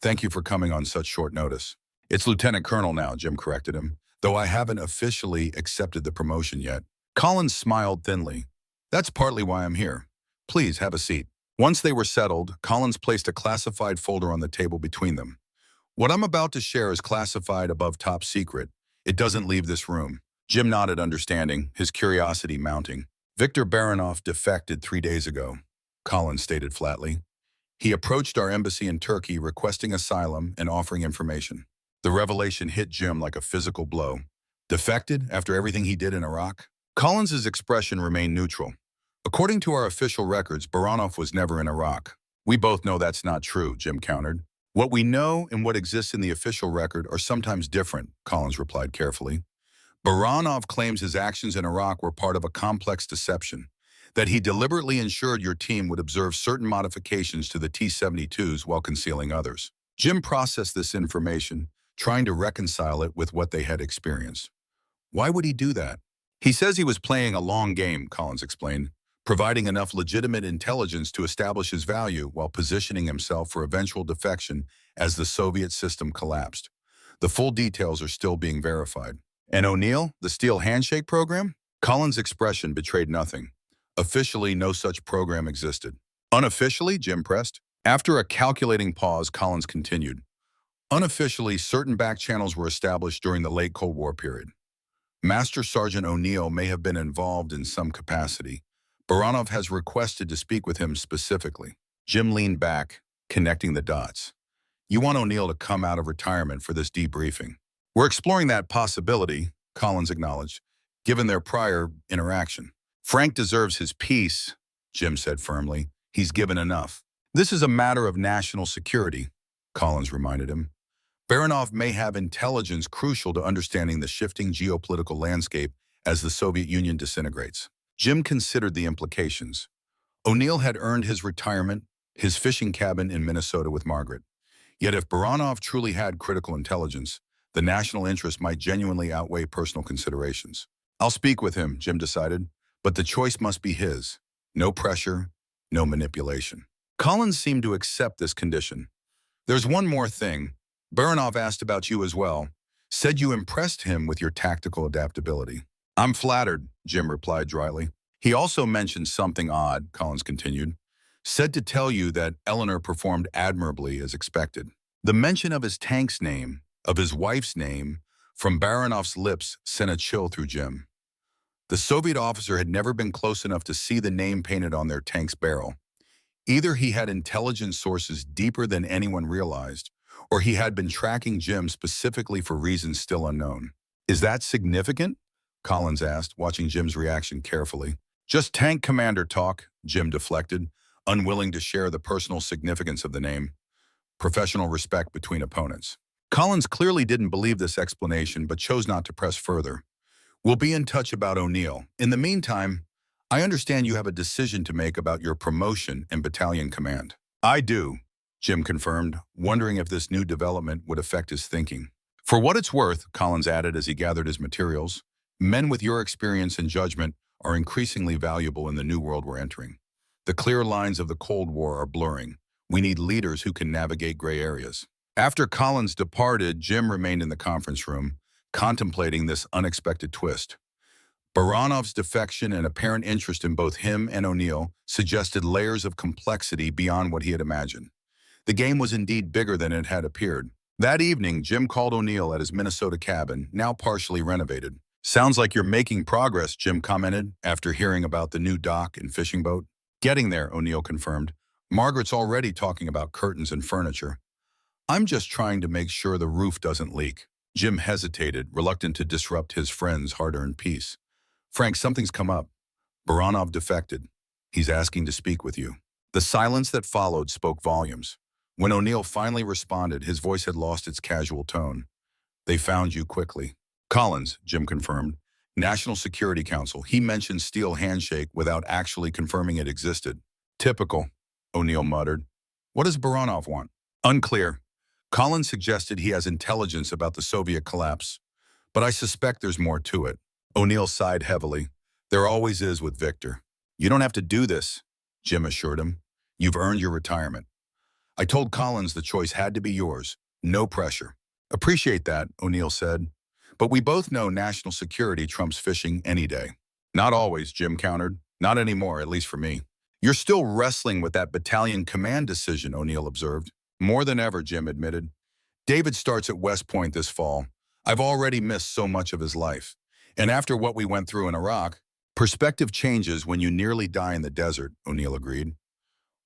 A: "Thank you for coming on such short notice." "It's Lieutenant Colonel now," Jim corrected him, "though I haven't officially accepted the promotion yet." Collins smiled thinly. "That's partly why I'm here. Please have a seat. Once they were settled, Collins placed a classified folder on the table between them. What I'm about to share is classified above top secret. It doesn't leave this room. Jim nodded, understanding, his curiosity mounting. Viktor Baranov defected 3 days ago, Collins stated flatly. He approached our embassy in Turkey requesting asylum and offering information. The revelation hit Jim like a physical blow. Defected after everything he did in Iraq? Collins's expression remained neutral. According to our official records, Baranov was never in Iraq. We both know that's not true, Jim countered. What we know and what exists in the official record are sometimes different, Collins replied carefully. Baranov claims his actions in Iraq were part of a complex deception, that he deliberately ensured your team would observe certain modifications to the T-72s while concealing others. Jim processed this information, trying to reconcile it with what they had experienced. Why would he do that? He says he was playing a long game, Collins explained, providing enough legitimate intelligence to establish his value while positioning himself for eventual defection as the Soviet system collapsed. The full details are still being verified. And O'Neill, the Steel Handshake program? Collins' expression betrayed nothing. Officially, no such program existed. Unofficially, Jim pressed. After a calculating pause, Collins continued. Unofficially, certain back channels were established during the late Cold War period. Master Sergeant O'Neill may have been involved in some capacity. Baranov has requested to speak with him specifically. Jim leaned back, connecting the dots. You want O'Neill to come out of retirement for this debriefing. We're exploring that possibility, Collins acknowledged, given their prior interaction. Frank deserves his peace, Jim said firmly. He's given enough. This is a matter of national security, Collins reminded him. Baranov may have intelligence crucial to understanding the shifting geopolitical landscape as the Soviet Union disintegrates. Jim considered the implications. O'Neill had earned his retirement, his fishing cabin in Minnesota with Margaret. Yet if Baranov truly had critical intelligence, the national interest might genuinely outweigh personal considerations. I'll speak with him, Jim decided, but the choice must be his. No pressure, no manipulation. Collins seemed to accept this condition. There's one more thing. Baranov asked about you as well. Said you impressed him with your tactical adaptability. I'm flattered, Jim replied dryly. He also mentioned something odd, Collins continued. Said to tell you that Eleanor performed admirably as expected. The mention of his tank's name, of his wife's name, from Baranov's lips sent a chill through Jim. The Soviet officer had never been close enough to see the name painted on their tank's barrel. Either he had intelligence sources deeper than anyone realized, or he had been tracking Jim specifically for reasons still unknown. Is that significant? Collins asked, watching Jim's reaction carefully. Just tank commander talk, Jim deflected, unwilling to share the personal significance of the name. Professional respect between opponents. Collins clearly didn't believe this explanation, but chose not to press further. We'll be in touch about O'Neill. In the meantime, I understand you have a decision to make about your promotion and battalion command. I do, Jim confirmed, wondering if this new development would affect his thinking. For what it's worth, Collins added as he gathered his materials, men with your experience and judgment are increasingly valuable in the new world we're entering. The clear lines of the Cold War are blurring. We need leaders who can navigate gray areas. After Collins departed, Jim remained in the conference room, contemplating this unexpected twist. Baranov's defection and apparent interest in both him and O'Neill suggested layers of complexity beyond what he had imagined. The game was indeed bigger than it had appeared. That evening, Jim called O'Neill at his Minnesota cabin, now partially renovated. Sounds like you're making progress, Jim commented, after hearing about the new dock and fishing boat. Getting there, O'Neill confirmed. Margaret's already talking about curtains and furniture. I'm just trying to make sure the roof doesn't leak. Jim hesitated, reluctant to disrupt his friend's hard-earned peace. Frank, something's come up. Baranov defected. He's asking to speak with you. The silence that followed spoke volumes. When O'Neill finally responded, his voice had lost its casual tone. They found you quickly. Collins, Jim confirmed. National Security Council. He mentioned Steel Handshake without actually confirming it existed. Typical, O'Neill muttered. What does Baranov want? Unclear. Collins suggested he has intelligence about the Soviet collapse, but I suspect there's more to it. O'Neill sighed heavily. There always is with Viktor. You don't have to do this, Jim assured him. You've earned your retirement. I told Collins the choice had to be yours. No pressure. Appreciate that, O'Neill said. But we both know national security trumps fishing any day. Not always, Jim countered. Not anymore, at least for me. You're still wrestling with that battalion command decision, O'Neill observed. More than ever, Jim admitted. David starts at West Point this fall. I've already missed so much of his life. And after what we went through in Iraq, perspective changes when you nearly die in the desert, O'Neill agreed.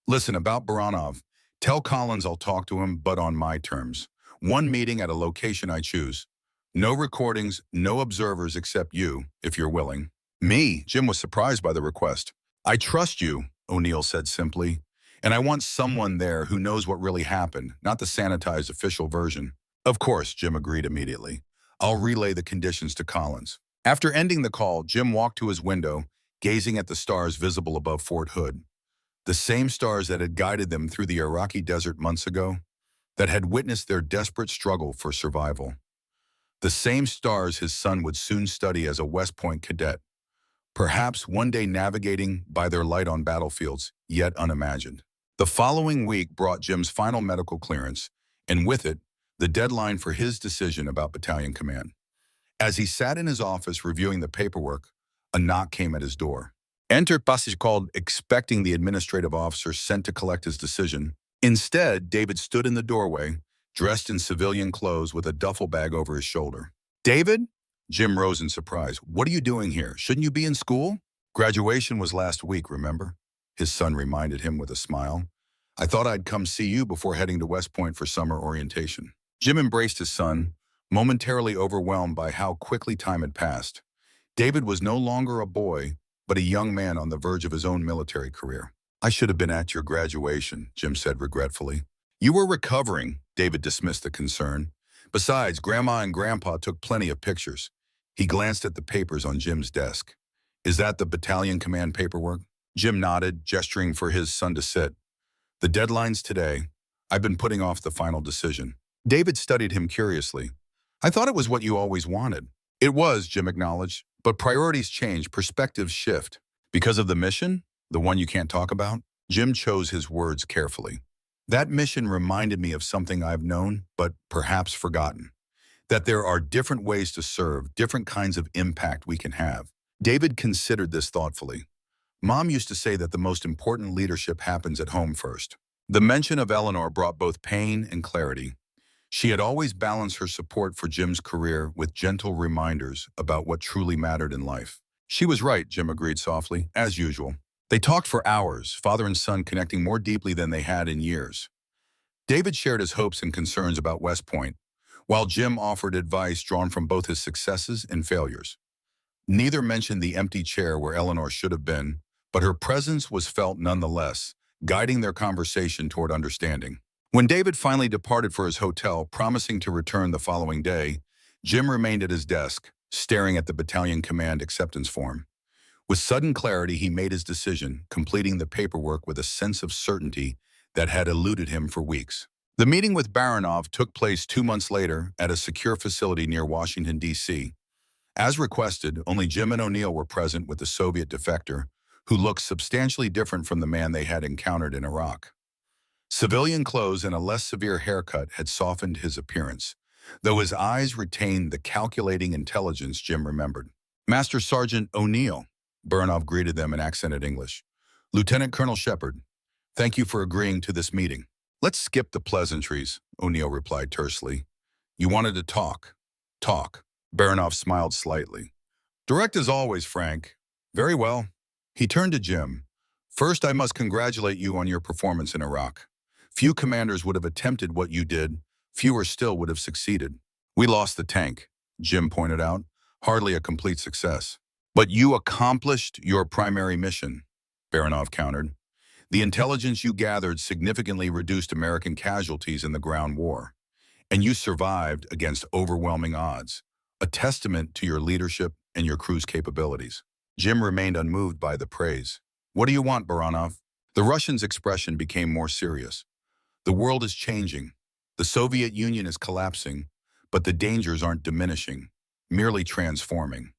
A: Listen, about Baranov, tell Collins I'll talk to him, but on my terms. One meeting at a location I choose. No recordings, no observers except you, if you're willing. Me? Jim was surprised by the request. I trust you, O'Neill said simply, and I want someone there who knows what really happened, not the sanitized official version. Of course, Jim agreed immediately. I'll relay the conditions to Collins. After ending the call, Jim walked to his window, gazing at the stars visible above Fort Hood. The same stars that had guided them through the Iraqi desert months ago, that had witnessed their desperate struggle for survival. The same stars his son would soon study as a West Point cadet, perhaps one day navigating by their light on battlefields yet unimagined. The following week brought Jim's final medical clearance, and with it, the deadline for his decision about battalion command. As he sat in his office reviewing the paperwork, a knock came at his door. Enter Passage called, expecting the administrative officer sent to collect his decision. Instead, David stood in the doorway, dressed in civilian clothes with a duffel bag over his shoulder. David? Jim rose in surprise. What are you doing here? Shouldn't you be in school? Graduation was last week, remember? His son reminded him with a smile. I thought I'd come see you before heading to West Point for summer orientation. Jim embraced his son, momentarily overwhelmed by how quickly time had passed. David was no longer a boy, but a young man on the verge of his own military career. I should have been at your graduation, Jim said regretfully. You were recovering, David dismissed the concern. Besides, Grandma and Grandpa took plenty of pictures. He glanced at the papers on Jim's desk. Is that the battalion command paperwork? Jim nodded, gesturing for his son to sit. The deadline's today. I've been putting off the final decision. David studied him curiously. I thought it was what you always wanted. It was, Jim acknowledged, but priorities change, perspectives shift. Because of the mission? The one you can't talk about? Jim chose his words carefully. That mission reminded me of something I've known, but perhaps forgotten. That there are different ways to serve, different kinds of impact we can have. David considered this thoughtfully. Mom used to say that the most important leadership happens at home first. The mention of Eleanor brought both pain and clarity. She had always balanced her support for Jim's career with gentle reminders about what truly mattered in life. She was right, Jim agreed softly, as usual. They talked for hours, father and son connecting more deeply than they had in years. David shared his hopes and concerns about West Point, while Jim offered advice drawn from both his successes and failures. Neither mentioned the empty chair where Eleanor should have been, but her presence was felt nonetheless, guiding their conversation toward understanding. When David finally departed for his hotel, promising to return the following day, Jim remained at his desk, staring at the battalion command acceptance form. With sudden clarity, he made his decision, completing the paperwork with a sense of certainty that had eluded him for weeks. The meeting with Baranov took place 2 months later at a secure facility near Washington, D.C. As requested, only Jim and O'Neill were present with the Soviet defector, who looked substantially different from the man they had encountered in Iraq. Civilian clothes and a less severe haircut had softened his appearance, though his eyes retained the calculating intelligence Jim remembered. Master Sergeant O'Neill, Baranov greeted them in accented English. Lieutenant Colonel Shepard, thank you for agreeing to this meeting. Let's skip the pleasantries, O'Neill replied tersely. You wanted to talk. Talk. Baranov smiled slightly. Direct as always, Frank. Very well. He turned to Jim. First, I must congratulate you on your performance in Iraq. Few commanders would have attempted what you did. Fewer still would have succeeded. We lost the tank, Jim pointed out. Hardly a complete success. But you accomplished your primary mission, Baranov countered. The intelligence you gathered significantly reduced American casualties in the ground war. And you survived against overwhelming odds, a testament to your leadership and your crew's capabilities. Jim remained unmoved by the praise. What do you want, Baranov? The Russian's expression became more serious. The world is changing. The Soviet Union is collapsing, but the dangers aren't diminishing, merely transforming.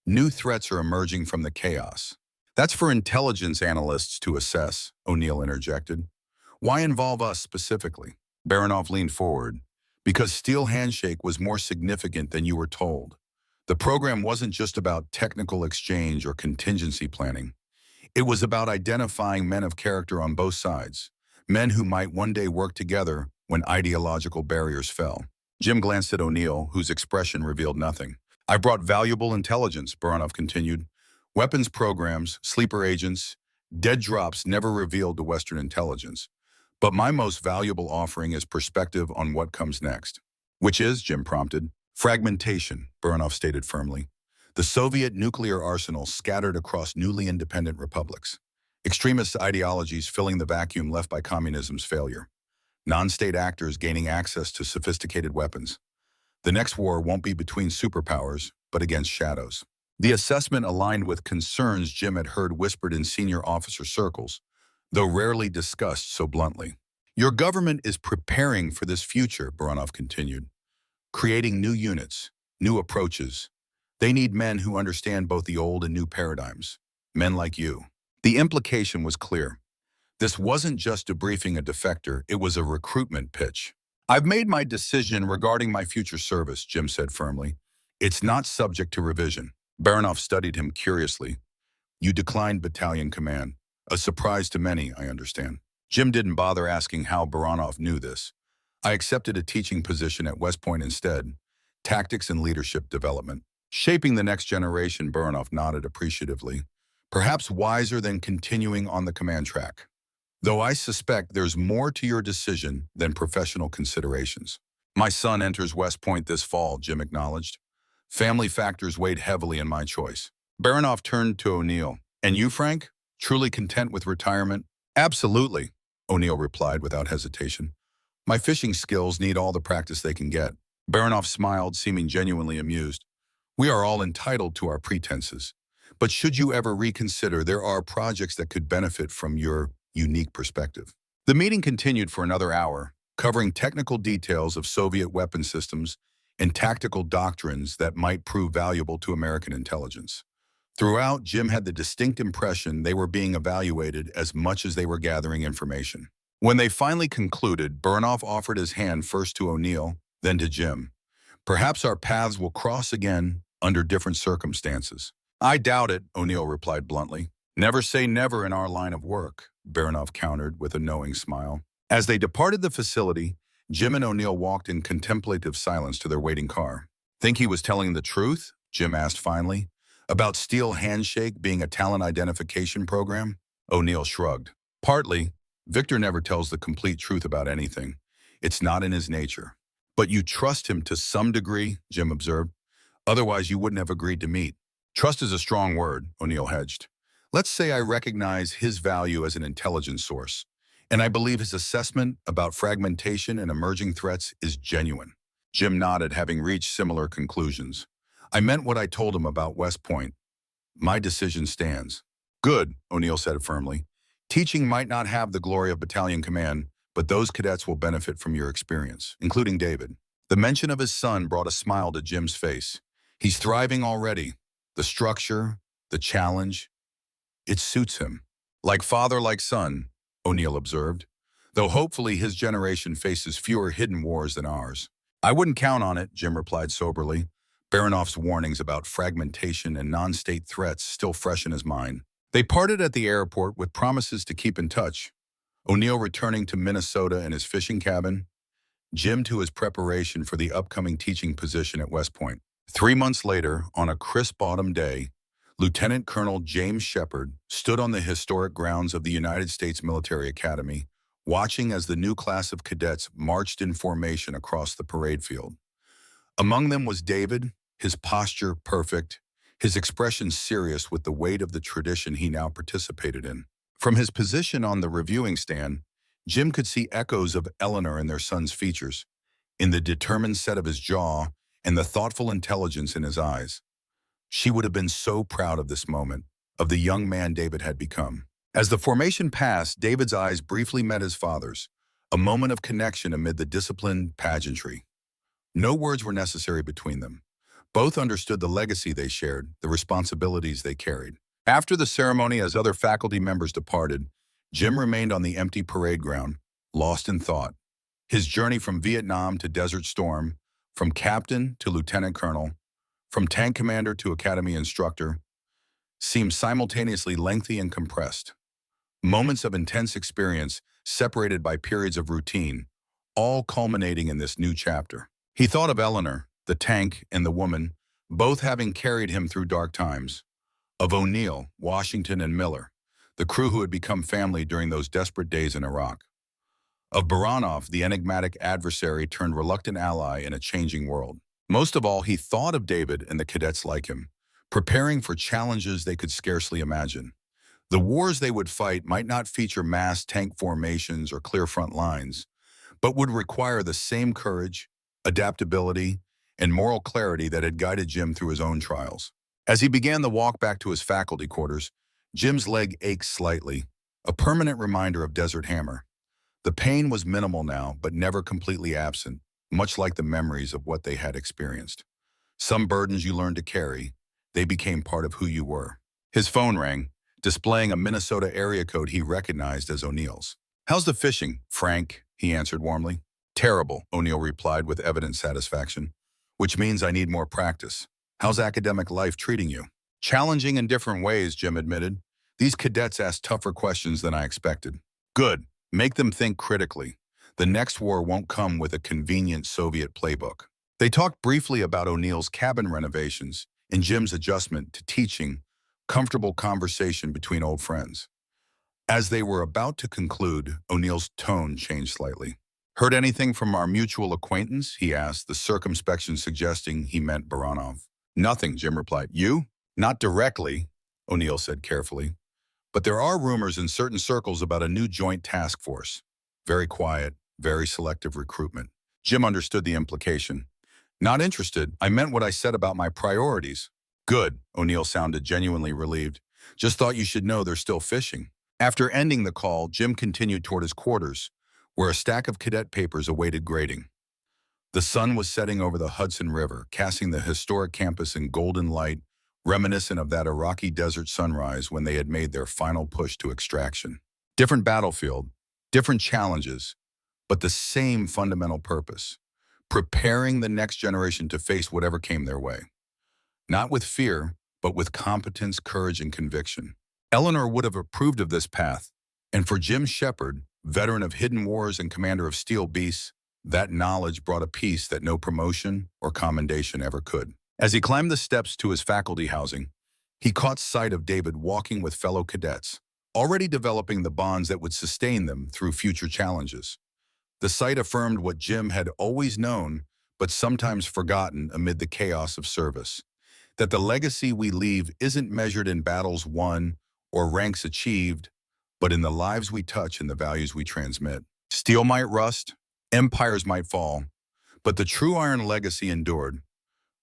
A: New threats are emerging from the chaos. That's for intelligence analysts to assess, O'Neill interjected. Why involve us specifically? Baranov leaned forward. Because Steel Handshake was more significant than you were told. The program wasn't just about technical exchange or contingency planning. It was about identifying men of character on both sides, men who might one day work together when ideological barriers fell. Jim glanced at O'Neill, whose expression revealed nothing. I brought valuable intelligence, Baranov continued. Weapons programs, sleeper agents, dead drops never revealed to Western intelligence. But my most valuable offering is perspective on what comes next. Which is, Jim prompted. Fragmentation, Baranov stated firmly. The Soviet nuclear arsenal scattered across newly independent republics. Extremist ideologies filling the vacuum left by communism's failure. Non-state actors gaining access to sophisticated weapons. The next war won't be between superpowers, but against shadows. The assessment aligned with concerns Jim had heard whispered in senior officer circles, though rarely discussed so bluntly. Your government is preparing for this future, Baranov continued, creating new units, new approaches. They need men who understand both the old and new paradigms, men like you. The implication was clear. This wasn't just debriefing a defector, it was a recruitment pitch. I've made my decision regarding my future service, Jim said firmly. It's not subject to revision. Baranov studied him curiously. You declined battalion command. A surprise to many, I understand. Jim didn't bother asking how Baranov knew this. I accepted a teaching position at West Point instead. Tactics and leadership development. Shaping the next generation, Baranov nodded appreciatively. Perhaps wiser than continuing on the command track. Though I suspect there's more to your decision than professional considerations. My son enters West Point this fall, Jim acknowledged. Family factors weighed heavily in my choice. Baranov turned to O'Neill. And you, Frank? Truly content with retirement? Absolutely, O'Neill replied without hesitation. My fishing skills need all the practice they can get. Baranov smiled, seeming genuinely amused. We are all entitled to our pretenses. But should you ever reconsider, there are projects that could benefit from your unique perspective. The meeting continued for another hour, covering technical details of Soviet weapon systems and tactical doctrines that might prove valuable to American intelligence. Throughout, Jim had the distinct impression they were being evaluated as much as they were gathering information. When they finally concluded, Baranov offered his hand first to O'Neill, then to Jim. Perhaps our paths will cross again under different circumstances. I doubt it, O'Neill replied bluntly. Never say never in our line of work, Baranov countered with a knowing smile. As they departed the facility, Jim and O'Neill walked in contemplative silence to their waiting car. Think he was telling the truth? Jim asked finally. About Steel Handshake being a talent identification program? O'Neill shrugged. Partly. Viktor never tells the complete truth about anything. It's not in his nature. But you trust him to some degree, Jim observed. Otherwise, you wouldn't have agreed to meet. Trust is a strong word, O'Neill hedged. Let's say I recognize his value as an intelligence source, and I believe his assessment about fragmentation and emerging threats is genuine. Jim nodded, having reached similar conclusions. I meant what I told him about West Point. My decision stands. Good, O'Neill said firmly. Teaching might not have the glory of battalion command, but those cadets will benefit from your experience, including David. The mention of his son brought a smile to Jim's face. He's thriving already. The structure, the challenge, it suits him. Like father, like son, O'Neill observed, though hopefully his generation faces fewer hidden wars than ours. I wouldn't count on it, Jim replied soberly, Baranov's warnings about fragmentation and non-state threats still fresh in his mind. They parted at the airport with promises to keep in touch, O'Neill returning to Minnesota in his fishing cabin, Jim to his preparation for the upcoming teaching position at West Point. 3 months later, on a crisp autumn day, Lieutenant Colonel James Shepard stood on the historic grounds of the United States Military Academy, watching as the new class of cadets marched in formation across the parade field. Among them was David, his posture perfect, his expression serious with the weight of the tradition he now participated in. From his position on the reviewing stand, Jim could see echoes of Eleanor in their son's features, in the determined set of his jaw and the thoughtful intelligence in his eyes. She would have been so proud of this moment, of the young man David had become. As the formation passed, David's eyes briefly met his father's, a moment of connection amid the disciplined pageantry. No words were necessary between them. Both understood the legacy they shared, the responsibilities they carried. After the ceremony, as other faculty members departed, Jim remained on the empty parade ground, lost in thought. His journey from Vietnam to Desert Storm, from captain to lieutenant colonel, from tank commander to academy instructor, seemed simultaneously lengthy and compressed. Moments of intense experience separated by periods of routine, all culminating in this new chapter. He thought of Eleanor, the tank, and the woman, both having carried him through dark times. Of O'Neill, Washington, and Miller, the crew who had become family during those desperate days in Iraq. Of Baranov, the enigmatic adversary turned reluctant ally in a changing world. Most of all, he thought of David and the cadets like him, preparing for challenges they could scarcely imagine. The wars they would fight might not feature mass tank formations or clear front lines, but would require the same courage, adaptability, and moral clarity that had guided Jim through his own trials. As he began the walk back to his faculty quarters, Jim's leg ached slightly, a permanent reminder of Desert Hammer. The pain was minimal now, but never completely absent, much like the memories of what they had experienced. Some burdens you learned to carry, they became part of who you were. His phone rang, displaying a Minnesota area code he recognized as O'Neill's. "How's the fishing, Frank?" he answered warmly. "Terrible," O'Neill replied with evident satisfaction, "which means I need more practice. How's academic life treating you?" "Challenging in different ways," Jim admitted. "These cadets asked tougher questions than I expected." "Good. Make them think critically. The next war won't come with a convenient Soviet playbook." They talked briefly about O'Neill's cabin renovations and Jim's adjustment to teaching, comfortable conversation between old friends. As they were about to conclude, O'Neill's tone changed slightly. "Heard anything from our mutual acquaintance?" he asked, the circumspection suggesting he meant Baranov. "Nothing," Jim replied. "You?" "Not directly," O'Neill said carefully. "But there are rumors in certain circles about a new joint task force. Very quiet, very selective recruitment." Jim understood the implication. "Not interested. I meant what I said about my priorities." "Good," O'Neill sounded genuinely relieved. "Just thought you should know they're still fishing." After ending the call, Jim continued toward his quarters, where a stack of cadet papers awaited grading. The sun was setting over the Hudson River, casting the historic campus in golden light, reminiscent of that Iraqi desert sunrise when they had made their final push to extraction. Different battlefield, different challenges, but the same fundamental purpose: preparing the next generation to face whatever came their way. Not with fear, but with competence, courage, and conviction. Eleanor would have approved of this path, and for Jim Shepard, veteran of hidden wars and commander of steel beasts, that knowledge brought a peace that no promotion or commendation ever could. As he climbed the steps to his faculty housing, he caught sight of David walking with fellow cadets, already developing the bonds that would sustain them through future challenges. The sight affirmed what Jim had always known, but sometimes forgotten amid the chaos of service: that the legacy we leave isn't measured in battles won or ranks achieved, but in the lives we touch and the values we transmit. Steel might rust, empires might fall, but the true iron legacy endured.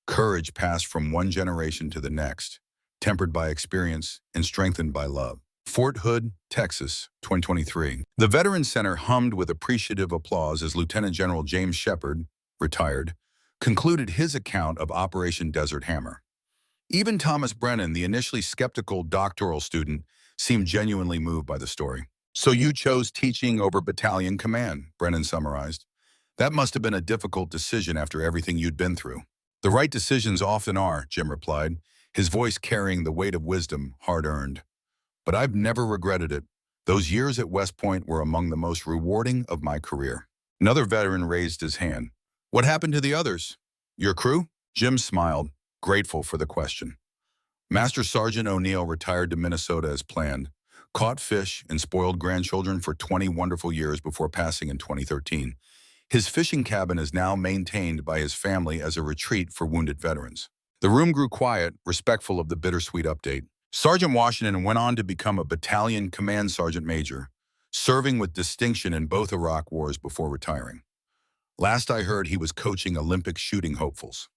A: Courage passed from one generation to the next, tempered by experience and strengthened by love. Fort Hood, Texas, 2023. The Veterans Center hummed with appreciative applause as Lieutenant General James Shepard, retired, concluded his account of Operation Desert Hammer. Even Thomas Brennan, the initially skeptical doctoral student, seemed genuinely moved by the story. "So you chose teaching over battalion command," Brennan summarized. "That must have been a difficult decision after everything you'd been through." "The right decisions often are," Jim replied, his voice carrying the weight of wisdom hard-earned. "But I've never regretted it. Those years at West Point were among the most rewarding of my career." Another veteran raised his hand. "What happened to the others? Your crew?" Jim smiled, grateful for the question. Master Sergeant O'Neill retired to Minnesota as planned, caught fish and spoiled grandchildren for 20 wonderful years before passing in 2013. His fishing cabin is now maintained by his family as a retreat for wounded veterans. The room grew quiet, respectful of the bittersweet update. Sergeant Washington went on to become a battalion command sergeant major, serving with distinction in both Iraq wars before retiring. Last I heard, he was coaching Olympic shooting hopefuls.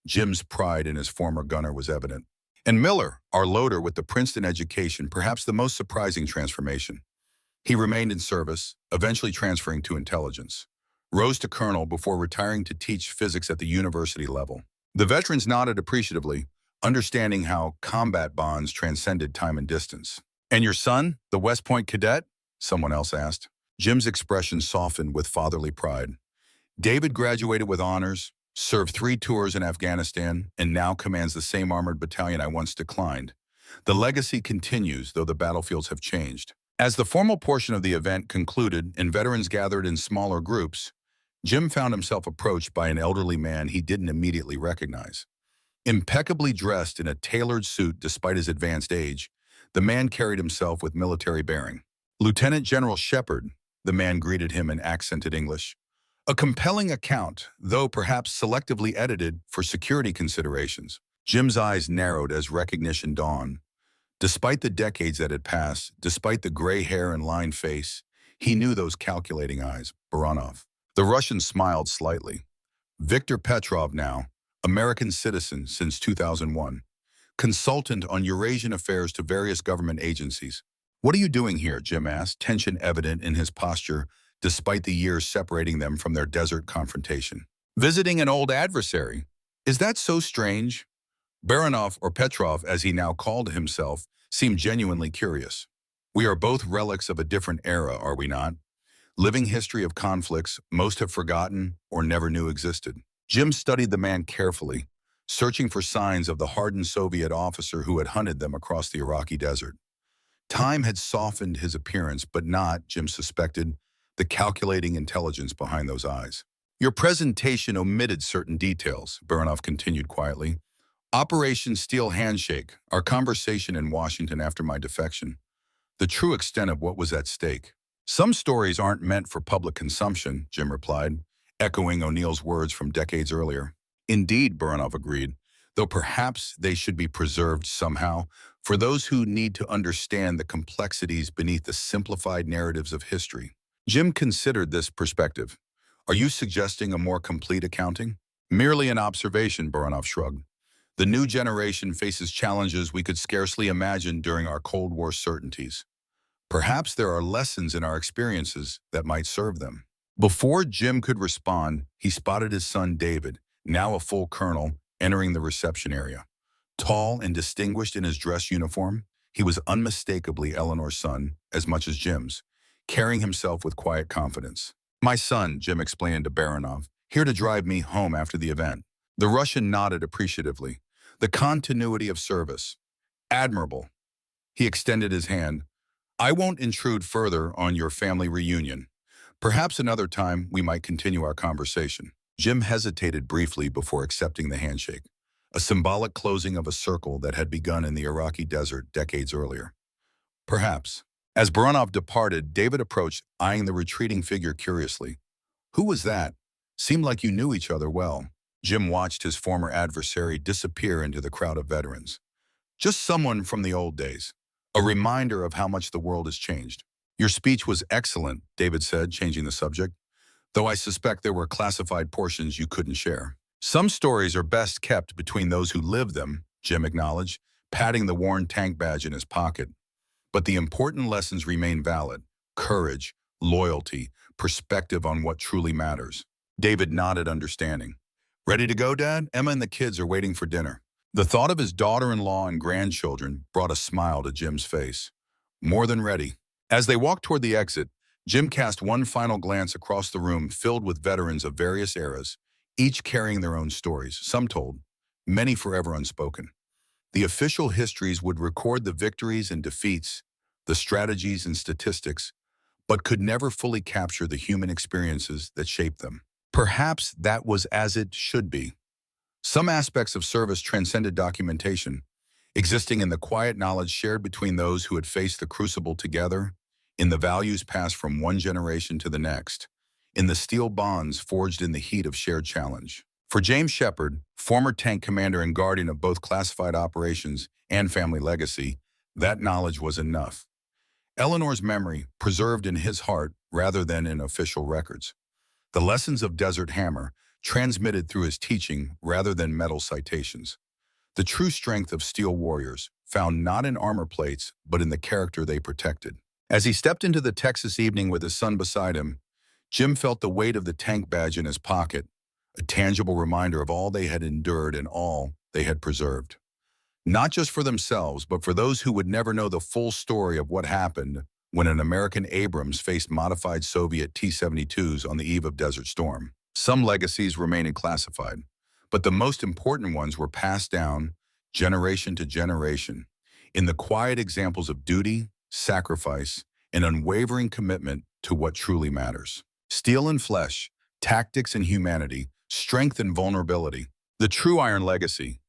A: Jim's pride in his former gunner was evident. And Miller, our loader with the Princeton education, perhaps the most surprising transformation. He remained in service, eventually transferring to intelligence. Rose to colonel before retiring to teach physics at the university level. The veterans nodded appreciatively, understanding how combat bonds transcended time and distance. "And your son, the West Point cadet?" someone else asked. Jim's expression softened with fatherly pride. "David graduated with honors, served 3 tours in Afghanistan, and now commands the same armored battalion I once declined. The legacy continues, though the battlefields have changed. As the formal portion of the event concluded and veterans gathered in smaller groups, Jim found himself approached by an elderly man he didn't immediately recognize. Impeccably dressed in a tailored suit despite his advanced age, the man carried himself with military bearing. Lieutenant General Shepard, the man greeted him in accented English. A compelling account, though perhaps selectively edited for security considerations. Jim's eyes narrowed as recognition dawned. Despite the decades that had passed, despite the gray hair and lined face, he knew those calculating eyes. Baranov. The Russian smiled slightly. Viktor Petrov now, American citizen since 2001. Consultant on Eurasian affairs to various government agencies. "What are you doing here?" Jim asked, tension evident in his posture despite the years separating them from their desert confrontation. "Visiting an old adversary. Is that so strange?" Baranov, or Petrov as he now called himself, seemed genuinely curious. "We are both relics of a different era, are we not? Living history of conflicts most have forgotten or never knew existed." Jim studied the man carefully, searching for signs of the hardened Soviet officer who had hunted them across the Iraqi desert. Time had softened his appearance, but not, Jim suspected, the calculating intelligence behind those eyes. "Your presentation omitted certain details," Baranov continued quietly. "Operation Steel Handshake, our conversation in Washington after my defection. The true extent of what was at stake. Some stories aren't meant for public consumption," Jim replied, echoing O'Neill's words from decades earlier. "Indeed," Baranov agreed, "though perhaps they should be preserved somehow for those who need to understand the complexities beneath the simplified narratives of history." Jim considered this perspective. "Are you suggesting a more complete accounting?" "Merely an observation," Baranov shrugged. "The new generation faces challenges we could scarcely imagine during our Cold War certainties. Perhaps there are lessons in our experiences that might serve them." Before Jim could respond, he spotted his son David, now a full colonel, entering the reception area. Tall and distinguished in his dress uniform, he was unmistakably Eleanor's son, as much as Jim's, carrying himself with quiet confidence. "My son," Jim explained to Baranov, "here to drive me home after the event." The Russian nodded appreciatively. "The continuity of service. Admirable." He extended his hand. "I won't intrude further on your family reunion. Perhaps another time we might continue our conversation." Jim hesitated briefly before accepting the handshake, a symbolic closing of a circle that had begun in the Iraqi desert decades earlier. "Perhaps." As Baranov departed, David approached, eyeing the retreating figure curiously. "Who was that? Seemed like you knew each other well." Jim watched his former adversary disappear into the crowd of veterans. "Just someone from the old days. A reminder of how much the world has changed." "Your speech was excellent," David said, changing the subject, "though I suspect there were classified portions you couldn't share." "Some stories are best kept between those who live them," Jim acknowledged, patting the worn tank badge in his pocket. "But the important lessons remain valid: courage, loyalty, perspective on what truly matters." David nodded understanding. "Ready to go, Dad? Emma and the kids are waiting for dinner." The thought of his daughter-in-law and grandchildren brought a smile to Jim's face. "More than ready." As they walked toward the exit, Jim cast one final glance across the room filled with veterans of various eras, each carrying their own stories, some told, many forever unspoken. The official histories would record the victories and defeats, the strategies and statistics, but could never fully capture the human experiences that shaped them. Perhaps that was as it should be. Some aspects of service transcended documentation, existing in the quiet knowledge shared between those who had faced the crucible together, in the values passed from one generation to the next, in the steel bonds forged in the heat of shared challenge. For James Shepard, former tank commander and guardian of both classified operations and family legacy, that knowledge was enough. Eleanor's memory, preserved in his heart rather than in official records. The lessons of Desert Hammer, transmitted through his teaching rather than medal citations. The true strength of steel warriors, found not in armor plates, but in the character they protected. As he stepped into the Texas evening with his son beside him, Jim felt the weight of the tank badge in his pocket, a tangible reminder of all they had endured and all they had preserved. Not just for themselves, but for those who would never know the full story of what happened when an American Abrams faced modified Soviet T-72s on the eve of Desert Storm. Some legacies remained classified, but the most important ones were passed down generation to generation, in the quiet examples of duty, sacrifice, and unwavering commitment to what truly matters. Steel and flesh, tactics and humanity, strength and vulnerability. The true Iron legacy,